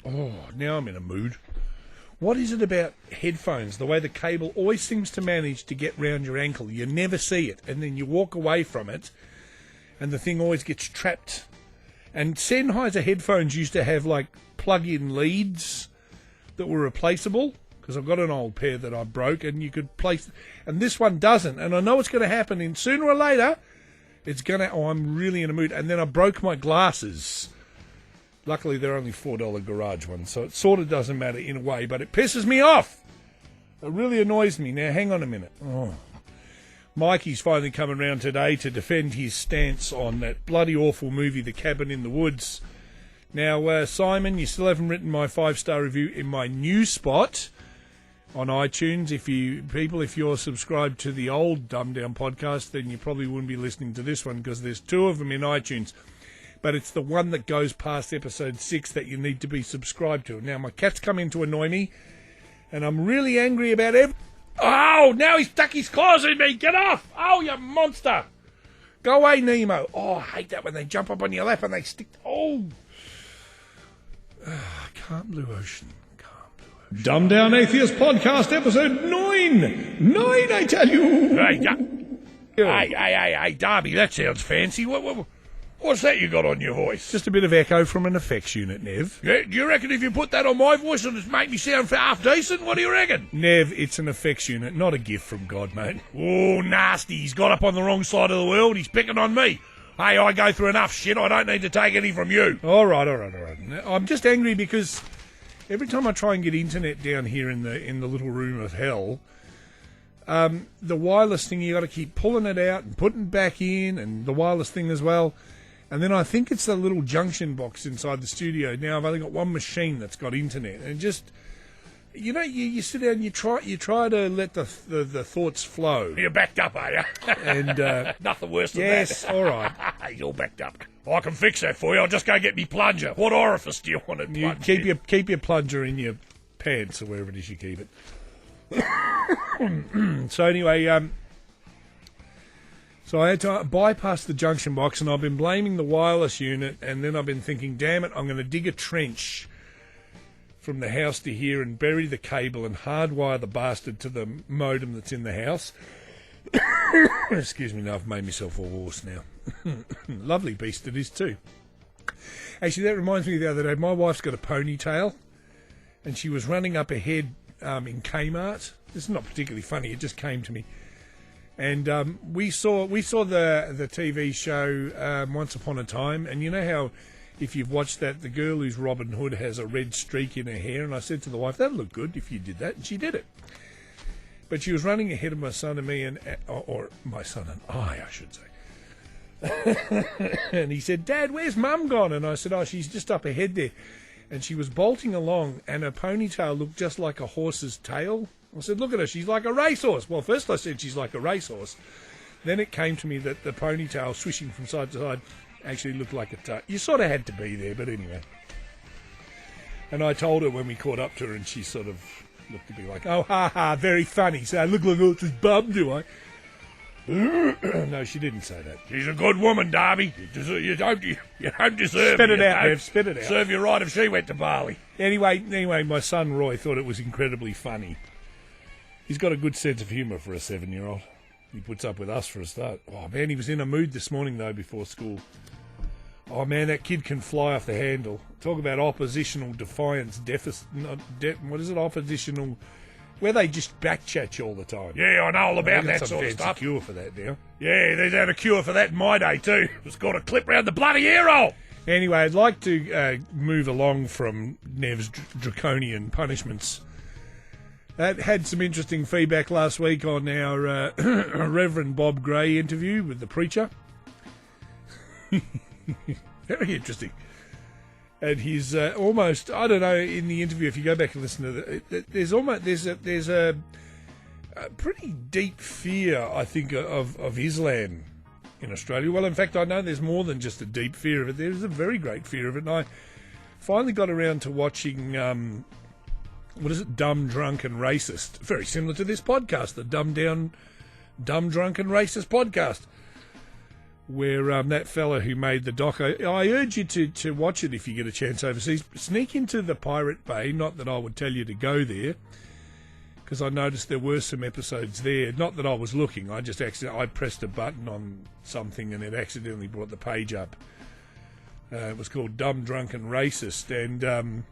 Oh, now I'm in a mood. What is it about headphones, the way the cable always seems to manage to get round your ankle? You never see it, and then you walk away from it, and the thing always gets trapped. And Sennheiser headphones used to have, like, plug-in leads that were replaceable, because I've got an old pair that I broke, and you could place... And this one doesn't, and I know it's going to happen, and sooner or later, it's going to... Oh, I'm really in a mood. And then I broke my glasses. Luckily, they're only $4 garage ones, so it sort of doesn't matter in a way, but it pisses me off. It really annoys me. Now, hang on a minute. Oh. Mikey's finally coming round today to defend his stance on that bloody awful movie, The Cabin in the Woods. Now, Simon, you still haven't written my 5-star review in my new spot on iTunes. If you're subscribed to the old Dumb Down podcast, then you probably wouldn't be listening to this one because there's 2 of them in iTunes. But it's the one that goes past episode 6 that you need to be subscribed to. Now, my cat's come in to annoy me, and I'm really angry about it. Oh, now he's stuck his claws in me. Get off. Oh, you monster. Go away, Nemo. Oh, I hate that when they jump up on your lap and they stick. Oh. Calm Blue Ocean. Dumb Down Atheist Podcast, episode 9. 9, I tell you. Hey, Darby, that sounds fancy. What's that you got on your voice? Just a bit of echo from an effects unit, Nev. Yeah, do you reckon if you put that on my voice it'll just make me sound half decent? What do you reckon? Nev, it's an effects unit, not a gift from God, mate. Oh, nasty. He's got up on the wrong side of the world. He's picking on me. Hey, I go through enough shit. I don't need to take any from you. All right. I'm just angry because every time I try and get internet down here in the little room of hell, the wireless thing, you got to keep pulling it out and putting it back in, and the wireless thing as well. And then I think it's the little junction box inside the studio. Now I've only got one machine that's got internet, and just, you know, you sit down, and you try to let the thoughts flow. You're backed up, are you? And nothing worse than that. Yes, all right. He's all backed up. I can fix that for you. I'll just go get me plunger. What orifice do you want it plunged in? Keep your plunger in your pants or wherever it is you keep it. So anyway, so I had to bypass the junction box, and I've been blaming the wireless unit, and then I've been thinking, damn it, I'm going to dig a trench from the house to here and bury the cable and hardwire the bastard to the modem that's in the house. Excuse me, now I've made myself all hoarse now. Lovely beast it is too. Actually, that reminds me of the other day, my wife's got a ponytail, and she was running up ahead in Kmart. This is not particularly funny, it just came to me. And we saw the TV show Once Upon a Time, and you know how if you've watched that, the girl who's Robin Hood has a red streak in her hair, and I said to the wife, that'd look good if you did that, and she did it. But she was running ahead of my son and me, or my son and I should say. And he said, Dad, where's Mum gone? And I said, oh, she's just up ahead there. And she was bolting along, and her ponytail looked just like a horse's tail. I said, look at her, she's like a racehorse. Well, first I said she's like a racehorse. Then it came to me that the ponytail swishing from side to side actually looked like a tail. You sort of had to be there, but anyway. And I told her when we caught up to her, and she sort of looked at me like, oh, ha, very funny. So I look like a horse's bum, do I? No, she didn't say that. She's a good woman, Darby. You don't deserve Spit it out, Rev. Spit it out. Serve you right if she went to Bali. Anyway, my son Roy thought it was incredibly funny. He's got a good sense of humour for a 7-year-old. He puts up with us for a start. Oh, man, he was in a mood this morning, though, before school. Oh, man, that kid can fly off the handle. Talk about oppositional defiance deficit. What is it? Oppositional... Where they just backchat you all the time. Yeah, I know all about that sort of stuff. Cure for that now. Yeah, there's had a cure for that in my day too. It's got a clip round the bloody ear hole. Anyway, I'd like to move along from Nev's draconian punishments. That had some interesting feedback last week on our Reverend Bob Gray interview with the preacher. Very interesting. And he's almost, I don't know, in the interview, if you go back and listen to it, there's a pretty deep fear, I think, of Islam in Australia. Well, in fact, I know there's more than just a deep fear of it. There's a very great fear of it. And I finally got around to watching, Dumb, Drunk and Racist. Very similar to this podcast, the Dumb, Drunk and Racist podcast. where that fella who made the doc, I urge you to watch it if you get a chance overseas. Sneak into the Pirate Bay, not that I would tell you to go there, because I noticed there were some episodes there. Not that I was looking, I pressed a button on something and it accidentally brought the page up. It was called Dumb, Drunk and Racist, and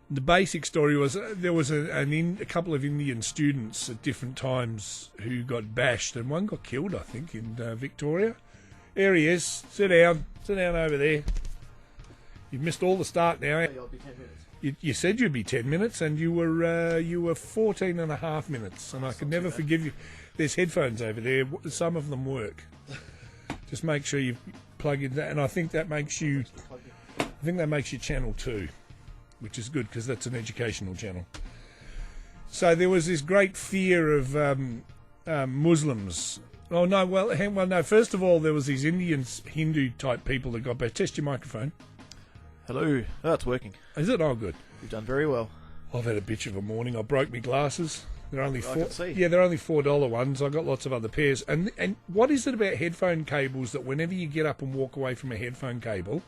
the basic story was there was a couple of Indian students at different times who got bashed, and one got killed, I think, in Victoria. There he is. Sit down over there. You've missed all the start now. I'll be 10 minutes. You said you'd be 10 minutes, and you were 14 and a half minutes, and I could never forgive you. There's headphones over there. Some of them work. Just make sure you plug in that, and I think that makes you channel 2, which is good because that's an educational channel. So there was this great fear of Muslims. Oh no, no. First of all, there was these Indian Hindu type people that got back. Test your microphone. Hello. Oh, it's working. Is it? Oh, good. You've done very well. I've had a bitch of a morning. I broke my glasses. They're only I can see. Yeah, they're only $4 ones. I got lots of other pairs. And what is it about headphone cables that whenever you get up and walk away from a headphone cable,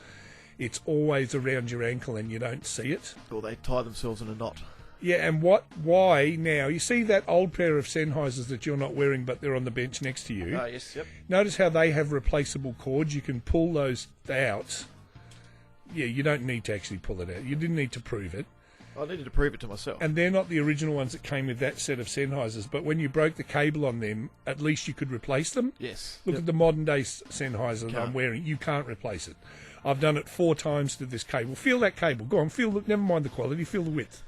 it's always around your ankle and you don't see it? Or they tie themselves in a knot. Yeah, and why now? You see that old pair of Sennheisers that you're not wearing, but they're on the bench next to you? Oh, yes, yep. Notice how they have replaceable cords. You can pull those out. Yeah, you don't need to actually pull it out. You didn't need to prove it. I needed to prove it to myself. And they're not the original ones that came with that set of Sennheisers, but when you broke the cable on them, at least you could replace them. Yes. Look at the modern day Sennheiser that I'm wearing. You can't replace it. I've done it 4 times to this cable. Feel that cable. Go on, never mind the quality, feel the width.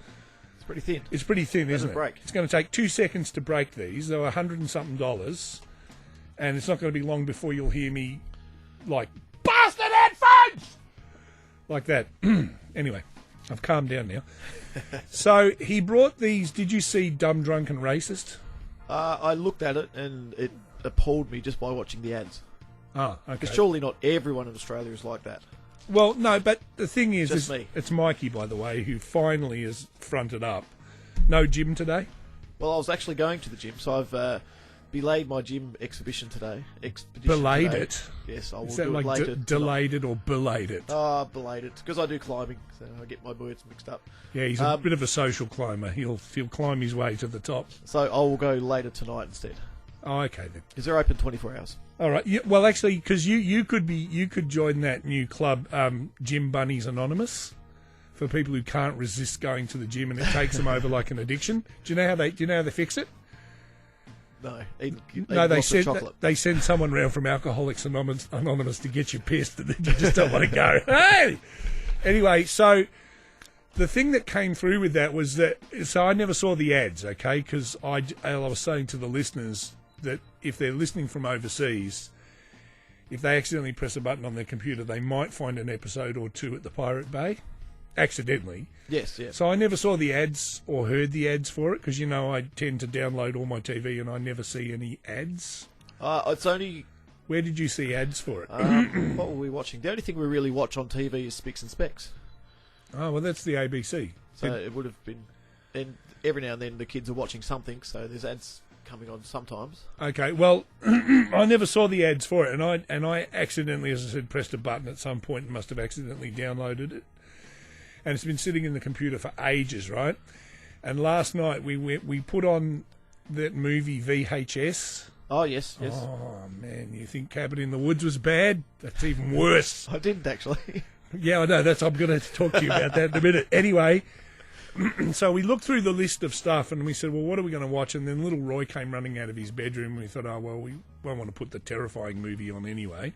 It's pretty thin. It's pretty thin, isn't it? Break. It's going to take 2 seconds to break these. They're $100 and something, and it's not going to be long before you'll hear me like, bastard headphones! Like that. Anyway, I've calmed down now. So he brought these. Did you see Dumb, Drunk and Racist? I looked at it and it appalled me just by watching the ads. Ah, okay. Because surely not everyone in Australia is like that. Well, no, but the thing is, Just me. It's Mikey, by the way, who finally has fronted up. No gym today? Well, I was actually going to the gym, so I've belayed my gym exhibition today. Belayed today. it? Yes, I will Is that do like it later. delayed it or belayed it? Belayed it, because I do climbing, so I get my words mixed up. Yeah, he's a bit of a social climber. He'll climb his way to the top. So I will go later tonight instead. Oh, okay then. Because they're open 24 hours. All right. Yeah, well, actually, because you could join that new club, Gym Bunnies Anonymous, for people who can't resist going to the gym and it takes them over like an addiction. Do you know how they fix it? No. They send someone round from Alcoholics Anonymous to get you pissed, and then you just don't want to go. Hey. Anyway, so the thing that came through with that was that. So I never saw the ads, okay? Because I was saying to the listeners that if they're listening from overseas, if they accidentally press a button on their computer, they might find an episode or 2 at the Pirate Bay. Accidentally. Yes, yes. So I never saw the ads or heard the ads for it because, I tend to download all my TV and I never see any ads. It's only... Where did you see ads for it? What were we watching? The only thing we really watch on TV is Spicks and Specs. Oh, well, that's the ABC. So it would have been... And every now and then the kids are watching something, so there's ads coming on sometimes. Okay, well, I never saw the ads for it, and I accidentally, as I said, pressed a button at some point and must have accidentally downloaded it. And it's been sitting in the computer for ages, right? And last night we put on that movie VHS. Oh, yes, yes. Oh, man, you think Cabin in the Woods was bad? That's even worse. I didn't, actually. Yeah, I know. I'm going to talk to you about that in a minute. Anyway, so we looked through the list of stuff and we said, well, what are we going to watch? And then little Roy came running out of his bedroom and we thought, oh, well, we won't want to put the terrifying movie on anyway.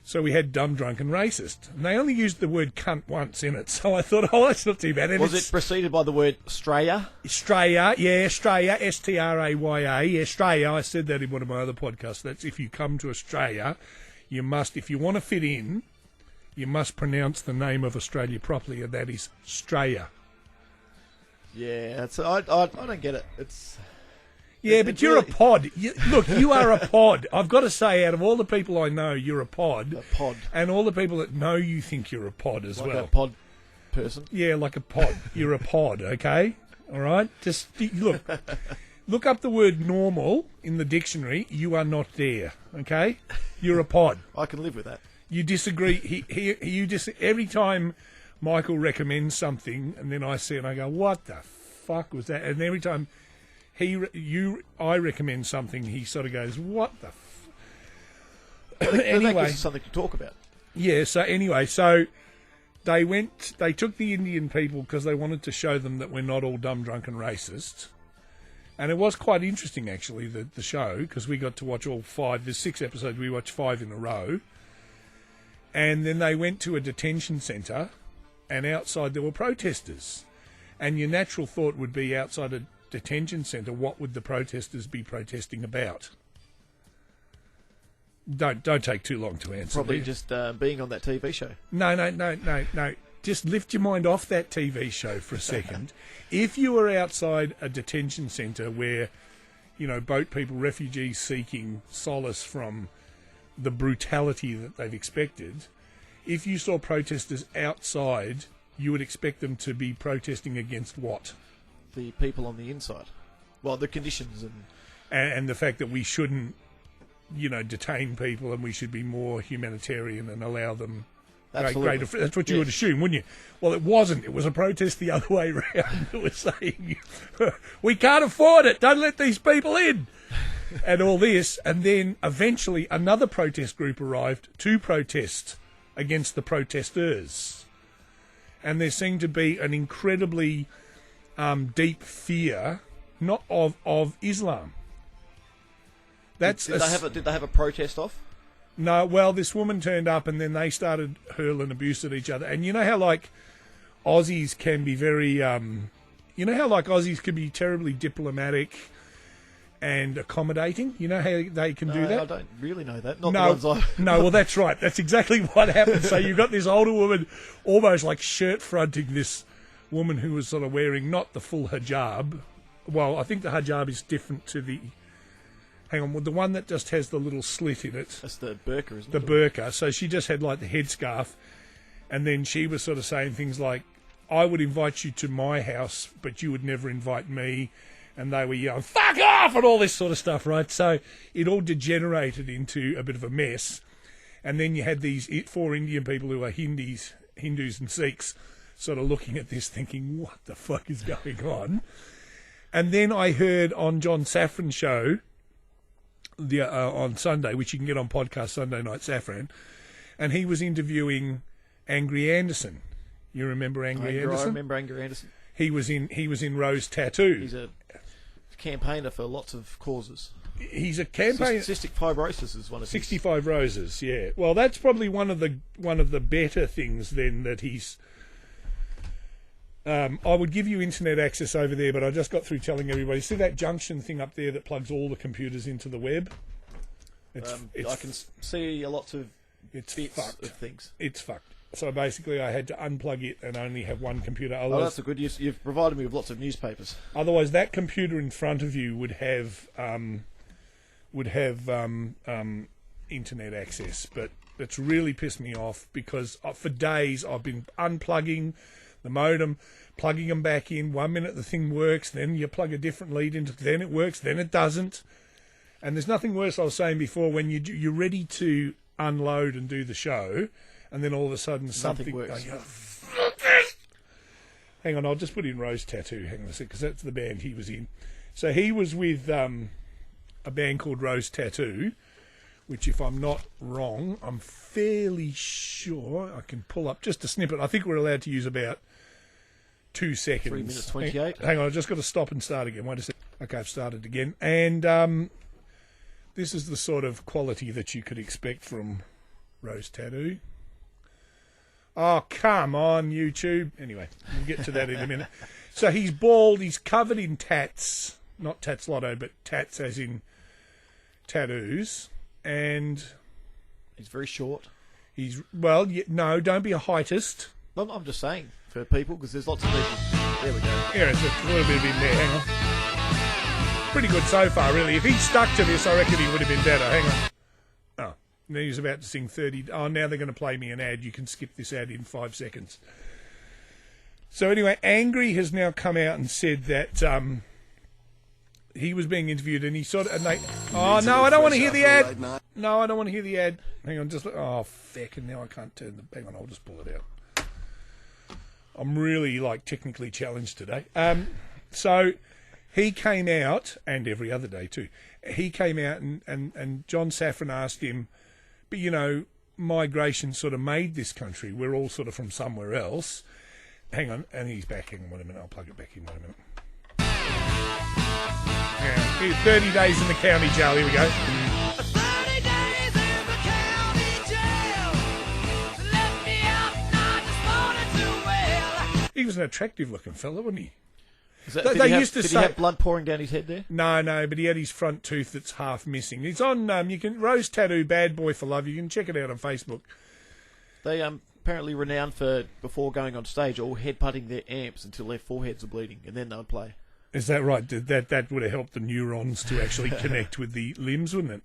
So we had Dumb, Drunk and Racist. And they only used the word cunt once in it. So I thought, oh, that's not too bad. And was it preceded by the word Straya? Straya, yeah, Straya, S-T-R-A-Y-A. Yeah, Straya, I said that in one of my other podcasts. That's if you come to Australia, you must, if you want to fit in, you must pronounce the name of Australia properly, and that is Straya. Yeah, I don't get it. But you're really a pod. Look, you are a pod. I've got to say, out of all the people I know, you're a pod. A pod. And all the people that know you think you're a pod as well. Like a pod person? Yeah, like a pod. You're a pod, okay? All right? Just, look, Look up the word normal in the dictionary. You are not there, okay? You're a pod. I can live with that. You disagree. Every time Michael recommends something, and then I see it, and I go, what the fuck was that? And every time I recommend something, he sort of goes, what the Anyway, that anyway, gives us something to talk about. yeah, so they took the Indian people because they wanted to show them that we're not all dumb, drunk and racist. And it was quite interesting, actually, the show, because we got to watch all 5. There's 6 episodes. We watched 5 in a row. And then they went to a detention centre, and outside there were protesters. And your natural thought would be, outside a detention centre, what would the protesters be protesting about? Don't take too long to answer. Probably just being on that TV show. No. Just lift your mind off that TV show for a second. If you were outside a detention centre where, boat people, refugees seeking solace from the brutality that they've expected, if you saw protesters outside, you would expect them to be protesting against what? The people on the inside. Well, the conditions and the fact that we shouldn't, detain people, and we should be more humanitarian and allow them greater. That's what you would assume, wouldn't you? Well, it wasn't. It was a protest the other way around. It was saying, we can't afford it. Don't let these people in. And all this. And then eventually another protest group arrived to protest against the protesters. And there seemed to be an incredibly deep fear, not of Islam. Did they have a protest off? No, well, this woman turned up and then they started hurling abuse at each other. And you know how, Aussies can be very... Aussies can be terribly diplomatic and accommodating? You know how they can do that? I don't really know that. Not the ones No, well, that's right. That's exactly what happened. So you've got this older woman almost shirt-fronting this woman who was sort of wearing not the full hijab. Well, I think the hijab is different to the... Hang on, the one that just has the little slit in it. That's the burqa, isn't it? The burqa. So she just had the headscarf, and then she was sort of saying things like, I would invite you to my house, but you would never invite me. And they were yelling, fuck off, and all this sort of stuff, right? So it all degenerated into a bit of a mess. And then you had these 4 Indian people who are Hindus and Sikhs sort of looking at this thinking, what the fuck is going on? And then I heard on John Safran's show, on Sunday, which you can get on podcast Sunday Night Safran, and he was interviewing Angry Anderson. You remember Angry Anderson? I remember Angry Anderson. He was in Rose Tattoo. He's a campaigner for lots of causes. He's a campaigner. Cystic fibrosis is one of 65 Roses, yeah. Well, that's probably one of the better things then that he's. I would give you internet access over there, but I just got through telling everybody. See that junction thing up there that plugs all the computers into the web? I can see a lot of bits fucked. of things. It's fucked. So basically, I had to unplug it and only have one computer. Otherwise, that's a good use. You've provided me with lots of newspapers. Otherwise, that computer in front of you would have internet access. But it's really pissed me off because for days I've been unplugging the modem, plugging them back in. 1 minute the thing works, then you plug a different lead into, then it works, then it doesn't. And there's nothing worse, I was saying before, when you're ready to unload and do the show, and then all of a sudden something works. Hang on, I'll just put in Rose Tattoo. Hang on a sec, because that's the band he was in. So he was with a band called Rose Tattoo, which, if I'm not wrong, I'm fairly sure I can pull up just a snippet. I think we're allowed to use about 2 seconds. 3 minutes 28. Hang on, I've just got to stop and start again. Wait a second. Okay, I've started again. And this is the sort of quality that you could expect from Rose Tattoo. Oh, come on, YouTube. Anyway, we'll get to that in a minute. So he's bald, he's covered in tats. Not tats lotto, but tats as in tattoos. And he's very short. No, don't be a heightist. Well, I'm just saying, for people, because there's lots of people. There we go. Yeah, it's a little bit in there. Hang on. Pretty good so far, really. If he'd stuck to this, I reckon he would have been better. Hang on. Oh, then he's about to sing 30. Oh, now they're going to play me an ad. You can skip this ad in 5 seconds. So anyway, Angry has now come out and said that he was being interviewed, and he sort of, and they, oh no, I don't want to hear the ad. No, I don't want to hear the ad. Hang on, just, oh feck, and now I can't turn the, hang on, I'll just pull it out. I'm really, like, technically challenged today. So he came out, and every other day too, he came out and John Safran asked him, but you know, migration sort of made this country. We're all sort of from somewhere else. Hang on, and he's back. Hang on, wait a minute, I'll plug it back in, wait a minute. Yeah, 30 days in the county jail, here we go. 30 days in the county jail. Let me out, I just wanted to wail. He was an attractive looking fella, wasn't he? Did he have blood pouring down his head there? No, but he had his front tooth that's half missing. It's on, you can, Rose Tattoo, Bad Boy for Love, you can check it out on Facebook. They apparently renowned for, before going on stage, all headbutting their amps until their foreheads are bleeding, and then they would play. Is that right? That would have helped the neurons to actually connect with the limbs, wouldn't it?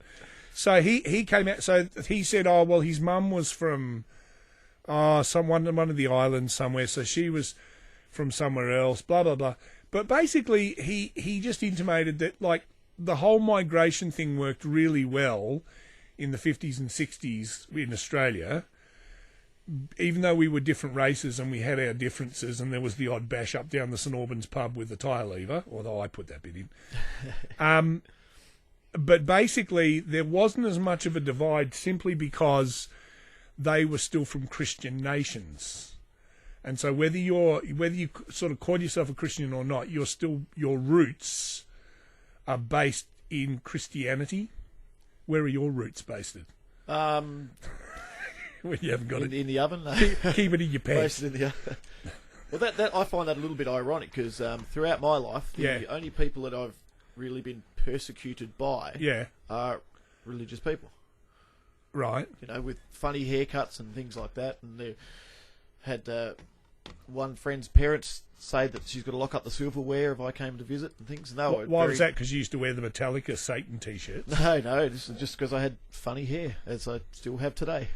So he came out. So he said, "Oh well, his mum was from one of the islands somewhere. So she was from somewhere else." Blah blah blah. But basically, he just intimated that like the whole migration thing worked really well in the 50s and 60s in Australia. Even though we were different races and we had our differences, and there was the odd bash up down the St Albans pub with the tyre lever, although I put that bit in. But basically, there wasn't as much of a divide simply because they were still from Christian nations, and so whether you sort of call yourself a Christian or not, your roots are based in Christianity. Where are your roots based in? When you haven't got it in the oven. Keep it in your pants. In the oven. Well, that I find that a little bit ironic because throughout my life, the only people that I've really been persecuted by are religious people. Right. You know, with funny haircuts and things like that. And they had one friend's parents say that she's got to lock up the silverware if I came to visit and things. And why was that? Because you used to wear the Metallica Satan T-shirts? No, just because I had funny hair, as I still have today.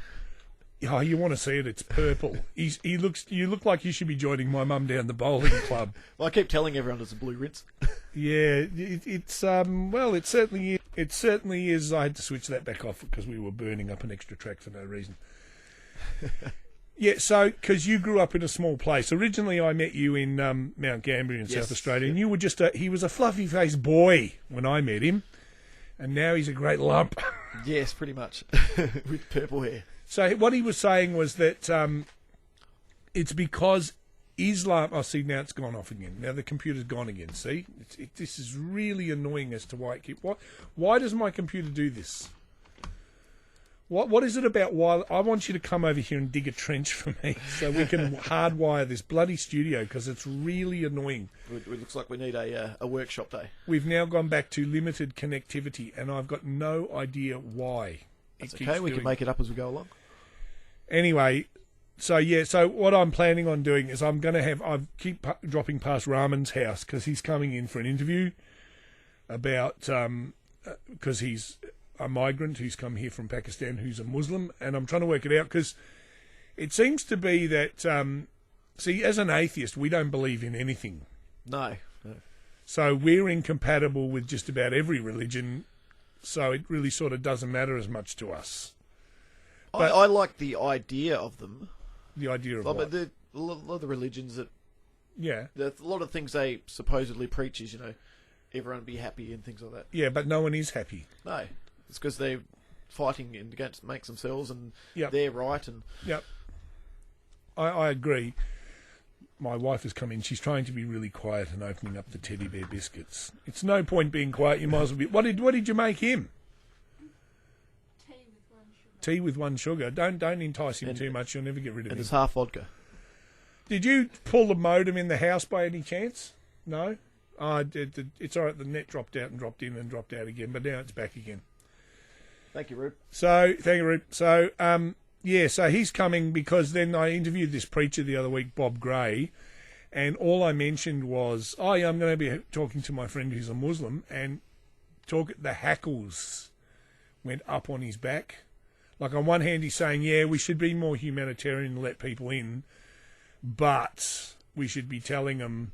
Oh, you want to see it? It's purple. You look like you should be joining my mum down the bowling club. Well, I keep telling everyone it's a blue rinse. Yeah, it's well, it certainly is. I had to switch that back off because we were burning up an extra track for no reason. Yeah, so because you grew up in a small place. Originally, I met you in Mount Gambier in South Australia, and you were he was a fluffy faced boy when I met him, and now he's a great lump. Yes, pretty much, with purple hair. So what he was saying was that it's because Islam... Oh, see, now it's gone off again. Now the computer's gone again, see? This is really annoying as to why it keeps... Why does my computer do this? What is it about why... I want you to come over here and dig a trench for me so we can hardwire this bloody studio because it's really annoying. It looks like we need a workshop day. We've now gone back to limited connectivity and I've got no idea why. That's okay, we can make it up as we go along. Anyway, so what I'm planning on doing is I keep dropping past Rahman's house because he's coming in for an interview about, because he's a migrant who's come here from Pakistan who's a Muslim, and I'm trying to work it out because it seems to be that, as an atheist, we don't believe in anything. No. So we're incompatible with just about every religion, so it really sort of doesn't matter as much to us. But I like the idea of them. The idea of but what? a lot of the religions that... Yeah. A lot of things they supposedly preach is, everyone be happy and things like that. Yeah, but no one is happy. No. It's because they're fighting against makes themselves and they're right. And Yep. I agree. My wife has come in. She's trying to be really quiet and opening up the teddy bear biscuits. It's no point being quiet. You might as well be... What did you make him? Tea with one sugar. Don't entice him too much. You'll never get rid of him. And it's half vodka. Did you pull the modem in the house by any chance? No? It's all right. The net dropped out and dropped in and dropped out again, but now it's back again. Thank you, Rube. Thank you, Rube. So he's coming because then I interviewed this preacher the other week, Bob Gray, and all I mentioned was, I'm going to be talking to my friend who's a Muslim, and the hackles went up on his back. Like, on one hand, he's saying, we should be more humanitarian and let people in, but we should be telling them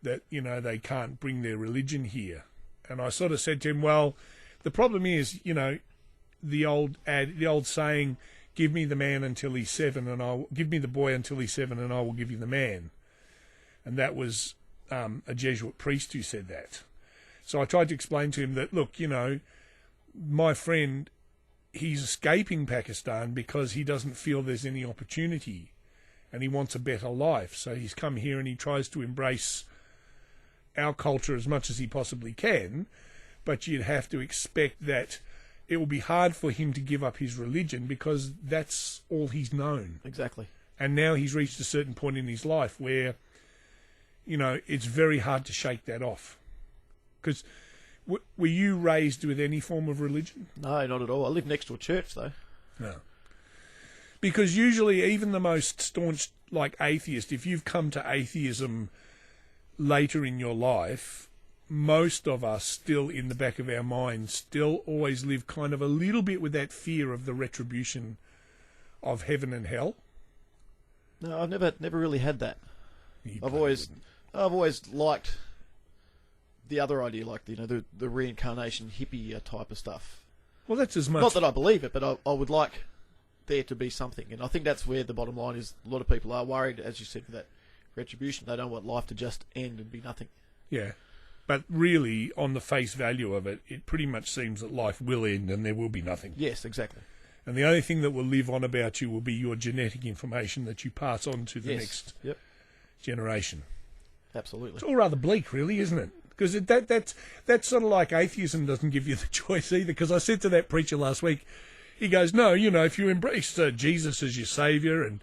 that, they can't bring their religion here. And I sort of said to him, well, the problem is, the old saying, give me the man until he's 7 and I'll give me the boy until he's 7 and I will give you the man. And that was a Jesuit priest who said that. So I tried to explain to him that, look, my friend, he's escaping Pakistan because he doesn't feel there's any opportunity and he wants a better life. So he's come here and he tries to embrace our culture as much as he possibly can, but you'd have to expect that it will be hard for him to give up his religion because that's all he's known. Exactly. And now he's reached a certain point in his life where, it's very hard to shake that off. Because were you raised with any form of religion? No, not at all. I live next to a church, though. No. Because usually even the most staunch, atheist, if you've come to atheism later in your life, most of us still in the back of our minds still always live kind of a little bit with that fear of the retribution of heaven and hell. No, I've never really had that. I've always liked the other idea, the reincarnation hippie type of stuff. Well, that's as much. Not that I believe it, but I would like there to be something, and I think that's where the bottom line is. A lot of people are worried, as you said, for that retribution. They don't want life to just end and be nothing. Yeah. But really, on the face value of it, it pretty much seems that life will end and there will be nothing. Yes, exactly. And the only thing that will live on about you will be your genetic information that you pass on to the next generation. Absolutely. It's all rather bleak, really, isn't it? Because that's sort of like atheism doesn't give you the choice either. Because I said to that preacher last week, he goes, no, if you embrace Jesus as your saviour and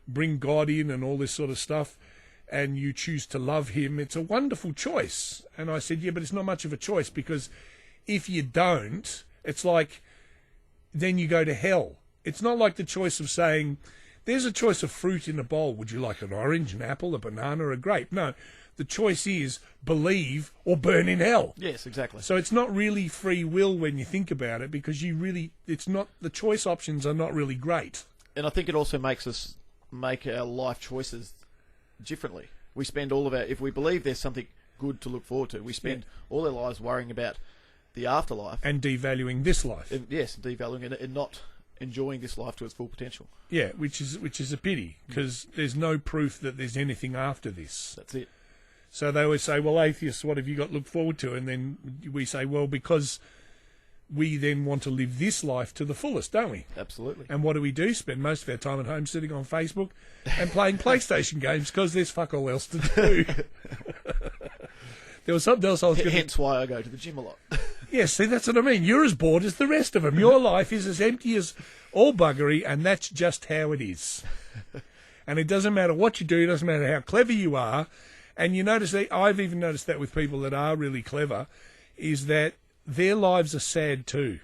bring God in and all this sort of stuff, and you choose to love him, it's a wonderful choice. And I said, yeah, but it's not much of a choice, because if you don't, it's like, then you go to hell. It's not like the choice of saying, there's a choice of fruit in a bowl. Would you like an orange, an apple, a banana, a grape? No, the choice is believe or burn in hell. Yes, exactly. So it's not really free will when you think about it, because the choice options are not really great. And I think it also makes us make our life choices differently. We spend if we believe there's something good to look forward to, we spend all our lives worrying about the afterlife. And devaluing this life. Yes, devaluing it and not enjoying this life to its full potential. Yeah, which is a pity, because there's no proof that there's anything after this. That's it. So they always say, well, atheists, what have you got to look forward to? And then we say, well, because we then want to live this life to the fullest, don't we? Absolutely. And what do? Spend most of our time at home sitting on Facebook and playing PlayStation games, because there's fuck all else to do. There was something else I was going to... Hence why I go to the gym a lot. Yes, see, that's what I mean. You're as bored as the rest of them. Your life is as empty as all buggery, and that's just how it is. And it doesn't matter what you do, it doesn't matter how clever you are. And you notice that, I've even noticed that with people that are really clever, is that their lives are sad too.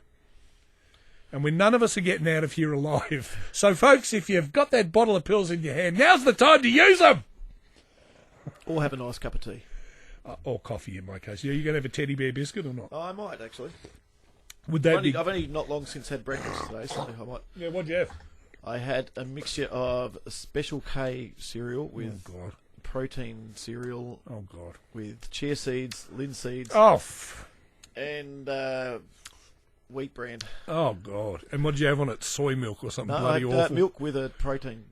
And when none of us are getting out of here alive. So, folks, if you've got that bottle of pills in your hand, now's the time to use them! Or have a nice cup of tea. Or coffee, in my case. Yeah, you going to have a teddy bear biscuit or not? Oh, I might, actually. Would that be... I've only not long since had breakfast today, so I might... Yeah, what'd you have? I had a mixture of Special K cereal with protein cereal. Oh, God. With chia seeds, linseeds. Oh, and wheat brand. Oh, God. And what did you have on it? Soy milk or something no, bloody awful? Milk with a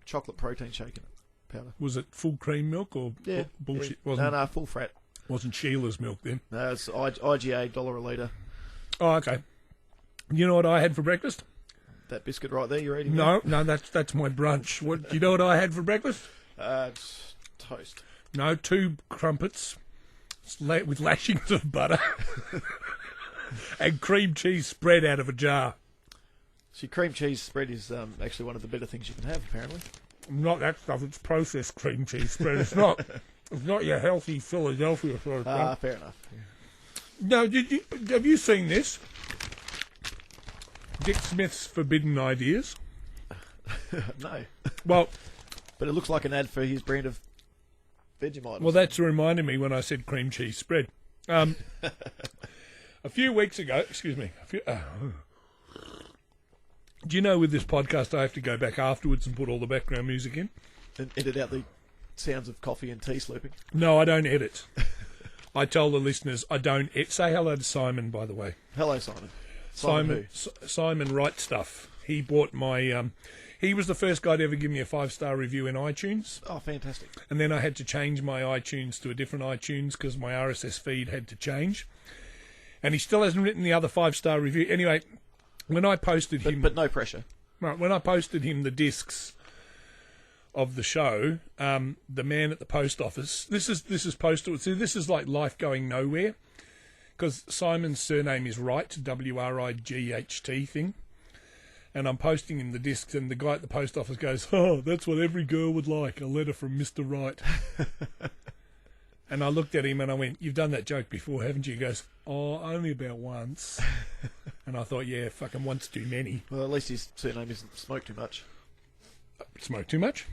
chocolate protein shake in it. Powder. Was it full cream milk or bullshit? Yeah. No, full fat. Wasn't Sheila's milk then? No, it's IGA, $1 a litre. Oh, okay. You know what I had for breakfast? That biscuit right there you're eating? No, that's my brunch. Do you know what I had for breakfast? It's toast. No, 2 crumpets with lashings of butter and cream cheese spread out of a jar. See, cream cheese spread is actually one of the better things you can have, apparently. Not that stuff. It's processed cream cheese spread. It's not. It's not your healthy Philadelphia sort of stuff. Fair enough. Yeah. No, have you seen this? Dick Smith's Forbidden Ideas. No. Well, but it looks like an ad for his brand of Vegemite. Well, that's reminding me when I said cream cheese spread. A few weeks ago, excuse me. Do you know with this podcast I have to go back afterwards and put all the background music in? And edit out the sounds of coffee and tea slurping? No, I don't edit. I told the listeners I don't... Say hello to Simon, by the way. Hello, Simon. Simon Right Stuff. He bought my... he was the first guy to ever give me a 5-star review in iTunes. Oh, fantastic. And then I had to change my iTunes to a different iTunes because my RSS feed had to change. And he still hasn't written the other 5-star review. Anyway, when I posted him... But no pressure. Right, when I posted him the discs of the show, the man at the post office... This is postal... See, this is like life going nowhere. Because Simon's surname is Wright, W-R-I-G-H-T thing. And I'm posting him the discs, and the guy at the post office goes, "Oh, that's what every girl would like, a letter from Mr. Wright." And I looked at him and I went, "You've done that joke before, haven't you?" He goes, "Oh, only about once." And I thought, yeah, fucking once too many. Well, at least his surname isn't Smoke Too Much. Smoke too much?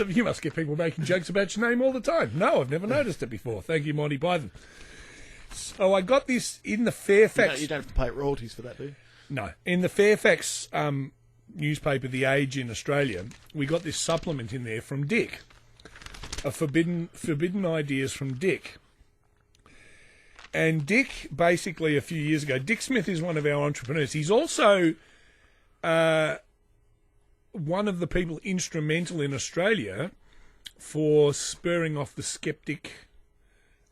You must get people making jokes about your name all the time. No, I've never noticed it before. Thank you, Monty Python. So I got this in the Fairfax... You don't have to pay royalties for that, do you? No. In the Fairfax newspaper, The Age in Australia, we got this supplement in there from Dick. A forbidden ideas from Dick. And Dick, basically a few years ago, Dick Smith is one of our entrepreneurs. He's also one of the people instrumental in Australia for spurring off the skeptic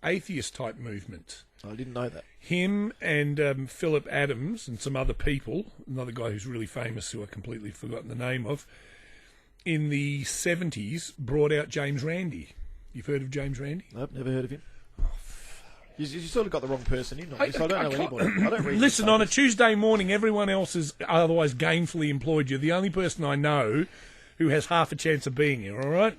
atheist type movement. I didn't know that. Him and Philip Adams and some other people, another guy who's really famous who I've completely forgotten the name of, in the 70s brought out James Randi. You've heard of James Randi? Nope, never heard of him. You sort of got the wrong person in on this. I don't know anybody. I don't read Listen, on a Tuesday morning, everyone else is otherwise gainfully employed. You're the only person I know who has half a chance of being here, all right?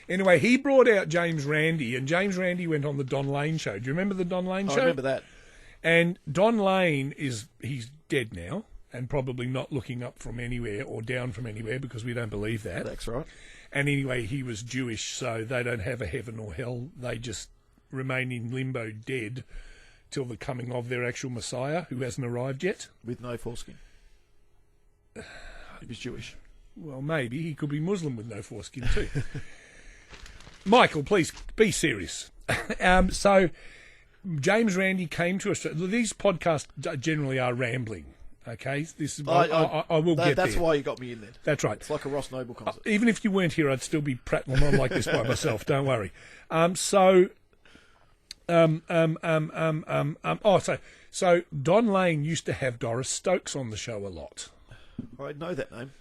Anyway, he brought out James Randi, and James Randi went on the Don Lane show. Do you remember the Don Lane show? I remember that. And Don Lane he's dead now, and probably not looking up from anywhere or down from anywhere because we don't believe that. That's right. And anyway, he was Jewish, so they don't have a heaven or hell. They just remain in limbo dead till the coming of their actual Messiah, who hasn't arrived yet. With no foreskin. He was Jewish. Well, maybe. He could be Muslim with no foreskin too. Michael, please be serious. So James Randi came to Australia. These podcasts generally are rambling. Okay, this is I will get there. That's why you got me in there. That's right. It's like a Ross Noble concert. Even if you weren't here, I'd still be prattling on like this by myself. Don't worry. So Don Lane used to have Doris Stokes on the show a lot. I know that name.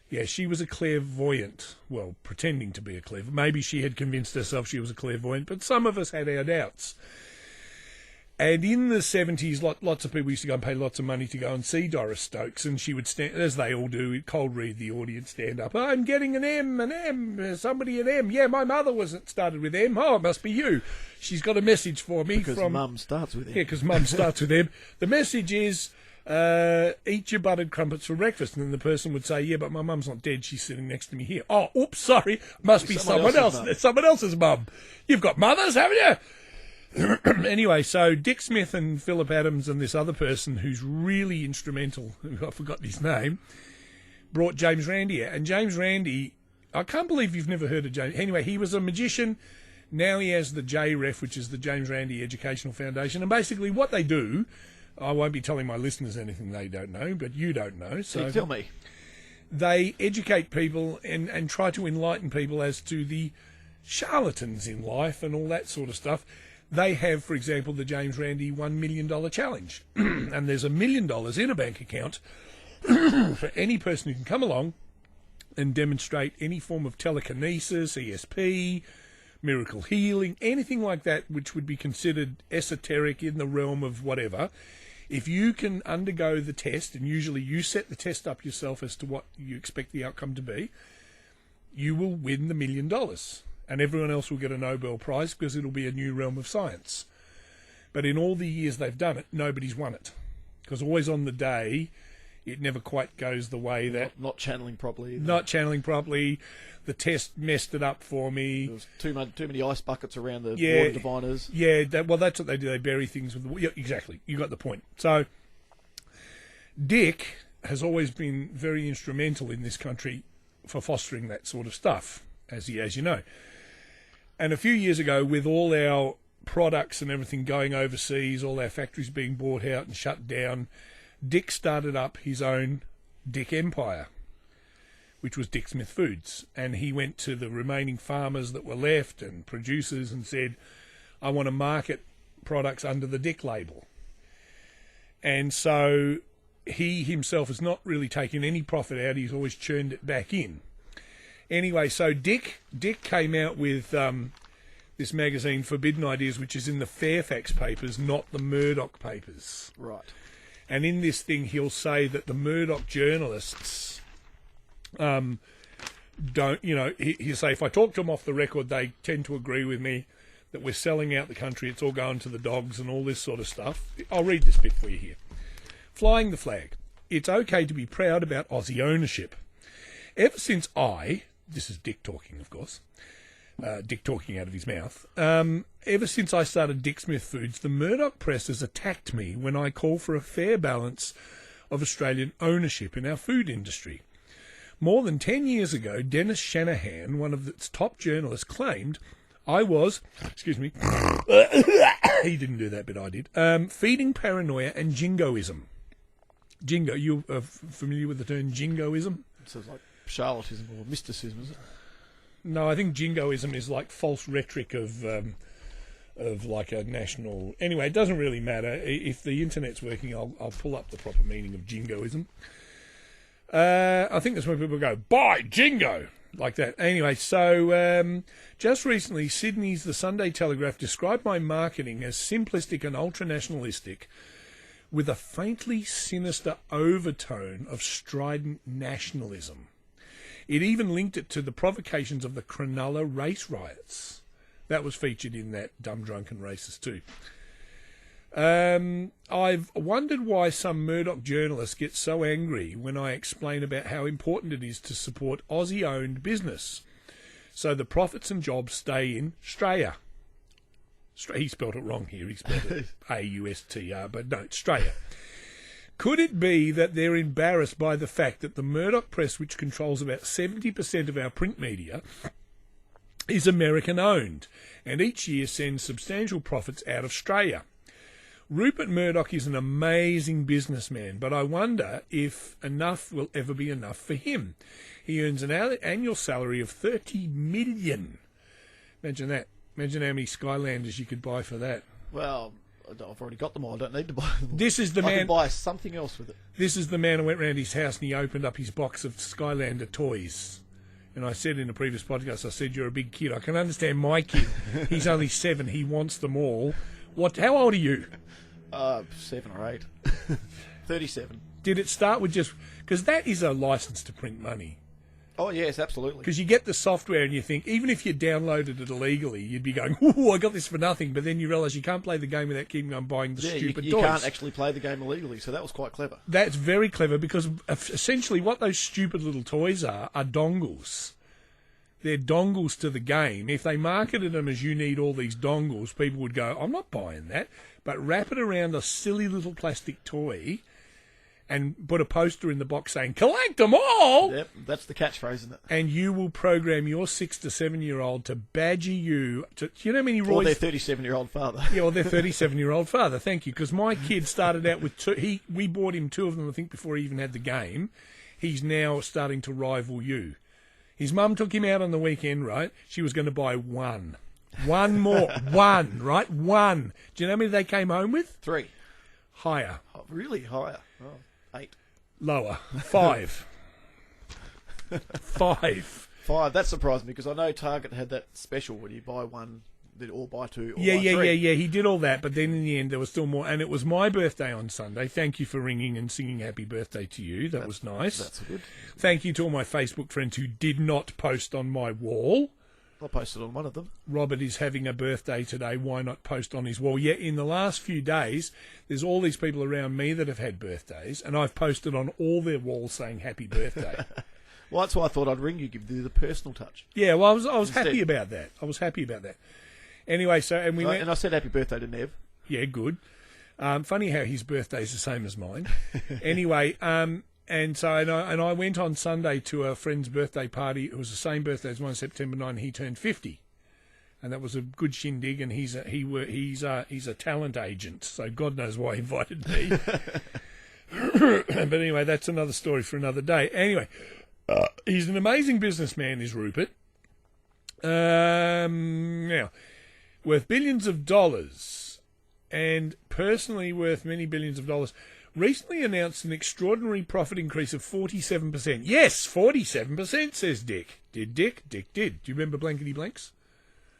Yeah, she was a clairvoyant. Well, pretending to be a clairvoyant. Maybe she had convinced herself she was a clairvoyant, but some of us had our doubts. And in the 70s, lots of people used to go and pay lots of money to go and see Doris Stokes, and she would stand, as they all do, cold read the audience, stand up. "I'm getting an M, somebody an M. Yeah, my mother started with M. Oh, it must be you. She's got a message for me." Because Mum starts with M. Yeah, because Mum starts with M. The message is, eat your buttered crumpets for breakfast. And then the person would say, "Yeah, but my mum's not dead. She's sitting next to me here." "Oh, oops, sorry. Must be someone else. Someone else's mum. You've got mothers, haven't you?" Anyway, so Dick Smith and Philip Adams and this other person who's really instrumental, I've forgotten his name, brought James Randi out. And James Randi, I can't believe you've never heard of James. Anyway, he was a magician. Now he has the JREF, which is the James Randi Educational Foundation. And basically what they do, I won't be telling my listeners anything they don't know, but you don't know. So tell me. They educate people and try to enlighten people as to the charlatans in life and all that sort of stuff. They have, for example, the James Randi $1 million challenge. And there's $1 million in a bank account for any person who can come along and demonstrate any form of telekinesis, ESP, miracle healing, anything like that which would be considered esoteric in the realm of whatever. If you can undergo the test, and usually you set the test up yourself as to what you expect the outcome to be, you will win the $1 million. And everyone else will get a Nobel Prize because it'll be a new realm of science. But in all the years they've done it, nobody's won it. Because always on the day, it never quite goes the way that... Not channeling properly. Either. Not channeling properly. The test messed it up for me. There was too many ice buckets around the water diviners. Yeah, that's what they do. They bury things with... Yeah, exactly. You got the point. So, Dick has always been very instrumental in this country for fostering that sort of stuff, as you know. And a few years ago, with all our products and everything going overseas, all our factories being bought out and shut down, Dick started up his own Dick Empire, which was Dick Smith Foods. And he went to the remaining farmers that were left and producers and said, I want to market products under the Dick label. And so he himself has not really taken any profit out. He's always churned it back in. Anyway, so Dick came out with this magazine, Forbidden Ideas, which is in the Fairfax papers, not the Murdoch papers. Right. And in this thing, he'll say that the Murdoch journalists don't, he'll say, if I talk to them off the record, they tend to agree with me that we're selling out the country, it's all going to the dogs and all this sort of stuff. I'll read this bit for you here. Flying the flag. It's okay to be proud about Aussie ownership. Ever since this is Dick talking, of course, Dick talking out of his mouth, ever since I started Dick Smith Foods, the Murdoch press has attacked me when I call for a fair balance of Australian ownership in our food industry. More than 10 years ago, Dennis Shanahan, one of its top journalists, claimed I was, excuse me, he didn't do that, but I did, feeding paranoia and jingoism. Jingo, you are familiar with the term jingoism? It sounds like charlatanism or mysticism, is it? No, I think jingoism is like false rhetoric of like a national... Anyway, it doesn't really matter. If the internet's working, I'll pull up the proper meaning of jingoism. I think that's when people go, buy jingo! Like that. Anyway, so just recently, Sydney's The Sunday Telegraph described my marketing as simplistic and ultra-nationalistic with a faintly sinister overtone of strident nationalism. It even linked it to the provocations of the Cronulla race riots. That was featured in that Dumb, Drunk and Racist too. I've wondered why some Murdoch journalists get so angry when I explain about how important it is to support Aussie-owned business, so the profits and jobs stay in Straya. He spelled it wrong here. He spelled it A-U-S-T-R, but no, Straya. Could it be that they're embarrassed by the fact that the Murdoch press, which controls about 70% of our print media, is American-owned, and each year sends substantial profits out of Straya? Rupert Murdoch is an amazing businessman, but I wonder if enough will ever be enough for him. He earns an annual salary of $30 million. Imagine that. Imagine how many Skylanders you could buy for that. Well, I've already got them all. I don't need to buy them all. This is the I man. can buy something else with it. This is the man who went round his house and he opened up his box of Skylander toys. And I said in a previous podcast, I said, you're a big kid. I can understand my kid. He's only 7. He wants them all. How old are you? 7 or 8. 37. Did it start with just... Because that is a license to print money. Oh, yes, absolutely. Because you get the software and you think, even if you downloaded it illegally, you'd be going, ooh, I got this for nothing. But then you realise you can't play the game without keeping on buying the stupid you toys. can't actually play the game illegally, so that was quite clever. That's very clever because essentially what those stupid little toys are dongles. They're dongles to the game. If they marketed them as you need all these dongles, people would go, I'm not buying that. But wrap it around a silly little plastic toy and put a poster in the box saying, collect them all! Yep, that's the catchphrase, isn't it? And you will program your 6 to 7-year-old to badger you. Do you know how many Roy's... Or their 37-year-old father. Yeah, or their 37-year-old father, thank you. Because my kid started out with 2. We bought him 2 of them, I think, before he even had the game. He's now starting to rival you. His mum took him out on the weekend, right? She was going to buy 1. 1 more. 1, right? 1. Do you know how many they came home with? 3. Higher. Oh, really? Higher? Oh, 8. Lower. 5. 5. 5. That surprised me because I know Target had that special where you buy 1 or buy 2 or buy 3. Yeah. He did all that, but then in the end there was still more. And it was my birthday on Sunday. Thank you for ringing and singing happy birthday to you. That was nice. That's good. Thank you to all my Facebook friends who did not post on my wall. I posted on one of them. Robert is having a birthday today. Why not post on his wall? Yet in the last few days, there's all these people around me that have had birthdays, and I've posted on all their walls saying happy birthday. Well, that's why I thought I'd ring you, give you the personal touch. Yeah, well, I was happy about that. Anyway, so and I said happy birthday to Nev. Yeah, good. Funny how his birthday is the same as mine. Anyway, and I went on Sunday to a friend's birthday party. It was the same birthday as mine, September 9. He turned 50. and that was a good shindig. And he's a talent agent, so God knows why he invited me. But anyway, that's another story for another day. Anyway, he's an amazing businessman, is Rupert. Now, worth billions of dollars, and personally worth many billions of dollars. Recently announced an extraordinary profit increase of 47%. Yes, 47%, says Dick. Did Dick? Dick did. Do you remember Blankety Blanks?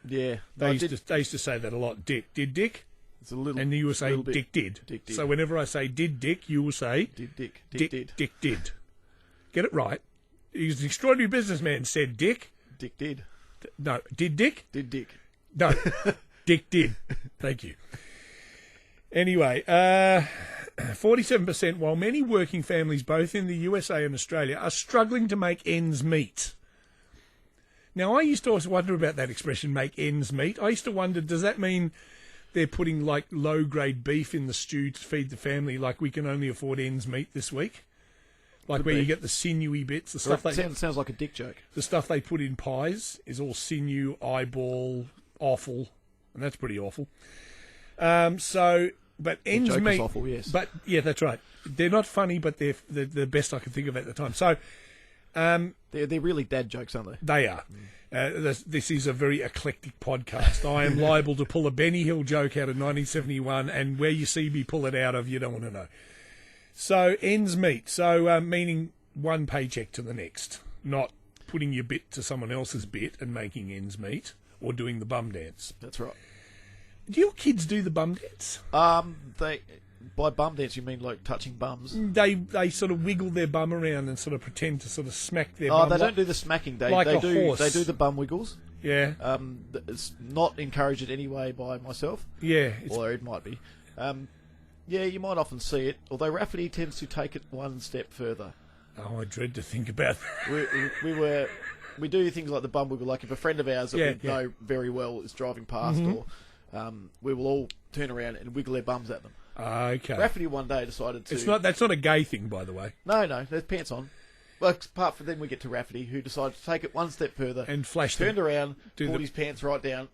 Yeah. They used to say that a lot. Dick. Did Dick? It's a little. And you will say bit. Dick did. Dick did. So whenever I say did Dick, you will say Did Dick. Dick did. Dick did. Get it right. He's an extraordinary businessman, said Dick. Dick did. No, did Dick? Did Dick. No, Dick did. Thank you. Anyway, 47%, while many working families, both in the USA and Australia, are struggling to make ends meet. Now, I used to always wonder about that expression, make ends meet. I used to wonder, does that mean they're putting, like, low-grade beef in the stew to feed the family, like we can only afford ends meet this week? Like where you get the sinewy bits, the stuff sounds like a dick joke. The stuff they put in pies is all sinew, eyeball, offal, and that's pretty awful. But ends joke meet. is awful, yes. But yeah, that's right. They're not funny, but they're the best I could think of at the time. So they're really dad jokes, aren't they? they are. This is a very eclectic podcast. I am liable to pull a Benny Hill joke out of 1971, and where you see me pull it out of, you don't want to know. So ends meet. So meaning one paycheck to the next, not putting your bit to someone else's bit and making ends meet, or doing the bum dance. That's right. Do your kids do the bum dance? By bum dance you mean like touching bums? They sort of wiggle their bum around and sort of pretend to sort of smack their bum. Oh, they don't do the smacking. They like a do. horse. They do the bum wiggles. Yeah. It's not encouraged in any way by myself. Yeah. Or it might be. Yeah, you might often see it. Although Rafferty tends to take it one step further. Oh, I dread to think about that. We do things like the bum wiggle. Like if a friend of ours that we know very well is driving past, or we will all turn around and wiggle their bums at them. Okay. Rafferty one day decided to. That's not a gay thing, by the way. No, there's pants on. Well, apart from then we get to Rafferty, who decided to take it one step further and turned around, pulled his pants right down,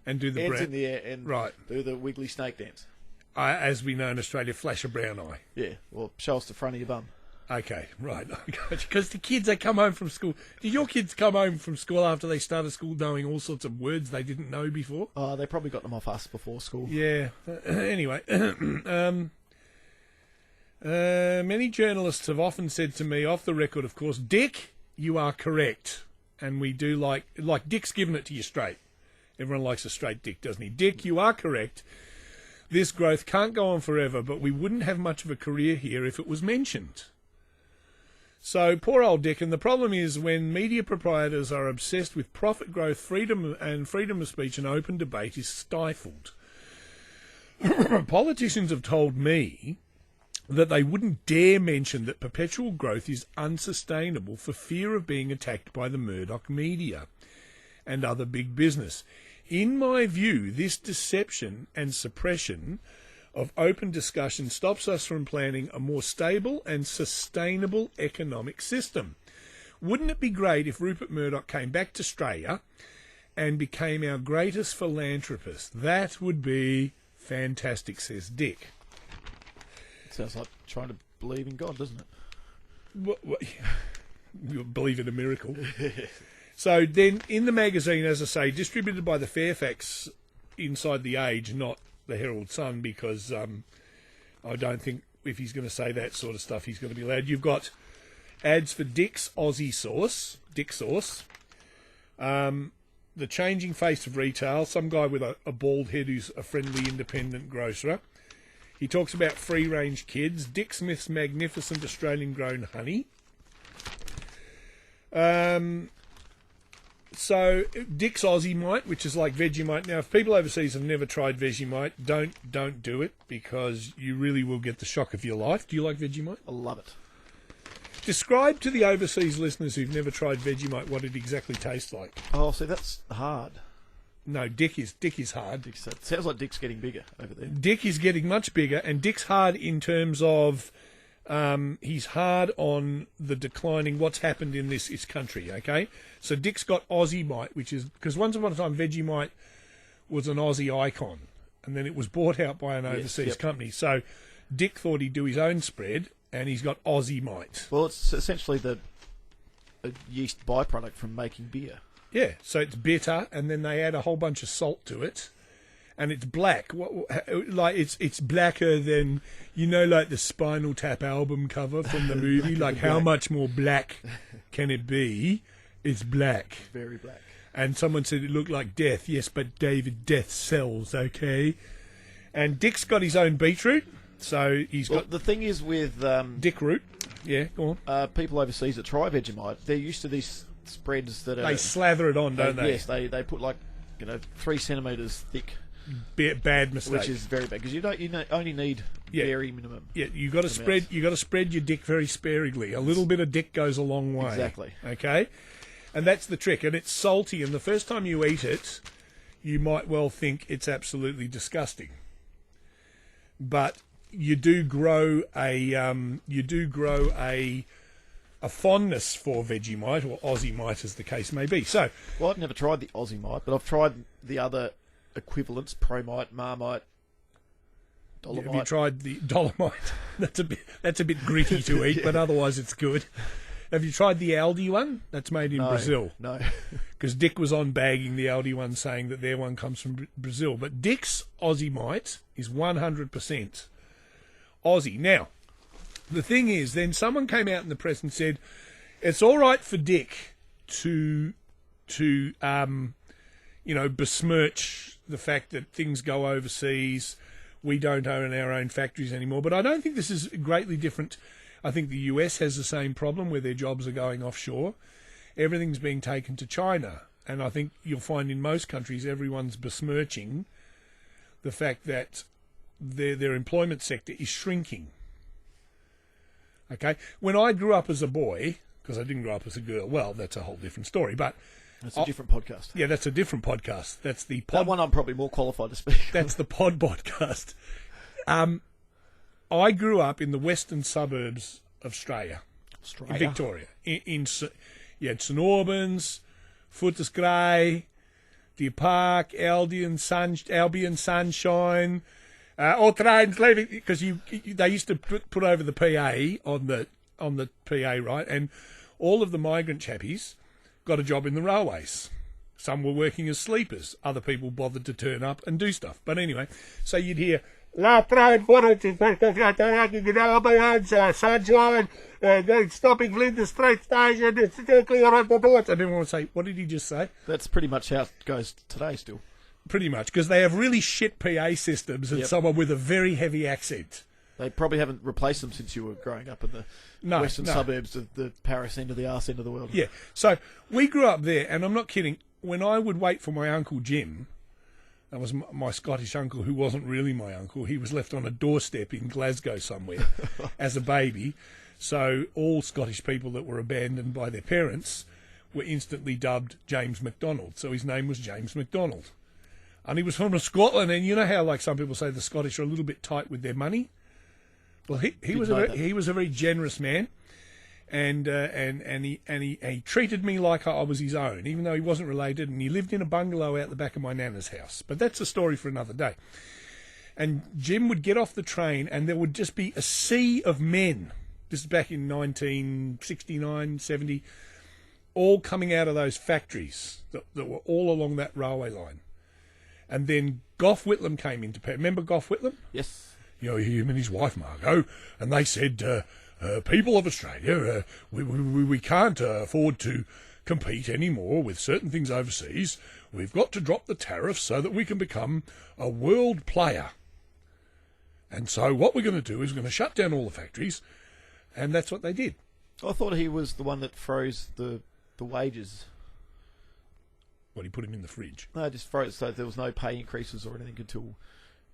and do the hands in the air, and right. do the wiggly snake dance. As we know in Australia, flash a brown eye. Yeah, or show us the front of your bum. Okay, right. Because the kids, they come home from school. Did your kids come home from school after they started school knowing all sorts of words they didn't know before? Oh, they probably got them off us before school. Yeah. Anyway, many journalists have often said to me, off the record, of course, Dick, you are correct. And we do like Dick's given it to you straight. Everyone likes a straight Dick, doesn't he? Dick, you are correct. This growth can't go on forever, but we wouldn't have much of a career here if it was mentioned. So, poor old Dick, and the problem is when media proprietors are obsessed with profit growth, freedom of speech and open debate is stifled. Politicians have told me that they wouldn't dare mention that perpetual growth is unsustainable for fear of being attacked by the Murdoch media and other big business. In my view, this deception and suppression of open discussion stops us from planning a more stable and sustainable economic system. Wouldn't it be great if Rupert Murdoch came back to Straya and became our greatest philanthropist? That would be fantastic, says Dick. It sounds like trying to believe in God, doesn't it? You believe in a miracle. So then, in the magazine, as I say, distributed by the Fairfax Inside the Age, not the Herald Sun, because I don't think if he's going to say that sort of stuff, he's going to be allowed. You've got ads for Dick's Aussie Sauce, Dick Sauce, the changing face of retail, some guy with a bald head who's a friendly independent grocer. He talks about free-range kids, Dick Smith's magnificent Australian-grown honey. So Dick's Aussie Mite, which is like Vegemite. Now, if people overseas have never tried Vegemite, don't do it, because you really will get the shock of your life. Do you like Vegemite? I love it. Describe to the overseas listeners who've never tried Vegemite what it exactly tastes like. Oh, see, that's hard. No, Dick is hard. It sounds like Dick's getting bigger over there. Dick is getting much bigger, and Dick's hard in terms of He's hard on the declining, what's happened in this country, okay? So Dick's got Aussie Mite, which is, because once upon a time Vegemite was an Aussie icon, and then it was bought out by an overseas company. So Dick thought he'd do his own spread, and he's got Aussie Mite. Well, it's essentially a yeast byproduct from making beer. Yeah, so it's bitter, and then they add a whole bunch of salt to it, and it's black. Like it's blacker than, you know, like the Spinal Tap album cover from the movie. Like, how much more black can it be? It's black. Very black. And someone said it looked like death. Yes, but David, death sells, okay? And Dick's got his own beetroot, so he's got... The thing is with... Dick root. Yeah, go on. People overseas that try Vegemite, they're used to these spreads that are... They slather it on, don't they? Yes, they put 3 centimetres thick. Bad mistake. Which is very bad, because you only need very minimum. Yeah, you got to spread your dick very sparingly. A little bit of dick goes a long way. Exactly. Okay? And that's the trick. And it's salty, and the first time you eat it, you might well think it's absolutely disgusting. But you do grow a fondness for Vegemite, or Aussie Mite as the case may be. So, well, I've never tried the Aussie Mite, but I've tried the other equivalents: Promite, Marmite, Dolomite. Have you tried the Dolomite? That's a bit gritty to eat, but otherwise it's good. Have you tried the Aldi one? That's made in Brazil. No. Because Dick was on bagging the Aldi one, saying that their one comes from Brazil. But Dick's Aussie Mite is 100% Aussie. Now, the thing is, then someone came out in the press and said, it's all right for Dick to besmirch the fact that things go overseas. We don't own our own factories anymore. But I don't think this is greatly different. I think the US has the same problem where their jobs are going offshore. Everything's being taken to China. And I think you'll find in most countries everyone's besmirching the fact that their employment sector is shrinking. Okay? When I grew up as a boy, because I didn't grow up as a girl, well, that's a whole different story, but... That's a different podcast. Yeah, that's a different podcast. That's the pod... That one I'm probably more qualified to speak. That's the podcast. I grew up in the western suburbs of Straya. In Victoria. You had St Albans, Footscray, Deer Park, Albion Sunshine, all trains leaving, because they used to put over the PA on the PA, right? And all of the migrant chappies got a job in the railways. Some were working as sleepers. Other people bothered to turn up and do stuff. But anyway, so you'd hear, La train Sunshine, stopping Flinders Street Station, it's clear on the doors. I didn't want to say, what did he just say? That's pretty much how it goes today still. Pretty much, because they have really shit PA systems and someone with a very heavy accent. They probably haven't replaced them since you were growing up in the western suburbs of the Paris end of the arse end of the world. Yeah, so we grew up there, and I'm not kidding. When I would wait for my Uncle Jim, that was my Scottish uncle, who wasn't really my uncle. He was left on a doorstep in Glasgow somewhere as a baby. So all Scottish people that were abandoned by their parents were instantly dubbed James MacDonald. So his name was James MacDonald. And he was from Scotland, and you know how, like, some people say the Scottish are a little bit tight with their money? Well, he was a very generous man, and he treated me like I was his own, even though he wasn't related, and he lived in a bungalow out the back of my nana's house. But that's a story for another day. And Jim would get off the train, and there would just be a sea of men. This is back in 1969, 70, all coming out of those factories that were all along that railway line. And then Gough Whitlam came into power. Remember Gough Whitlam? Yes. You know, him and his wife, Margot, and they said, people of Australia, we can't afford to compete anymore with certain things overseas. We've got to drop the tariffs so that we can become a world player. And so what we're going to do is we're going to shut down all the factories, and that's what they did. I thought he was the one that froze the wages. What, he put him in the fridge? No, just froze, so there was no pay increases or anything until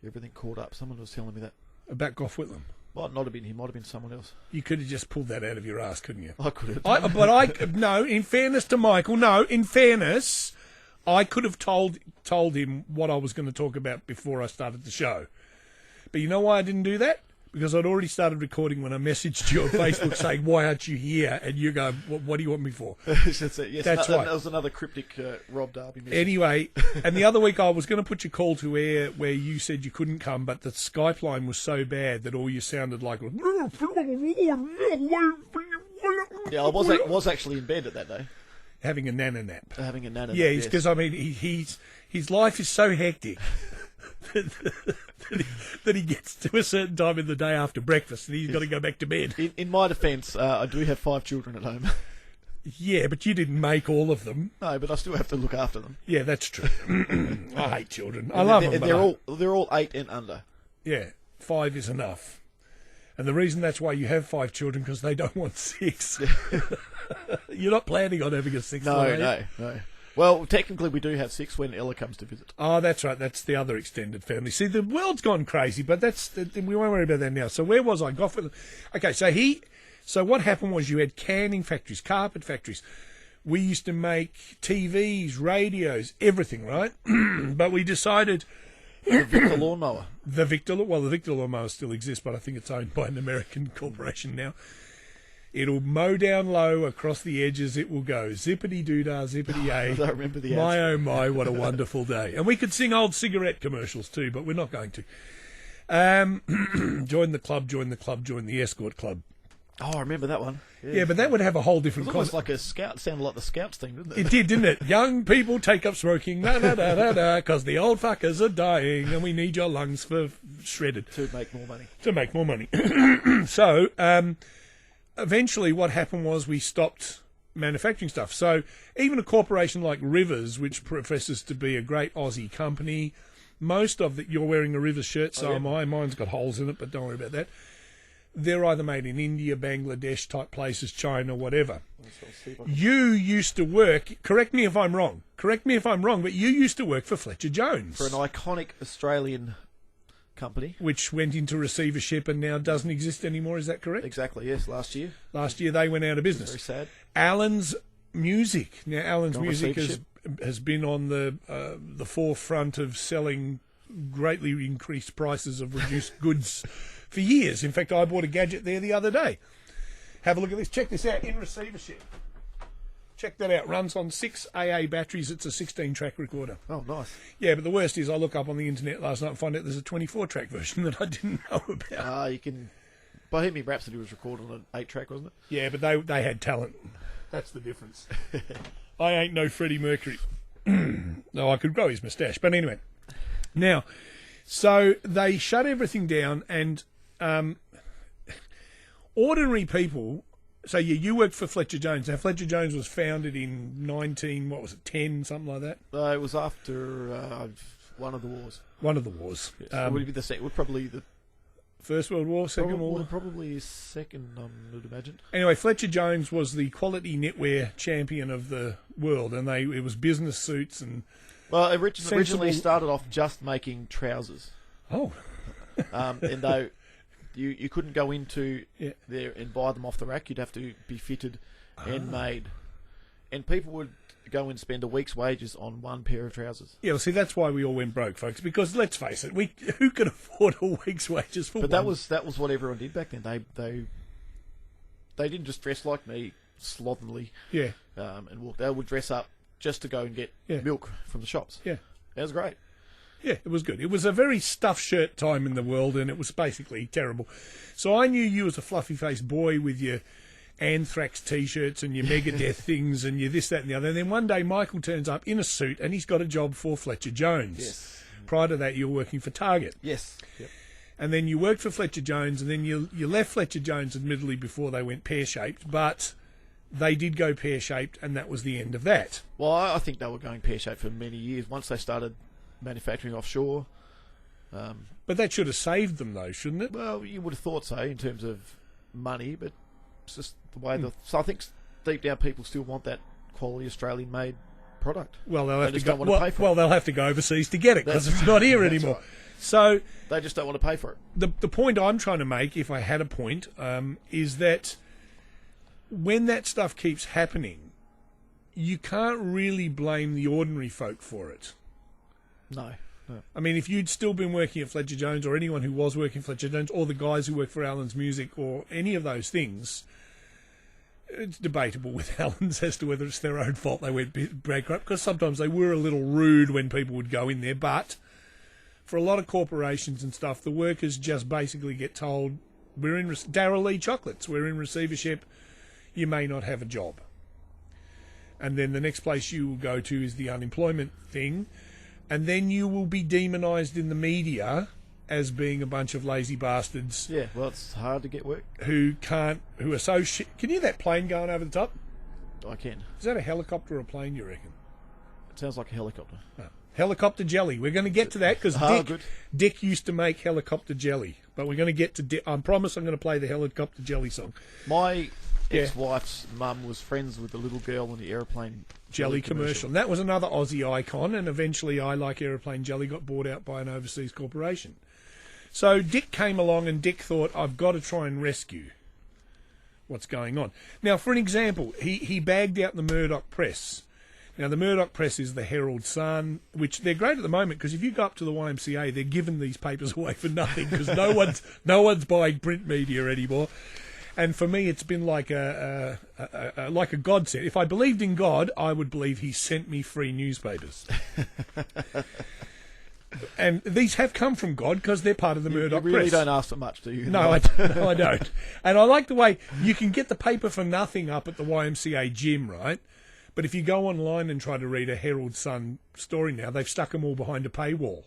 everything caught up. Someone was telling me that. About Gough Whitlam? Might not have been him, might have been someone else. You could have just pulled that out of your ass, couldn't you? I could have. No, in fairness to Michael, I could have told him what I was going to talk about before I started the show. But you know why I didn't do that? because I'd already started recording when I messaged you on Facebook saying, "Why aren't you here?" And you go, "What do you want me for?" That's it. Yes, That's right. That was another cryptic Rob Darby message. Anyway, and the other week I was going to put your call to air where you said you couldn't come, but the Skype line was so bad that all you sounded like was... Yeah, I was actually in bed at that day. having a nana nap. Having a nana nap, Yeah, yes. because, I mean, his life is so hectic that he gets to a certain time in the day after breakfast and he's got to go back to bed. In my defence, I do have 5 children at home. Yeah, but you didn't make all of them. No, but I still have to look after them. Yeah, that's true. I hate children. I love them. They're all 8 and under. Yeah, 5 is enough. And the reason that's why you have 5 children, because they don't want 6. You're not planning on having a 6th one, are you? No. Well, technically we do have 6 when Ella comes to visit. Oh, that's right. That's the other extended family. See, the world's gone crazy, but we won't worry about that now. So where was I? Okay, so what happened was you had canning factories, carpet factories. We used to make TVs, radios, everything, right? But we decided... The Victor lawnmower. The Victor lawnmower still exists, but I think it's owned by an American corporation now. It'll mow down low across the edges. It will go zippity-doo-dah, zippity-a. I don't remember the My, ads. oh my, what a wonderful day. And we could sing old cigarette commercials too, but we're not going to. Join the club, join the escort club. Oh, I remember that one. Yeah, but that would have a whole different It was almost concept. like a scout. It sounded like the Scouts thing, didn't it? It did, didn't it? Young people take up smoking, because the old fuckers are dying and we need your lungs for shredded. To make more money. To make more money. So, eventually what happened was we stopped manufacturing stuff. So even a corporation like Rivers, which professes to be a great Aussie company, most of that, you're wearing a Rivers shirt, so am I. Mine's got holes in it, but don't worry about that. They're either made in India, Bangladesh type places, China, whatever. You used to work, correct me if I'm wrong, but you used to work for Fletcher Jones. For an iconic Australian company. Which went into receivership and now doesn't exist anymore, is that correct? Exactly, yes, last year. Last year they went out of business. Very sad. Alan's Music. Now, Alan's Music receivership. has been on the forefront of selling greatly increased prices of reduced goods for years. In fact, I bought a gadget there the other day. Have a look at this. Check this out. In receivership. Check that out. Runs on 6 AA batteries. It's a 16-track recorder. Oh, nice. Yeah, but the worst is I look up on the internet last night and find out there's a 24-track version that I didn't know about. You can... Bohemian Rhapsody was recorded on an 8-track, wasn't it? Yeah, but they had talent. That's the difference. I ain't no Freddie Mercury. No, I could grow his moustache. But anyway. Now, so they shut everything down and ordinary people... So, yeah, you worked for Fletcher Jones. Now, Fletcher Jones was founded in 10, something like that? It was after one of the wars. One of the wars. Yes. Would it be the second? Probably the... First World War, Second World War? Probably second, I would imagine. Anyway, Fletcher Jones was the quality knitwear champion of the world, and it was business suits and... Well, originally started off just making trousers. Oh. And though you couldn't go into there and buy them off the rack, you'd have to be fitted and made. And people would go and spend a week's wages on one pair of trousers. Yeah, well, see, that's why we all went broke, folks, because let's face it, who could afford a week's wages for But one? that was what everyone did back then. They didn't just dress like me, slovenly, and walk. They would dress up just to go and get milk from the shops. Yeah. That was great. Yeah, it was good. It was a very stuffed shirt time in the world, and it was basically terrible. So I knew you as a fluffy-faced boy with your Anthrax T-shirts and your Megadeth things and your this, that, and the other. And then one day Michael turns up in a suit, and he's got a job for Fletcher Jones. Yes. Prior to that, you were working for Target. Yes. Yep. And then you worked for Fletcher Jones, and then you left Fletcher Jones, admittedly, before they went pear-shaped, but they did go pear-shaped, and that was the end of that. Well, I think they were going pear-shaped for many years. Once they started manufacturing offshore. But that should have saved them, though, shouldn't it? Well, you would have thought so in terms of money, but it's just the way So I think deep down people still want that quality Australian-made product. Well, they'll have They just to go. don't want to pay for it. They'll have to go overseas to get it because it's not here anymore. Right. So They just don't want to pay for it. the point I'm trying to make, if I had a point, is that when that stuff keeps happening, you can't really blame the ordinary folk for it. No. I mean, if you'd still been working at Fletcher Jones, or anyone who was working at Fletcher Jones, or the guys who work for Allen's Music, or any of those things, it's debatable with Allen's as to whether it's their own fault they went bankrupt, because sometimes they were a little rude when people would go in there. But for a lot of corporations and stuff, the workers just basically get told, we're in Darrell Lee Chocolates, we're in receivership, you may not have a job. And then the next place you will go to is the unemployment thing, and then you will be demonised in the media as being a bunch of lazy bastards. Yeah, well, it's hard to get work. Who are so shit. Can you hear that plane going over the top? I can. Is that a helicopter or a plane, you reckon? It sounds like a helicopter. Oh. Helicopter jelly. We're going to get to that because Dick used to make helicopter jelly. But we're going to get to Dick. I promise I'm going to play the helicopter jelly song. My ex-wife's mum was friends with the little girl in the aeroplane jelly commercial. And that was another Aussie icon, and eventually I Like Aeroplane Jelly got bought out by an overseas corporation. So Dick came along, and Dick thought, I've got to try and rescue what's going on. Now, for an example, he bagged out the Murdoch Press. Now, the Murdoch Press is the Herald Sun, which they're great at the moment, because if you go up to the YMCA, they're giving these papers away for nothing, because no one's buying print media anymore. And for me, it's been like a godsend. If I believed in God, I would believe he sent me free newspapers. And these have come from God because they're part of the Murdoch Press. You really don't ask for much, do you? No, I don't. And I like the way you can get the paper for nothing up at the YMCA gym, right? But if you go online and try to read a Herald Sun story now, they've stuck them all behind a paywall.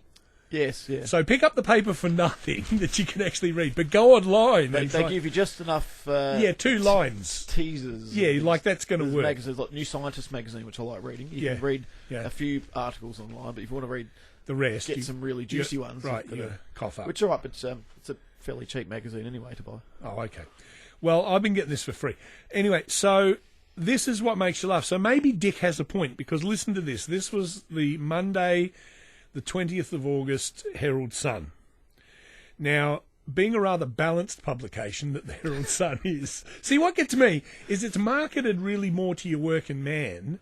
Yes, yeah. So pick up the paper for nothing that you can actually read, but go online. They give you just enough. 2 lines. Teasers. Yeah, like that's going to work. Magazines like New Scientist magazine, which I like reading. You can read a few articles online, but if you want to read the rest, get some really juicy ones. Right, you cough up. Which, all right, but it's a fairly cheap magazine anyway to buy. Oh, okay. Well, I've been getting this for free. Anyway, so this is what makes you laugh. So maybe Dick has a point, because listen to this. This was the Monday, the 20th of August, Herald Sun. Now, being a rather balanced publication that the Herald Sun is, see, what gets me is it's marketed really more to your working man,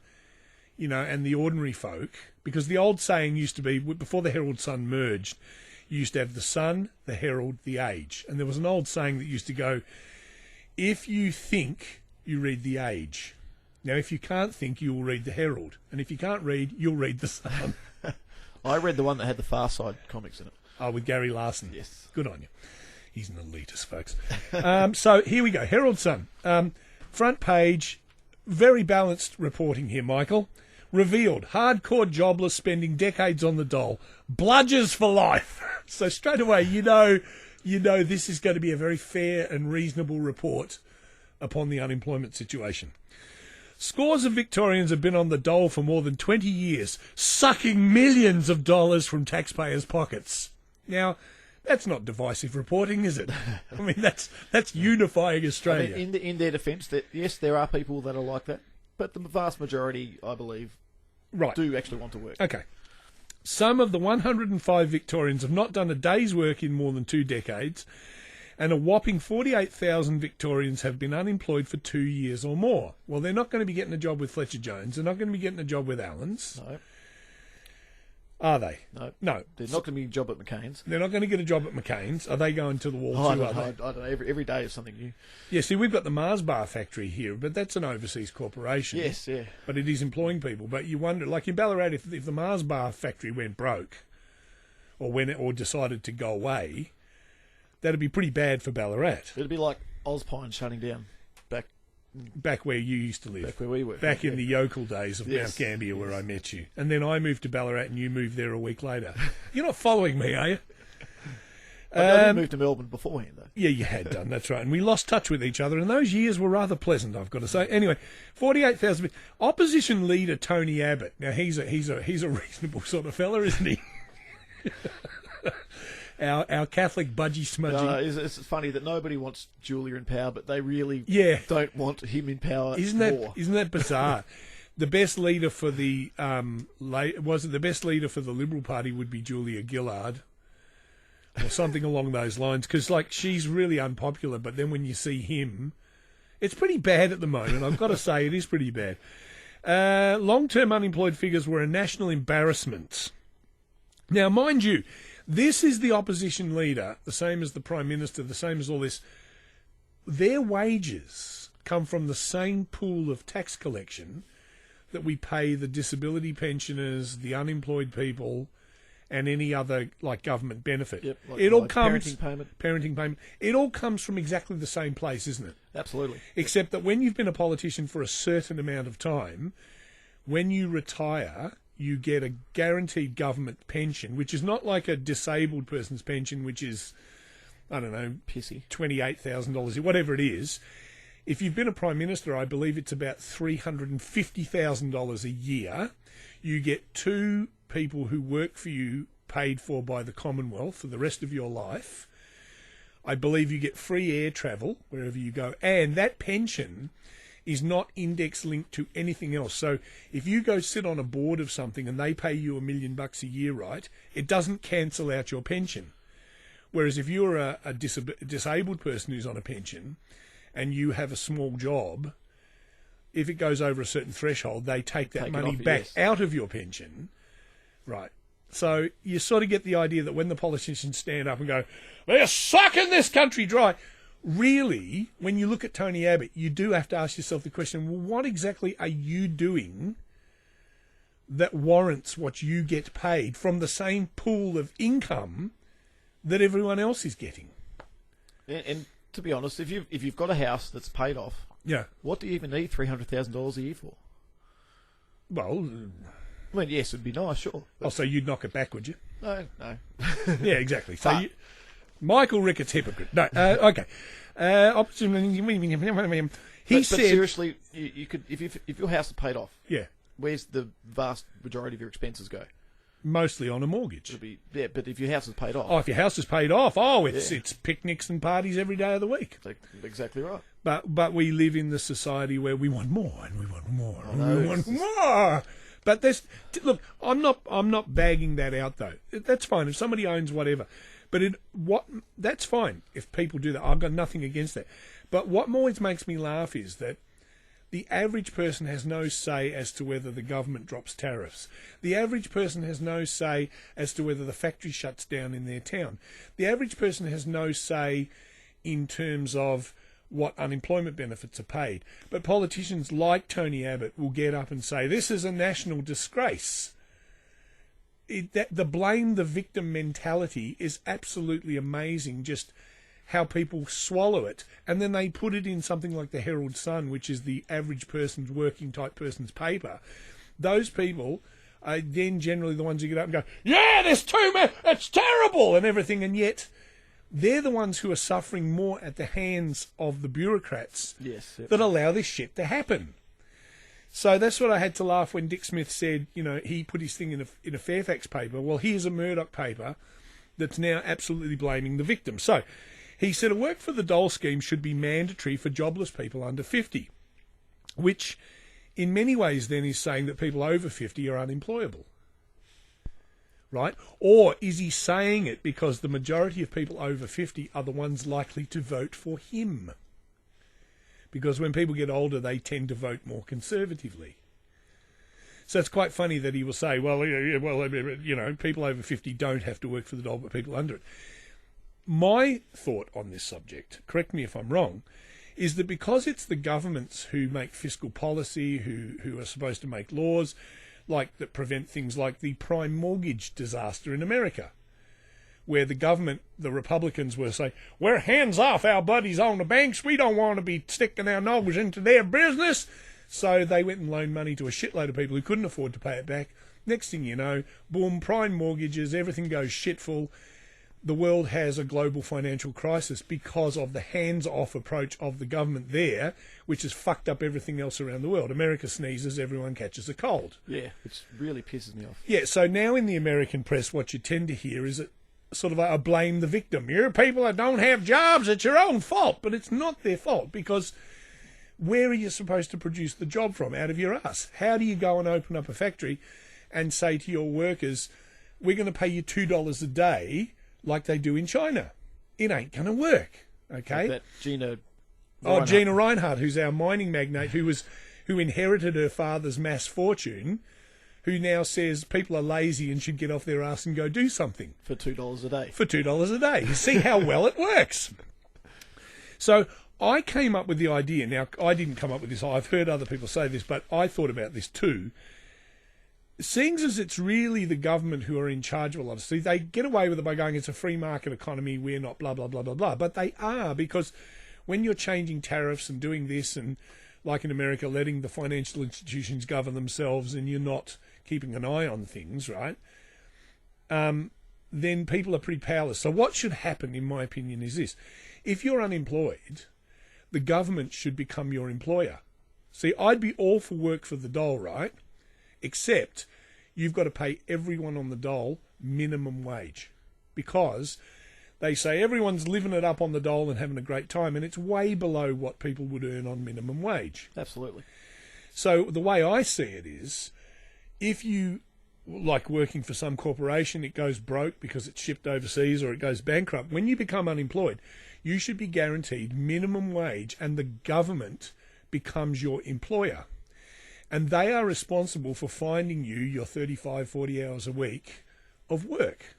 and the ordinary folk, because the old saying used to be, before the Herald Sun merged, you used to have the Sun, the Herald, the Age. And there was an old saying that used to go, if you think, you read the Age. Now, if you can't think, you will read the Herald. And if you can't read, you'll read the Sun. I read the one that had the Far Side comics in it. Oh, with Gary Larson. Yes. Good on you. He's an elitist, folks. So here we go. Herald Sun. Front page, very balanced reporting here, Michael. Revealed, hardcore jobless spending decades on the dole. Bludgers for life. So straight away, you know this is going to be a very fair and reasonable report upon the unemployment situation. Scores of Victorians have been on the dole for more than 20 years, sucking millions of dollars from taxpayers' pockets. Now, that's not divisive reporting, is it? I mean, that's unifying Australia. I mean, in their defence, yes, there are people that are like that, but the vast majority, I believe, do actually want to work. Okay. Some of the 105 Victorians have not done a day's work in more than 2 decades, and a whopping 48,000 Victorians have been unemployed for 2 years or more. Well, they're not going to be getting a job with Fletcher Jones. They're not going to be getting a job with Allen's. No. Are they? No. They're not going to be a job at McCain's. They're not going to get a job at McCain's. Are they going to the wall too? I don't know. Every day is something new. Yeah, see, we've got the Mars Bar factory here, but that's an overseas corporation. Yes, yeah. But it is employing people. But you wonder, like in Ballarat, if the Mars Bar factory went broke or decided to go away, that'd be pretty bad for Ballarat. It'd be like Ozpine shutting down back where you used to live. Back where we were. Back in the yokel days of Mount Gambier where I met you. And then I moved to Ballarat and you moved there a week later. You're not following me, are you? I did move to Melbourne beforehand, though. Yeah, you had done, that's right. And we lost touch with each other, and those years were rather pleasant, I've got to say. Anyway, 48,000. Opposition leader Tony Abbott. Now, he's a reasonable sort of fella, isn't he? Our Catholic budgie smudgy. No, it's funny that nobody wants Julia in power, but they really don't want him in power more. Isn't that bizarre? The best leader for the the best leader for the Liberal Party would be Julia Gillard, or something along those lines, because she's really unpopular. But then when you see him, it's pretty bad at the moment. I've got to say, it is pretty bad. Long-term unemployed figures were a national embarrassment. Now, mind you, this is the opposition leader, the same as the Prime Minister, the same as all this. Their wages come from the same pool of tax collection that we pay the disability pensioners, the unemployed people, and any other like government benefit. Yep, it all comes parenting payment. It all comes from exactly the same place, isn't it? Absolutely. Except that when you've been a politician for a certain amount of time, when you retire, you get a guaranteed government pension, which is not like a disabled person's pension, which is, I don't know, pissy, $28,000, whatever it is. If you've been a Prime Minister, I believe it's about $350,000 a year. You get two people who work for you paid for by the Commonwealth for the rest of your life. I believe you get free air travel wherever you go. And that pension is not index linked to anything else. So if you go sit on a board of something and they pay you $1 million a year, right, it doesn't cancel out your pension. Whereas if you're a disabled person who's on a pension and you have a small job, if it goes over a certain threshold, they take that money back out of your pension. Right. So you sort of get the idea that when the politicians stand up and go, they're sucking this country dry, really, when you look at Tony Abbott, you do have to ask yourself the question, well, what exactly are you doing that warrants what you get paid from the same pool of income that everyone else is getting? And to be honest, if you've got a house that's paid off, yeah, what do you even need $300,000 a year for? Well, I mean, yes, it'd be nice, sure. Oh, so you'd knock it back, would you? No. Yeah, exactly. So Michael Ricketts, hypocrite. No, okay. He said, seriously, you could if your house is paid off. Yeah. Where's the vast majority of your expenses go? Mostly on a mortgage. But if your house is paid off. Oh, if your house is paid off, it's picnics and parties every day of the week. Exactly right. But we live in the society where we want more and we want more and we want more. But look, I'm not bagging that out though. That's fine if somebody owns whatever. But that's fine if people do that. I've got nothing against that. But what always makes me laugh is that the average person has no say as to whether the government drops tariffs. The average person has no say as to whether the factory shuts down in their town. The average person has no say in terms of what unemployment benefits are paid. But politicians like Tony Abbott will get up and say, this is a national disgrace. The blame the victim mentality is absolutely amazing, just how people swallow it. And then they put it in something like the Herald Sun, which is the average person's, working type person's paper. Those people are then generally the ones who get up and go, yeah, there's too many, it's terrible and everything. And yet they're the ones who are suffering more at the hands of the bureaucrats that allow this shit to happen. So that's what I had to laugh when Dick Smith said, he put his thing in a Fairfax paper. Well, here's a Murdoch paper that's now absolutely blaming the victim. So he said a work for the dole scheme should be mandatory for jobless people under 50, which in many ways then is saying that people over 50 are unemployable. Right? Or is he saying it because the majority of people over 50 are the ones likely to vote for him? Because when people get older, they tend to vote more conservatively. So it's quite funny that he will say, well, people over 50 don't have to work for the dole, but people under it. My thought on this subject, correct me if I'm wrong, is that because it's the governments who make fiscal policy, who are supposed to make laws, like that prevent things like the prime mortgage disaster in America, where the government, the Republicans were saying, we're hands off our buddies on the banks, we don't want to be sticking our nose into their business. So they went and loaned money to a shitload of people who couldn't afford to pay it back. Next thing you know, boom, prime mortgages, everything goes shitful. The world has a global financial crisis because of the hands-off approach of the government there, which has fucked up everything else around the world. America sneezes, everyone catches a cold. Yeah, which really pisses me off. Yeah, so now in the American press, what you tend to hear is sort of a blame the victim. You're people that don't have jobs, it's your own fault. But it's not their fault, because where are you supposed to produce the job from? Out of your ass. How do you go and open up a factory and say to your workers, we're going to pay you $2 a day like they do in China? It ain't going to work, okay? Like that Gina Reinhardt, who's our mining magnate, who inherited her father's mass fortune, who now says people are lazy and should get off their ass and go do something. For $2 a day. For $2 a day. You see how well it works. So I came up with the idea. Now, I didn't come up with this. I've heard other people say this, but I thought about this too. Seeing as it's really the government who are in charge of a lot of stuff, they get away with it by going, it's a free market economy, we're not blah, blah, blah, blah, blah. But they are, because when you're changing tariffs and doing this and, like in America, letting the financial institutions govern themselves and you're not keeping an eye on things, right, then people are pretty powerless. So what should happen, in my opinion, is this. If you're unemployed, the government should become your employer. See, I'd be all for work for the dole, right? Except you've got to pay everyone on the dole minimum wage, because they say everyone's living it up on the dole and having a great time, and it's way below what people would earn on minimum wage. Absolutely. So the way I see it is, if you, like working for some corporation, it goes broke because it's shipped overseas or it goes bankrupt, when you become unemployed, you should be guaranteed minimum wage and the government becomes your employer. And they are responsible for finding you your 35, 40 hours a week of work.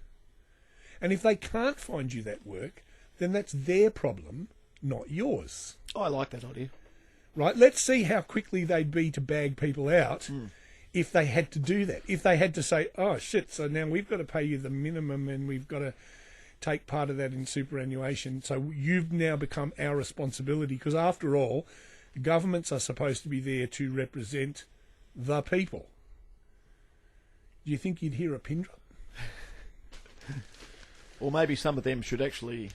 And if they can't find you that work, then that's their problem, not yours. I like that idea. Right? Let's see how quickly they'd be to bag people out if they had to do that. If they had to say, oh, shit, so now we've got to pay you the minimum and we've got to take part of that in superannuation. So you've now become our responsibility, because after all, governments are supposed to be there to represent the people. Do you think you'd hear a pin drop? Or maybe some of them should actually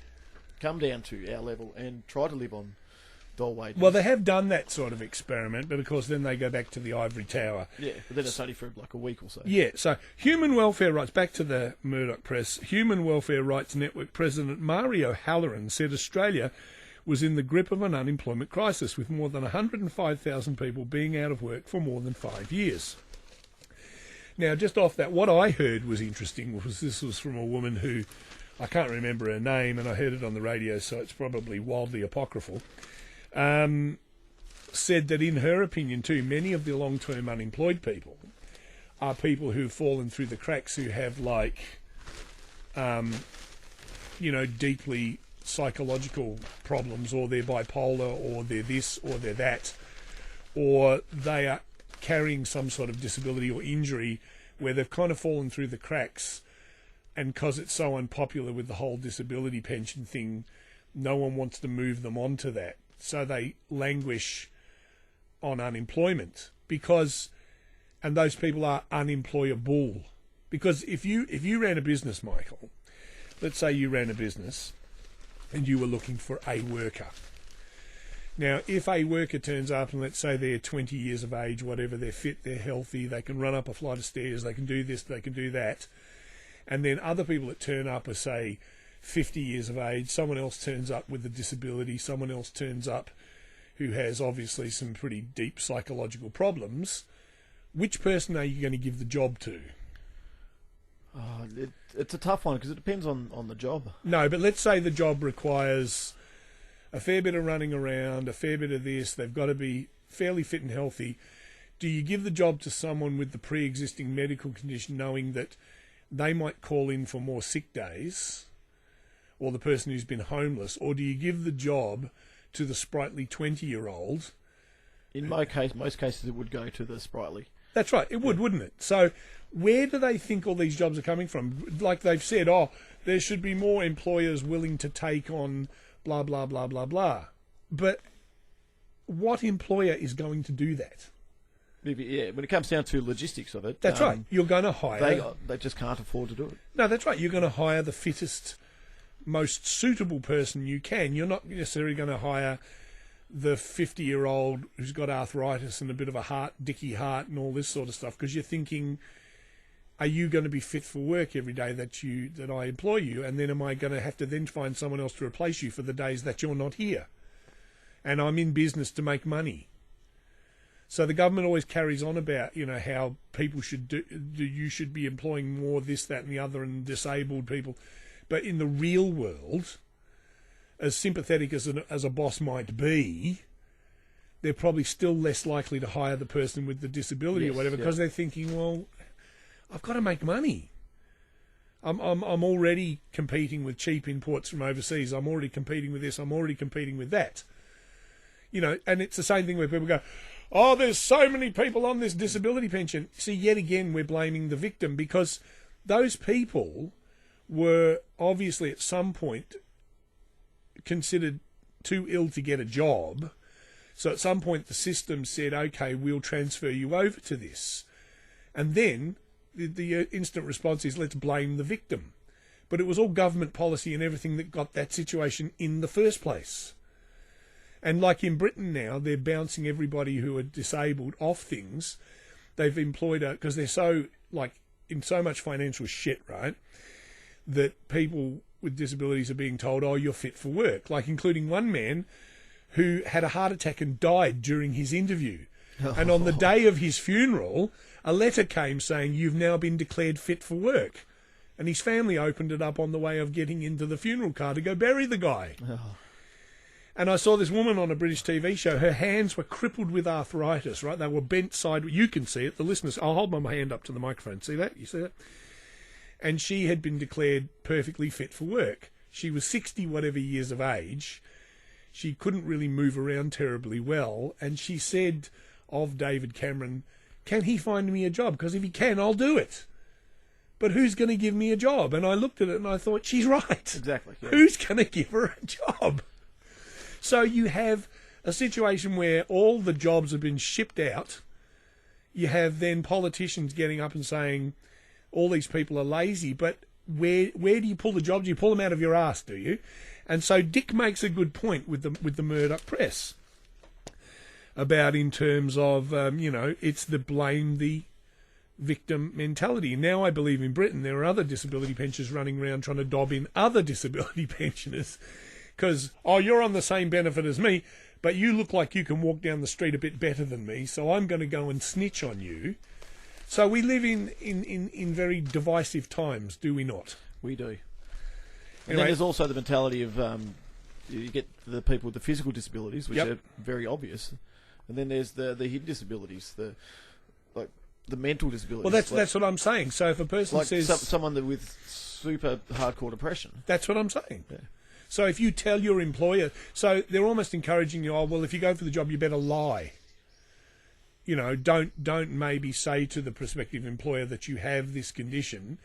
come down to our level and try to live on dole wages. Well, they have done that sort of experiment, but of course then they go back to the ivory tower. Yeah, but then it's only for like a week or so. Yeah, so human welfare rights, back to the Murdoch Press, Human Welfare Rights Network President Mario Halloran said Australia was in the grip of an unemployment crisis, with more than 105,000 people being out of work for more than 5 years. Now, just off that, what I heard was interesting, was this was from a woman who, I can't remember her name, and I heard it on the radio, so it's probably wildly apocryphal, said that in her opinion too, many of the long-term unemployed people are people who've fallen through the cracks, who have deeply psychological problems, or they're bipolar, or they're this, or they're that, or they are carrying some sort of disability or injury where they've kind of fallen through the cracks, and because it's so unpopular with the whole disability pension thing, no one wants to move them onto that. So they languish on unemployment, and those people are unemployable. Because if you ran a business, Michael, let's say you ran a business and you were looking for a worker. Now, if a worker turns up and let's say they're 20 years of age, whatever, they're fit, they're healthy, they can run up a flight of stairs, they can do this, they can do that, and then other people that turn up are, say, 50 years of age, someone else turns up with a disability, someone else turns up who has obviously some pretty deep psychological problems, which person are you going to give the job to? Oh, it's a tough one because it depends on the job. No, but let's say the job requires a fair bit of running around, a fair bit of this, they've got to be fairly fit and healthy. Do you give the job to someone with the pre-existing medical condition, knowing that they might call in for more sick days, or the person who's been homeless, or do you give the job to the sprightly 20-year-old? In most cases, it would go to the sprightly. That's right, it would, wouldn't it? So where do they think all these jobs are coming from? Like they've said, there should be more employers willing to take on blah, blah, blah, blah, blah. But what employer is going to do that? Yeah, when it comes down to logistics of it... That's right, you're going to hire... They just can't afford to do it. No, that's right, you're going to hire the fittest, most suitable person you can. You're not necessarily going to hire the 50-year-old who's got arthritis and a bit of a dicky heart and all this sort of stuff, because you're thinking, are you going to be fit for work every day that I employ you? And then am I going to have to then find someone else to replace you for the days that you're not here? And I'm in business to make money. So the government always carries on about, how people should you should be employing more this, that and the other, and disabled people. But in the real world, as sympathetic as a boss might be, they're probably still less likely to hire the person with the disability or whatever, because they're thinking, well, I've got to make money. I'm already competing with cheap imports from overseas. I'm already competing with this. I'm already competing with that. You know, and it's the same thing where people go, oh, there's so many people on this disability pension. See, yet again, we're blaming the victim because those people were obviously at some point considered too ill to get a job. So at some point the system said, okay, we'll transfer you over to this. And then the instant response is, let's blame the victim. But it was all government policy and everything that got that situation in the first place. And like in Britain now, they're bouncing everybody who are disabled off things. They've employed because they're so, like, in so much financial shit, right, that people with disabilities are being told, oh, you're fit for work. Like, including one man who had a heart attack and died during his interview. And on the day of his funeral, a letter came saying, you've now been declared fit for work. And his family opened it up on the way of getting into the funeral car to go bury the guy. And I saw this woman on a British TV show. Her hands were crippled with arthritis, right? They were bent sideways. You can see it. The listeners, I'll hold my hand up to the microphone. See that? You see that? And she had been declared perfectly fit for work. She was 60 whatever years of age. She couldn't really move around terribly well. And she said of David Cameron, can he find me a job? Because if he can, I'll do it. But who's going to give me a job? And I looked at it and I thought, she's right. Exactly. Yeah. Who's going to give her a job? So you have a situation where all the jobs have been shipped out. You have then politicians getting up and saying all these people are lazy, but where do you pull the jobs? You pull them out of your ass, do you? And so Dick makes a good point with the Murdoch press about in terms of, it's the blame the victim mentality. Now I believe in Britain there are other disability pensioners running around trying to dob in other disability pensioners because, oh, you're on the same benefit as me, but you look like you can walk down the street a bit better than me, so I'm going to go and snitch on you. So we live in very divisive times, do we not? We do. And Anyway, then there's also the mentality of you get the people with the physical disabilities, which Yep. are very obvious, and then there's the hidden disabilities, the mental disabilities. well, that's what I'm saying. So if a person like says someone with super hardcore depression. that's what I'm saying. Yeah. So if you tell your employer, so they're almost encouraging you, oh, well, if you go for the job, you better lie. You know, don't maybe say to the prospective employer that you have this condition.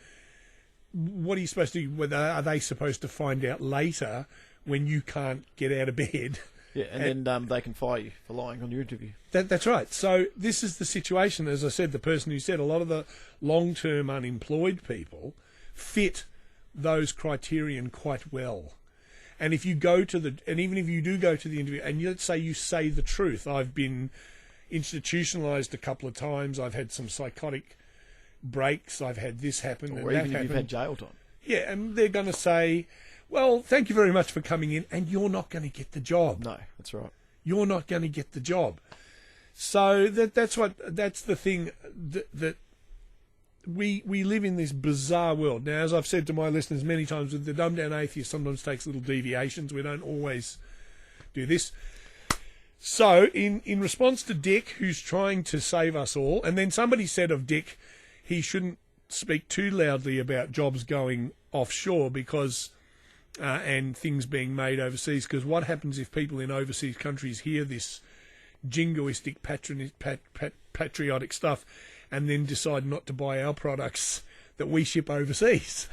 What are you supposed to do? Are they supposed to find out later when you can't get out of bed? Yeah, and then they can fire you for lying on your interview. That's right. So this is the situation. As I said, the person who said a lot of the long-term unemployed people fit those criterion quite well. And if you go to and even if you do go to the interview, and let's say you say the truth, I've been institutionalized a couple of times, I've had some psychotic breaks, I've had this happen, Or and even that if you've happen. had jail time. Yeah, and they're going to say, well, thank you very much for coming in, and you're not going to get the job. No, that's right. You're not going to get the job. So that's the thing that we live in this bizarre world. Now, as I've said to my listeners many times, with the dumbed down atheist sometimes takes little deviations. We don't always do this. So in response to Dick, who's trying to save us all, and then somebody said of Dick, he shouldn't speak too loudly about jobs going offshore because and things being made overseas, because what happens if people in overseas countries hear this jingoistic patriotic stuff and then decide not to buy our products that we ship overseas?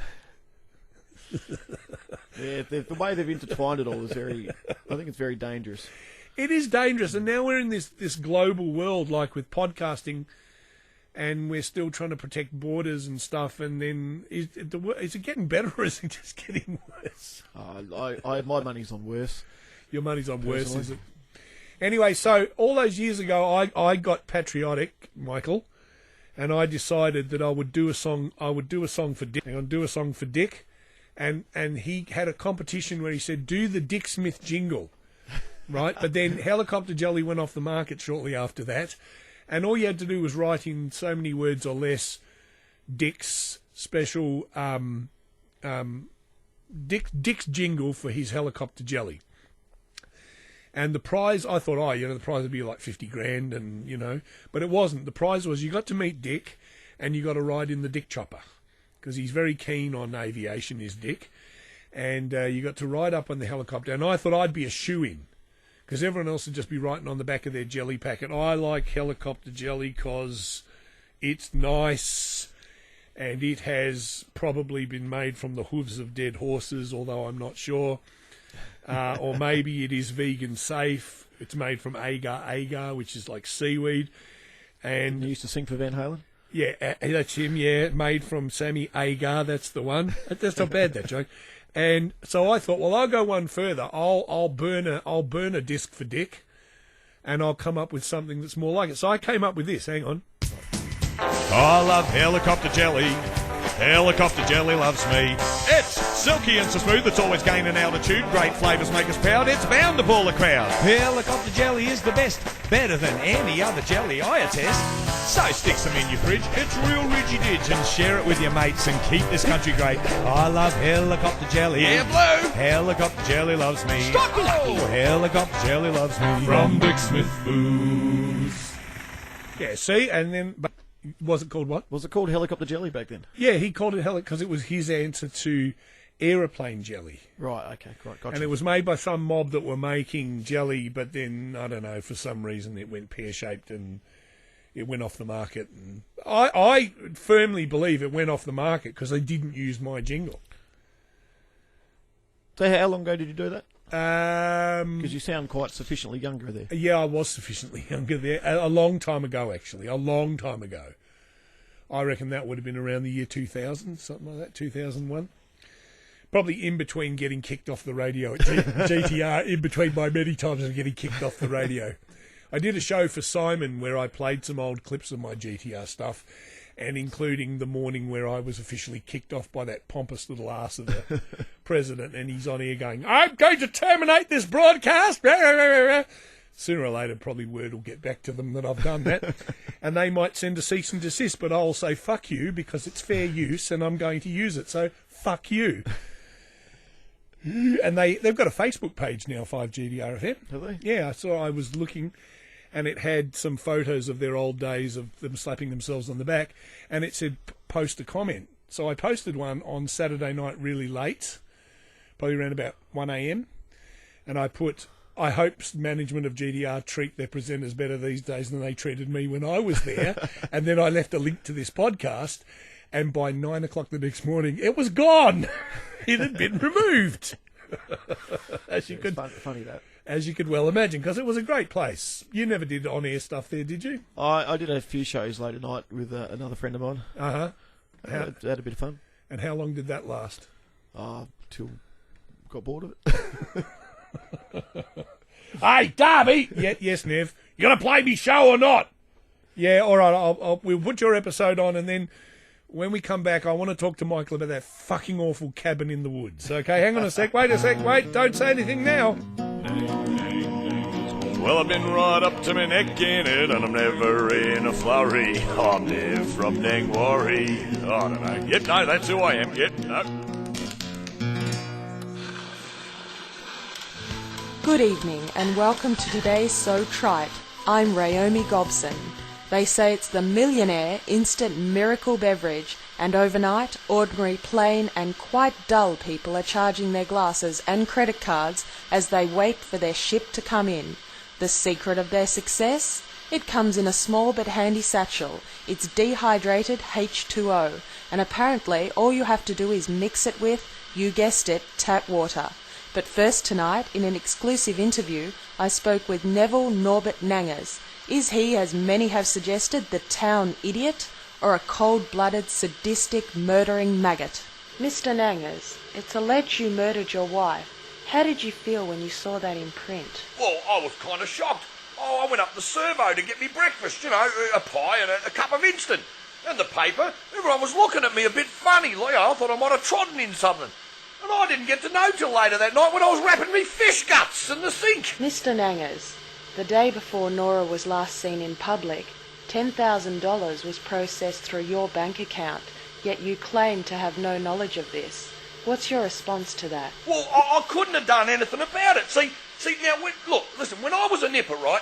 Yeah, the way they've intertwined it all is I think it's very dangerous. It is dangerous, and now we're in this global world, like with podcasting, and we're still trying to protect borders and stuff, and then is it getting better or is it just getting worse? My money's on worse. Your money's on worse, Personally. is it? Anyway, so all those years ago, I got patriotic, Michael, and I decided that I would do a song for Dick. I'm going to do a song for Dick, and he had a competition where he said, do the Dick Smith jingle, right? But then Helicopter Jelly went off the market shortly after that, and all you had to do was write in so many words or less Dick's special Dick's jingle for his Helicopter Jelly. And the prize, I thought, the prize would be like 50 grand, and but it wasn't. The prize was you got to meet Dick, and you got to ride in the Dick chopper because he's very keen on aviation, is Dick. And you got to ride up on the helicopter, and I thought I'd be a shoo-in because everyone else would just be writing on the back of their jelly packet. I like helicopter jelly because it's nice, and it has probably been made from the hooves of dead horses, although I'm not sure. Or maybe it is vegan safe. It's made from agar, which is like seaweed. And You used to sing for Van Halen? yeah, that's him, yeah. Made from Sammy Agar, that's the one. That's not bad, that joke. And so I thought, well, I'll go one further. I'll burn a disc for Dick, and I'll come up with something that's more like it. So I came up with this. Hang on. I love helicopter jelly. Helicopter jelly loves me. It's silky and so smooth, it's always gaining altitude. Great flavours make us proud, it's bound to pull a crowd. Helicopter jelly is the best, better than any other jelly I attest. So stick some in your fridge, it's real ridgy-didge, and share it with your mates and keep this country great. I love helicopter jelly. Yeah, Blue! Helicopter jelly loves me. Stop you lucky! Helicopter jelly loves me. From Dick Smith Booze. Yeah, see, and then... Was it called what? Was it called helicopter jelly back then? Yeah, he called it helic because it was his answer to aeroplane jelly. Right, okay, right, gotcha. And it was made by some mob that were making jelly, but then, I don't know, for some reason it went pear-shaped and it went off the market. And I firmly believe it went off the market because they didn't use my jingle. So how long ago did you do that? Because you sound quite sufficiently younger there. Yeah, I was sufficiently younger there. A long time ago, actually. A long time ago. I reckon that would have been around the year 2000, something like that, 2001. Probably in between getting kicked off the radio at GTR, in between my many times of getting kicked off the radio. I did a show for Simon where I played some old clips of my GTR stuff, and including the morning where I was officially kicked off by that pompous little arse of the president, and he's on here going, I'm going to terminate this broadcast. Sooner or later, probably word will get back to them that I've done that, and they might send a cease and desist, but I'll say fuck you because it's fair use and I'm going to use it, so fuck you. And they've got a Facebook page now, 5GDRFM. Have they? Yeah, so I was looking, and it had some photos of their old days of them slapping themselves on the back, and it said post a comment. So I posted one on Saturday night really late, probably around about 1 a.m, and I put, I hope management of GDR treat their presenters better these days than they treated me when I was there. And then I left a link to this podcast, and by 9 o'clock the next morning, it was gone. It had been removed. As you could, funny that. As you could well imagine, because it was a great place. You never did on-air stuff there, did you? I did a few shows late at night with another friend of mine. Uh-huh. Had a bit of fun. And how long did that last? Till got bored of it. Hey, Darby! Yes, Nev. You going to play me show or not? Yeah, all right. We'll put your episode on, and then when we come back, I want to talk to Michael about that fucking awful cabin in the woods. Okay, hang on a sec. Wait, don't say anything now. Well, I've been right up to my neck in it, and I'm never in a flurry. I'm Nev from Nangwarry. I don't know. Yep, no, that's who I am. Yep, no. Good evening and welcome to today's So Trite. I'm Rayomi Gobson. They say it's the millionaire instant miracle beverage, and overnight, ordinary, plain and quite dull people are charging their glasses and credit cards as they wait for their ship to come in. The secret of their success? It comes in a small but handy satchel. It's dehydrated H2O, and apparently all you have to do is mix it with, you guessed it, tap water. But first tonight, in an exclusive interview, I spoke with Neville Norbert Nangers. Is he, as many have suggested, the town idiot, or a cold-blooded, sadistic, murdering maggot? Mr. Nangers, it's alleged you murdered your wife. How did you feel when you saw that in print? Well, I was kind of shocked. I went up the servo to get me breakfast, you know, a pie and a cup of instant. And the paper, everyone was looking at me a bit funny, like I thought I might have trodden in something. And I didn't get to know till later that night when I was wrapping me fish guts in the sink. Mr. Nangers, the day before Nora was last seen in public, $10,000 was processed through your bank account, yet you claim to have no knowledge of this. What's your response to that? Well, I couldn't have done anything about it. See, now, listen, when I was a nipper, right,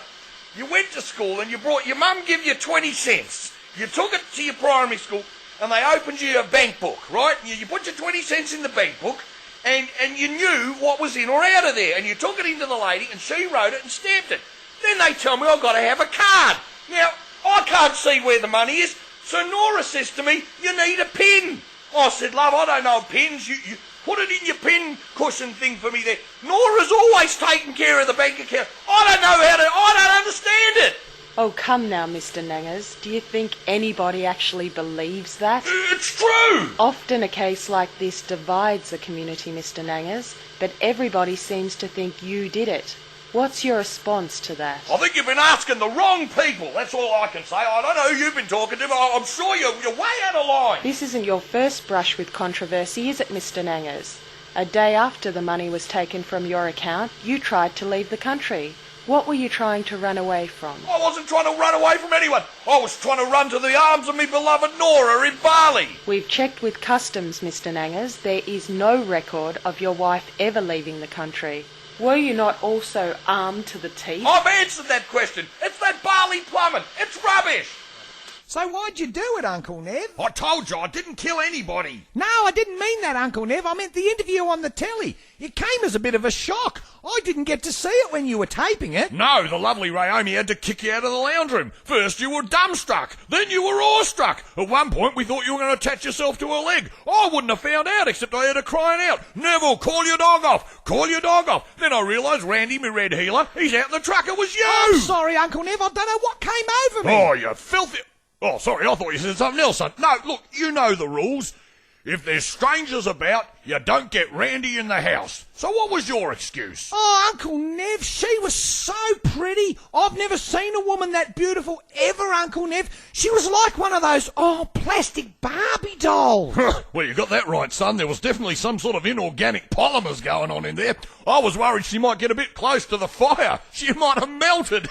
you went to school and your mum give you 20 cents, You took it to your primary school and they opened you a bank book, right? You put your 20 cents in the bank book and you knew what was in or out of there. And you took it into the lady and she wrote it and stamped it. Then they tell me I've got to have a card. Now, I can't see where the money is. So Nora says to me, you need a pin. I said, love, I don't know pins. You put it in your pin cushion thing for me there. Nora's always taking care of the bank account. I don't understand it. Oh, come now, Mr. Nangers. Do you think anybody actually believes that? It's true. Often a case like this divides the community, Mr. Nangers, but everybody seems to think you did it. What's your response to that? I think you've been asking the wrong people. That's all I can say. I don't know who you've been talking to, but I'm sure you're way out of line. This isn't your first brush with controversy, is it, Mr. Nangers? A day after the money was taken from your account, you tried to leave the country. What were you trying to run away from? I wasn't trying to run away from anyone. I was trying to run to the arms of me beloved Nora in Bali. We've checked with customs, Mr. Nangers. There is no record of your wife ever leaving the country. Were you not also armed to the teeth? I've answered that question. It's that Bali plumbing. It's rubbish. So why'd you do it, Uncle Nev? I told you I didn't kill anybody. No, I didn't mean that, Uncle Nev. I meant the interview on the telly. It came as a bit of a shock. I didn't get to see it when you were taping it. No, the lovely Rayomi had to kick you out of the lounge room. First you were dumbstruck, then you were awestruck. At one point we thought you were going to attach yourself to a leg. I wouldn't have found out except I heard her crying out, Neville, call your dog off, call your dog off. Then I realised Randy, my red healer, he's out in the truck, it was you. I'm sorry, Uncle Nev, I don't know what came over me. Oh, you filthy... Oh, sorry, I thought you said something else, son. No, look, you know the rules. If there's strangers about, you don't get Randy in the house. So what was your excuse? Oh, Uncle Nev, she was so pretty. I've never seen a woman that beautiful ever, Uncle Nev. She was like one of those, plastic Barbie dolls. Well, you got that right, son. There was definitely some sort of inorganic polymers going on in there. I was worried she might get a bit close to the fire. She might have melted.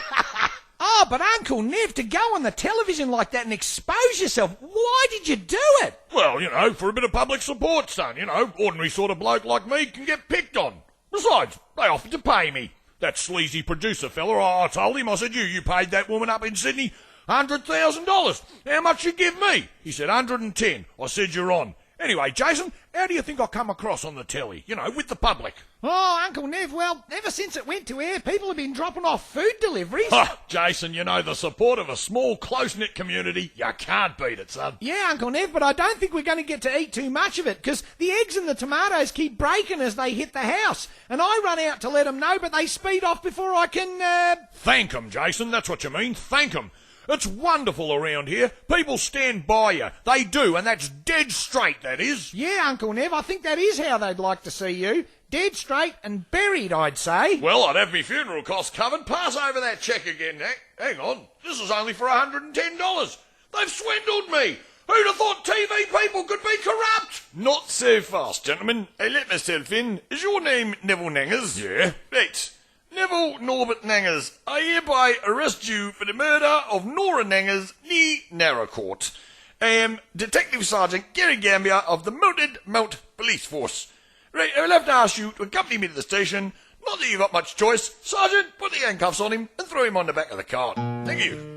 Oh, but Uncle Nev, to go on the television like that and expose yourself, why did you do it? Well, for a bit of public support, son. Ordinary sort of bloke like me can get picked on. Besides, they offered to pay me. That sleazy producer fella, I told him, I said, you paid that woman up in Sydney $100,000. How much you give me? He said, 110. I said, you're on. Anyway, Jason, how do you think I come across on the telly, with the public? Oh, Uncle Nev, well, ever since it went to air, people have been dropping off food deliveries. Jason, the support of a small, close-knit community, you can't beat it, son. Yeah, Uncle Nev, but I don't think we're going to get to eat too much of it, because the eggs and the tomatoes keep breaking as they hit the house, and I run out to let them know, but they speed off before I can, Thank them, Jason, that's what you mean, thank them. It's wonderful around here. People stand by you. They do, and that's dead straight, that is. Yeah, Uncle Nev, I think that is how they'd like to see you. Dead straight and buried, I'd say. Well, I'd have me funeral costs covered. Pass over that cheque again, Nick. Hang on. This is only for $110. They've swindled me. Who'd have thought TV people could be corrupt? Not so fast, gentlemen. I let myself in. Is your name Neville Nangers? Yeah. Right. Neville Norbert Nangers, I hereby arrest you for the murder of Nora Nangers, nee Narracourt. I am Detective Sergeant Gary Gambia of the Mounted Mount Police Force. Right, I'll have to ask you to accompany me to the station. Not that you've got much choice. Sergeant, put the handcuffs on him and throw him on the back of the cart. Thank you.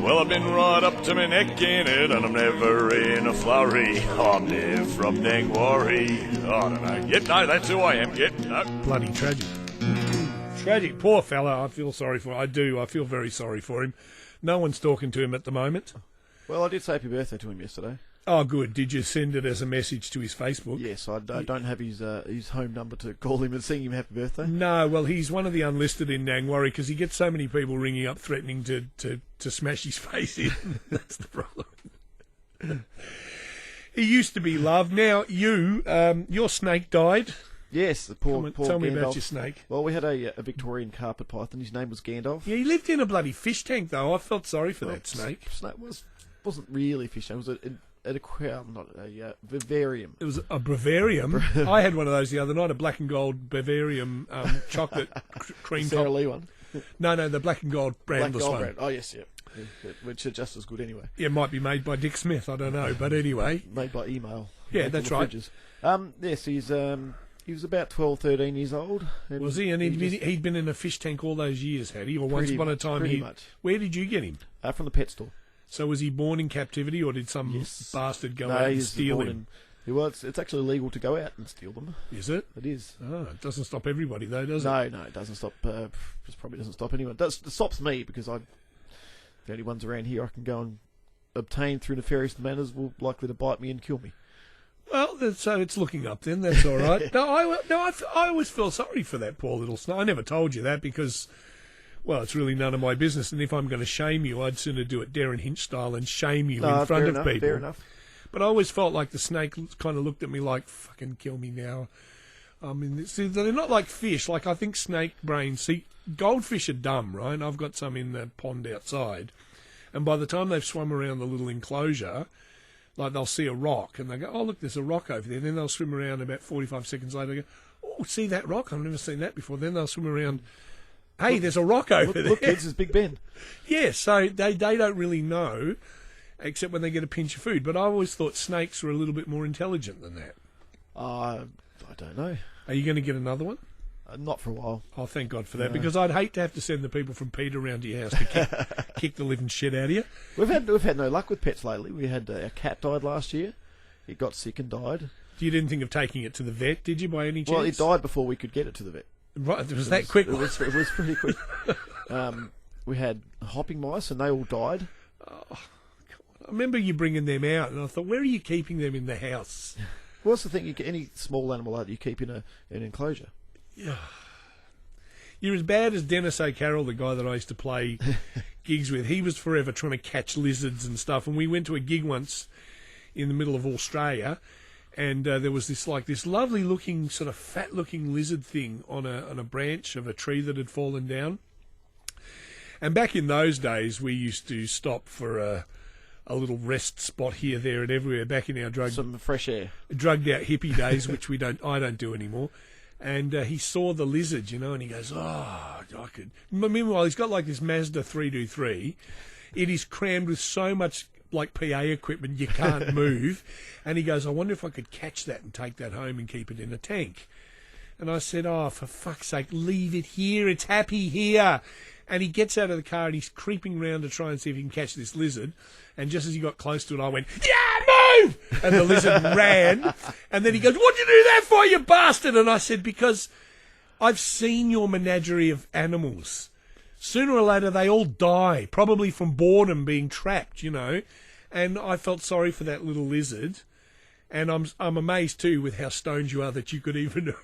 Well, I've been right up to my neck in it, and I'm never in a flurry. I'm Nev from Nangwarry. I don't know. Yep, no, that's who I am. Yep, no. Bloody tragic. Tragic. Poor fella. I feel sorry for him. I do. I feel very sorry for him. No one's talking to him at the moment. Well, I did say happy birthday to him yesterday. Oh, good. Did you send it as a message to his Facebook? Yes, I don't have his home number to call him and sing him happy birthday. No, well, he's one of the unlisted in Nangwarry because he gets so many people ringing up threatening to smash his face in. That's the problem. He used to be loved. Now, your snake died. Yes, the poor Tell me Gandalf. about your snake. Well, we had a Victorian carpet python. His name was Gandalf. Yeah, he lived in a bloody fish tank, though. I felt sorry for that snake. Snake wasn't really a fish tank. It was at a vivarium. It was a bravarium. I had one of those the other night, a black and gold bavarium chocolate cream Sarah top. Lee one. No, the black and gold brandless one. Brand. Oh, yes, yeah. Which are just as good anyway. Yeah, it might be made by Dick Smith, I don't know, but anyway. Made by email. Yeah, that's right. Yes, He was about 12, 13 years old. And Was he? And he'd been in a fish tank all those years, had he? Or once upon a time pretty much. Where did you get him? From the pet store. So was he born in captivity, or did some bastard go out and he's steal born him? It's actually legal to go out and steal them. Is it? It is. Oh, it doesn't stop everybody, though, does it? No, it doesn't stop. It probably doesn't stop anyone. It stops me because the only ones around here I can go and obtain through nefarious manners will likely to bite me and kill me. Well, so it's looking up then. That's all right. I always feel sorry for that poor little snake. I never told you that because, well, it's really none of my business. And if I'm going to shame you, I'd sooner do it Darren Hinch style and shame you in front of people. Fair enough. But I always felt like the snake kind of looked at me like, fucking kill me now. I mean, they're not like fish. Like, I think snake brains... See, goldfish are dumb, right? I've got some in the pond outside. And by the time they've swum around the little enclosure... Like, they'll see a rock, and they go, oh, look, there's a rock over there. Then they'll swim around about 45 seconds later and go, oh, see that rock? I've never seen that before. Then they'll swim around, hey, there's a rock over there. Look, kids, it's Big Ben. Yeah, so they don't really know, except when they get a pinch of food. But I always thought snakes were a little bit more intelligent than that. I don't know. Are you going to get another one? Not for a while. Oh, thank God for that, because I'd hate to have to send the people from Peter around to your house to kick the living shit out of you. We've had no luck with pets lately. We had a cat died last year. It got sick and died. You didn't think of taking it to the vet, did you, by any chance? Well, it died before we could get it to the vet. Right, it was that quick. It was pretty quick. We had hopping mice, and they all died. Oh, I remember you bringing them out, and I thought, where are you keeping them in the house? What's the thing? Any small animal like that you keep in an enclosure. Yeah. You're as bad as Dennis O'Carroll, the guy that I used to play gigs with. He was forever trying to catch lizards and stuff. And we went to a gig once in the middle of Australia, and there was this lovely looking, sort of fat looking lizard thing on a branch of a tree that had fallen down. And back in those days, we used to stop for a little rest spot here, there, and everywhere. Back in our some fresh air, drugged out hippie days, which I don't do anymore. And he saw the lizard, and he goes, oh, I could... Meanwhile, he's got like this Mazda 323. It is crammed with so much like PA equipment you can't move. And he goes, I wonder if I could catch that and take that home and keep it in a tank. And I said, oh, for fuck's sake, leave it here. It's happy here. And he gets out of the car and he's creeping around to try and see if he can catch this lizard. And just as he got close to it, I went, yeah, move! And the lizard ran. And then he goes, what'd you do that for, you bastard? And I said, because I've seen your menagerie of animals. Sooner or later, they all die, probably from boredom being trapped, And I felt sorry for that little lizard. And I'm amazed, too, with how stoned you are that you could even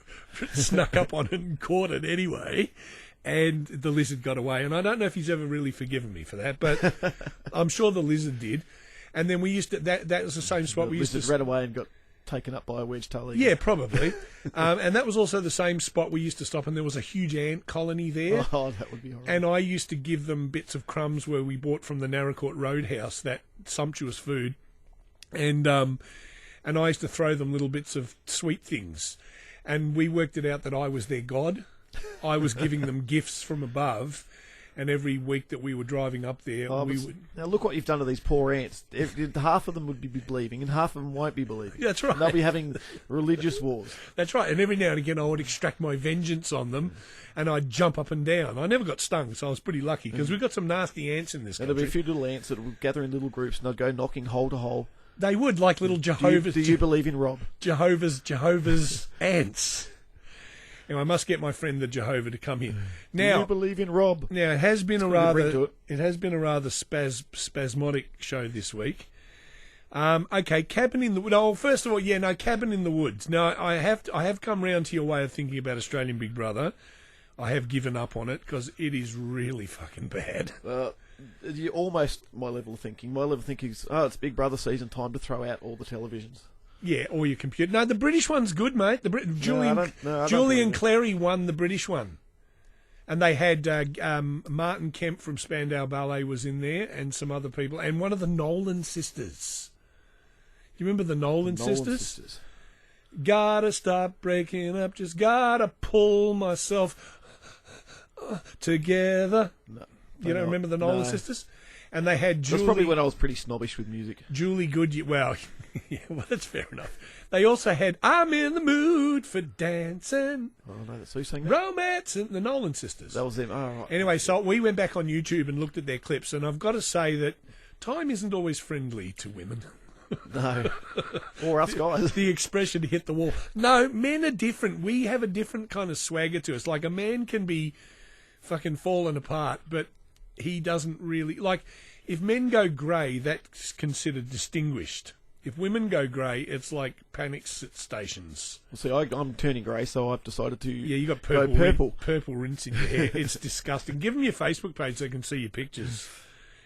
snuck up on it and caught it anyway. And the lizard got away. And I don't know if he's ever really forgiven me for that, but I'm sure the lizard did. And then we used to, that was the same spot we used to... The lizard ran away and got taken up by a wedge-tailed eagle. Yeah, probably. And that was also the same spot we used to stop, and there was a huge ant colony there. Oh, that would be horrible. And I used to give them bits of crumbs where we bought from the Narracourt Roadhouse, that sumptuous food. And I used to throw them little bits of sweet things. And we worked it out that I was their god. I was giving them gifts from above, and every week that we were driving up there, we would... Now look what you've done to these poor ants. Half of them would be believing, and half of them won't be believing. That's right. And they'll be having religious wars. That's right. And every now and again, I would extract my vengeance on them, and I'd jump up and down. I never got stung, so I was pretty lucky, because we've got some nasty ants in this country. And there'll be a few little ants that will gather in little groups, and they'll go knocking hole to hole. They would, like little Jehovah's... Do you believe in Rob? Jehovah's ants. Now, I must get my friend the Jehovah to come here. Now, do you believe in Rob? Now, it has been a rather spasmodic show this week. Okay, Cabin in the Woods. Oh, first of all, Cabin in the Woods. Now, I have come round to your way of thinking about Australian Big Brother. I have given up on it because it is really fucking bad. You're almost my level of thinking. My level of thinking is, it's Big Brother season, time to throw out all the televisions. Yeah, or your computer. No, the British one's good, mate. Julian Clary won the British one. And they had Martin Kemp from Spandau Ballet was in there, and some other people, and one of the Nolan sisters. You remember the Nolan sisters? Gotta stop breaking up, just gotta pull myself together. No, you don't remember the Nolan sisters? And they had Julie... That's probably when I was pretty snobbish with music. Julie Goodyear... Well, yeah, well, that's fair enough. They also had I'm in the mood for dancing, Oh, no, that's who sang that? romance, and the Nolan sisters. That was them. Oh, right. Anyway, so we went back on YouTube and looked at their clips, and I've got to say that time isn't always friendly to women. No. Or us guys. The expression hit the wall. No, men are different. We have a different kind of swagger to us. Like, a man can be fucking falling apart, but he doesn't really... Like, if men go grey, that's considered distinguished. If women go grey, it's like panics at stations. Well, see, I'm turning grey, so I've decided to Yeah, you got go purple, purple. purple rinse in your hair. It's disgusting. Give them your Facebook page so they can see your pictures.